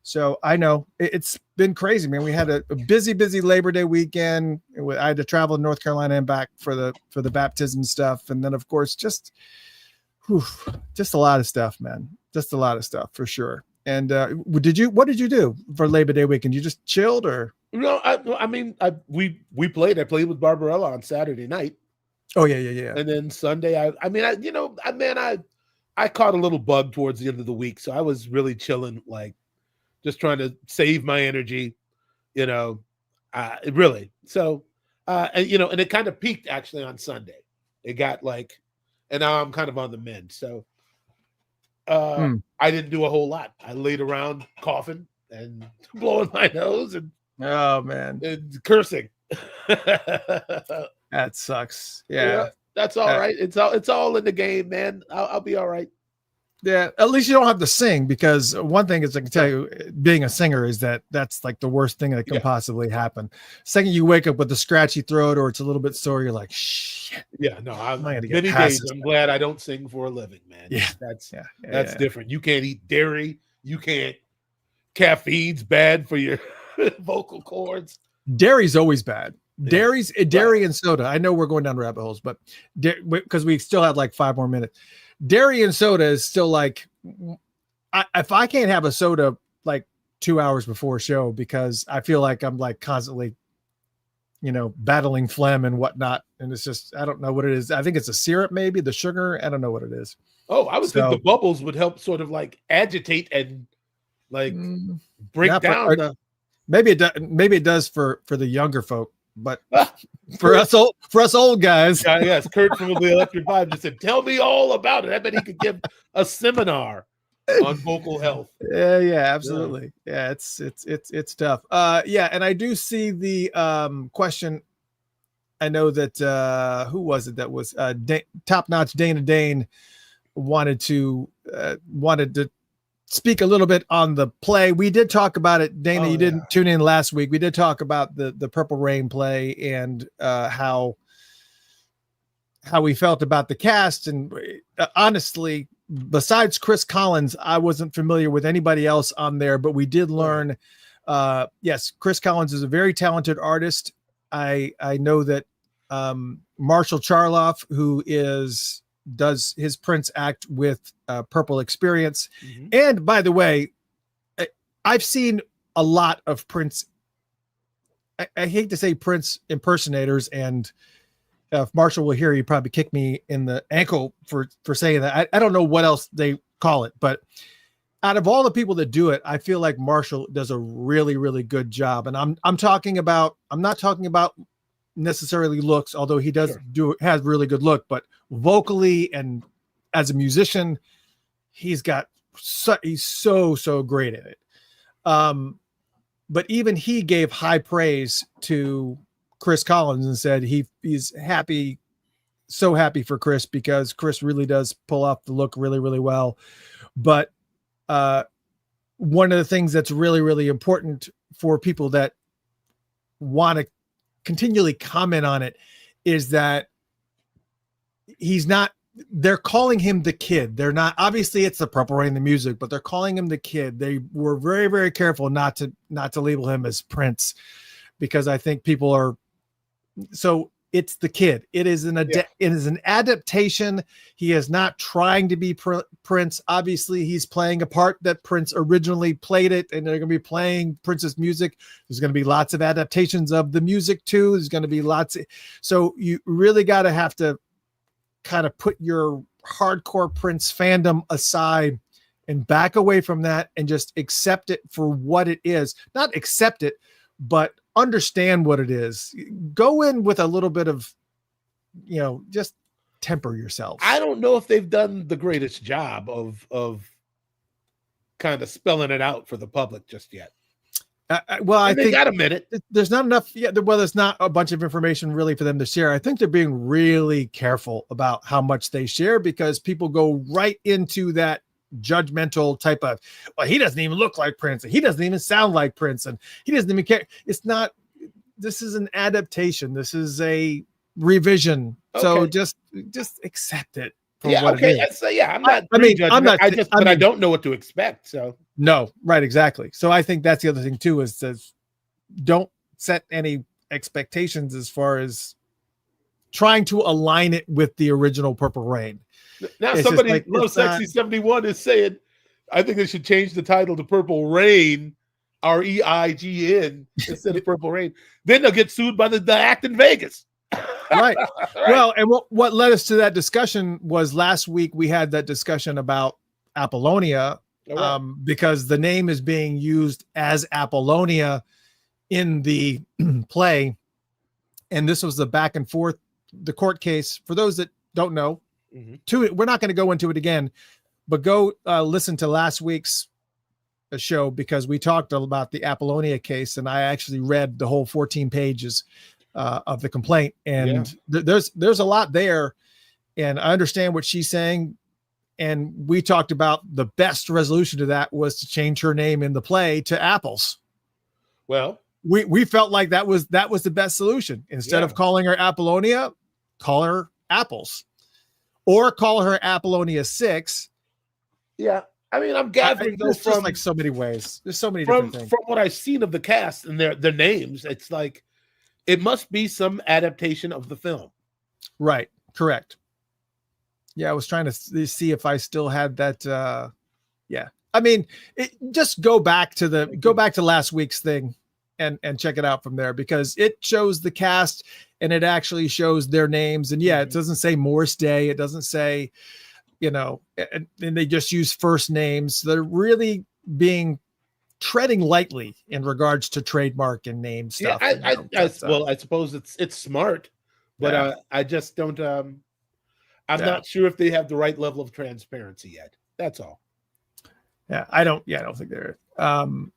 So I know it's been crazy, man. We had a busy Labor Day weekend. I had to travel to North Carolina and back for the baptism stuff. And then of course, just a lot of stuff, man. Just a lot of stuff for sure. And what did you do for Labor Day weekend? You just chilled or? No, we played. I played with Barbarella on Saturday night. Oh yeah. And then Sunday, I caught a little bug towards the end of the week, so I was really chilling, like just trying to save my energy, really. So, and it kind of peaked actually on Sunday. It got like, and now I'm kind of on the mend. So, I didn't do a whole lot. I laid around coughing and blowing my nose and oh man, and cursing. That sucks. Yeah, that's all right. It's all in the game, man. I'll be all right. Yeah, at least you don't have to sing, because one thing is I can tell you, being a singer is that's like the worst thing that can possibly happen. Second you wake up with a scratchy throat or it's a little bit sore, you're like, shit. Yeah, no, many days I'm glad I don't sing for a living, man. Yeah, that's different. You can't eat dairy. You can't. Caffeine's bad for your vocal cords. Dairy's always bad. Dairy and soda. I know we're going down rabbit holes, but because we still had like 5 more minutes. Dairy and soda is still like, if I can't have a soda like 2 hours before a show, because I feel like I'm like constantly, battling phlegm and whatnot. And it's just, I don't know what it is. I think it's a syrup, maybe the sugar. I don't know what it is. Oh, I would think the bubbles would help sort of like agitate and like break down. Maybe it does for the younger folk. But for us old guys, yes, Kurt from the Electric Vibe just said, "Tell me all about it." I bet he could give a seminar on vocal health. Yeah, absolutely. Yeah, it's tough. And I do see the question. I know that who was it that was Top Notch Dana Dane wanted to speak a little bit on the play. We did talk about it. Dana, you didn't tune in last week. We did talk about the Purple Rain play and how we felt about the cast. And honestly, besides Chris Collins, I wasn't familiar with anybody else on there, but we did learn, yes, Chris Collins is a very talented artist. I know that Marshall Charloff, who does his Prince act with Purple Experience. Mm-hmm. And by the way, I've seen a lot of Prince. I hate to say Prince impersonators, and if Marshall will hear, he'd probably kick me in the ankle for saying that. I don't know what else they call it, but out of all the people that do it, I feel like Marshall does a really, really good job. And I'm not talking about necessarily looks, although he has really good look, but vocally and as a musician, he's so great at it. But even he gave high praise to Chris Collins and said he's happy, so happy for Chris, because Chris really does pull off the look really, really well. But one of the things that's really, really important for people that want to continually comment on it is that they're calling him the Kid. They're not, obviously it's the Purple Rain, the music, but they're calling him the Kid. They were very, very careful not to label him as Prince, because I think people are, so it's the Kid. It is it is an adaptation. He is not trying to be Prince. Obviously he's playing a part that Prince originally played it, and they're going to be playing Prince's music. There's going to be lots of adaptations of the music too. There's going to be so you really got to have to kind of put your hardcore Prince fandom aside and back away from that and just accept it for what it is. Not accept it, but understand what it is. Go in with a little bit of, just temper yourself. I don't know if they've done the greatest job of kind of spelling it out for the public just yet. I they think got a minute. there's not enough. Yeah, well, there's not a bunch of information really for them to share. I think they're being really careful about how much they share because people go right into that judgmental type of, well, he doesn't even look like Prince, and he doesn't even sound like Prince, and he doesn't even care. It's not. This is an adaptation. This is a revision. Okay. So just accept it. It is. So I'm not. I don't know what to expect. So no, right, exactly. So I think that's the other thing too is don't set any expectations as far as trying to align it with the original Purple Rain. Now somebody Love Sexy 71 is saying, I think they should change the title to Purple Rain, REIGN instead of Purple Rain. Then they'll get sued by the act in Vegas. Right. Well, and what led us to that discussion was last week we had that discussion about Apollonia, because the name is being used as Apollonia in the play, and this was the back and forth, the court case. For those that don't know, we're not going to go into it again, but go listen to last week's show because we talked about the Apollonia case, and I actually read the whole 14 pages of the complaint, and there's a lot there, and I understand what she's saying, and we talked about the best resolution to that was to change her name in the play to Apples. Well, we felt like that was the best solution. Instead of calling her Apollonia, call her Apples, or call her Apollonia 6. Yeah, I mean, I'm gathering there's just like so many ways. There's so many different things. From what I've seen of the cast and their names, it's like it must be some adaptation of the film. Right. Correct. Yeah, I was trying to see if I still had that. I mean, just go back to last week's thing and check it out from there, because it shows the cast and it actually shows their names. And it doesn't say Morris Day. It doesn't say, and they just use first names. They're really treading lightly in regards to trademark and name stuff. I suppose it's smart, but I just don't. I'm not sure if they have the right level of transparency yet. That's all. Yeah, I don't think they're. And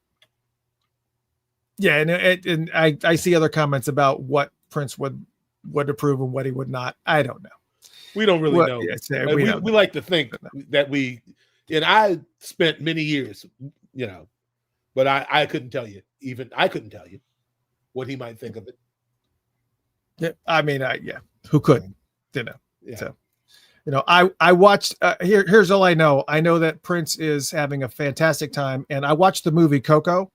I see other comments about what Prince would approve and what he would not. I don't know. We don't really know. We like to think that and I spent many years, but I couldn't tell you. I couldn't tell you what he might think of it. Yeah, I mean, who couldn't? Yeah. So, I watched. Here's all I know. I know that Prince is having a fantastic time, and I watched the movie Coco,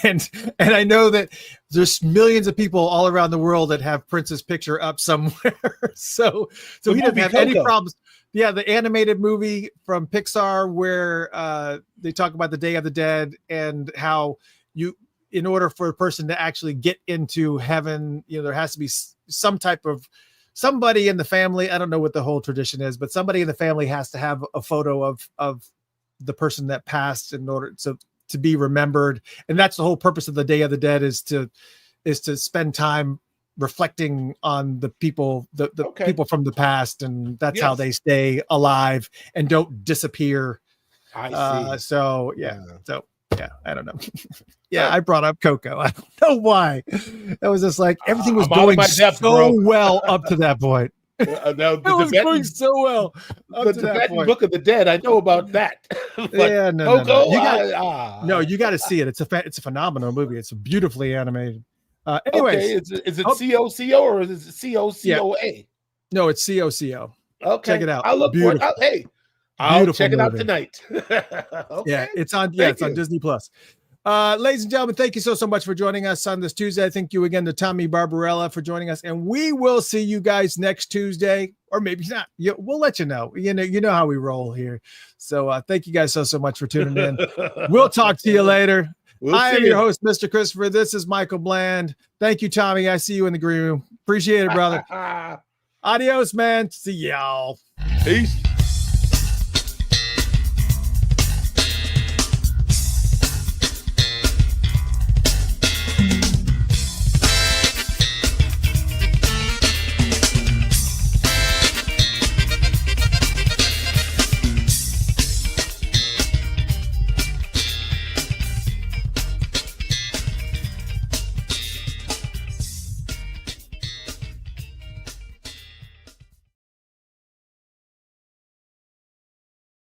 and I know that there's millions of people all around the world that have Prince's picture up somewhere. so he doesn't have any problems. Yeah, the animated movie from Pixar where they talk about the Day of the Dead and how in order for a person to actually get into heaven, there has to be some type of somebody in the family. I don't know what the whole tradition is, but somebody in the family has to have a photo of the person that passed in order to be remembered. And that's the whole purpose of the Day of the Dead is to spend time reflecting on the people, the people from the past, and that's how they stay alive and don't disappear. I see. So I don't know. I brought up Coco. I don't know why. That was just like everything was going well up to that point. It was going so well. The Tibetan Book of the Dead. I know about that. No. You got to see it. It's a phenomenal movie. It's beautifully animated. Anyways, is it COCO or is it COCOA? No, it's COCO. Okay, check it out. I'll look for it. I'll check it out tonight. Yeah, it's on Disney Plus. Ladies and gentlemen, thank you so much for joining us on this Tuesday. Thank you again to Tommy Barbarella for joining us, and we will see you guys next Tuesday, or maybe not. We'll let you know. You know how we roll here. So thank you guys so much for tuning in. We'll talk to you later. I am your host, Mr. Christopher. This is Michael Bland. Thank you, Tommy. I see you in the green room. Appreciate it, brother. Adios, man. See y'all. Peace.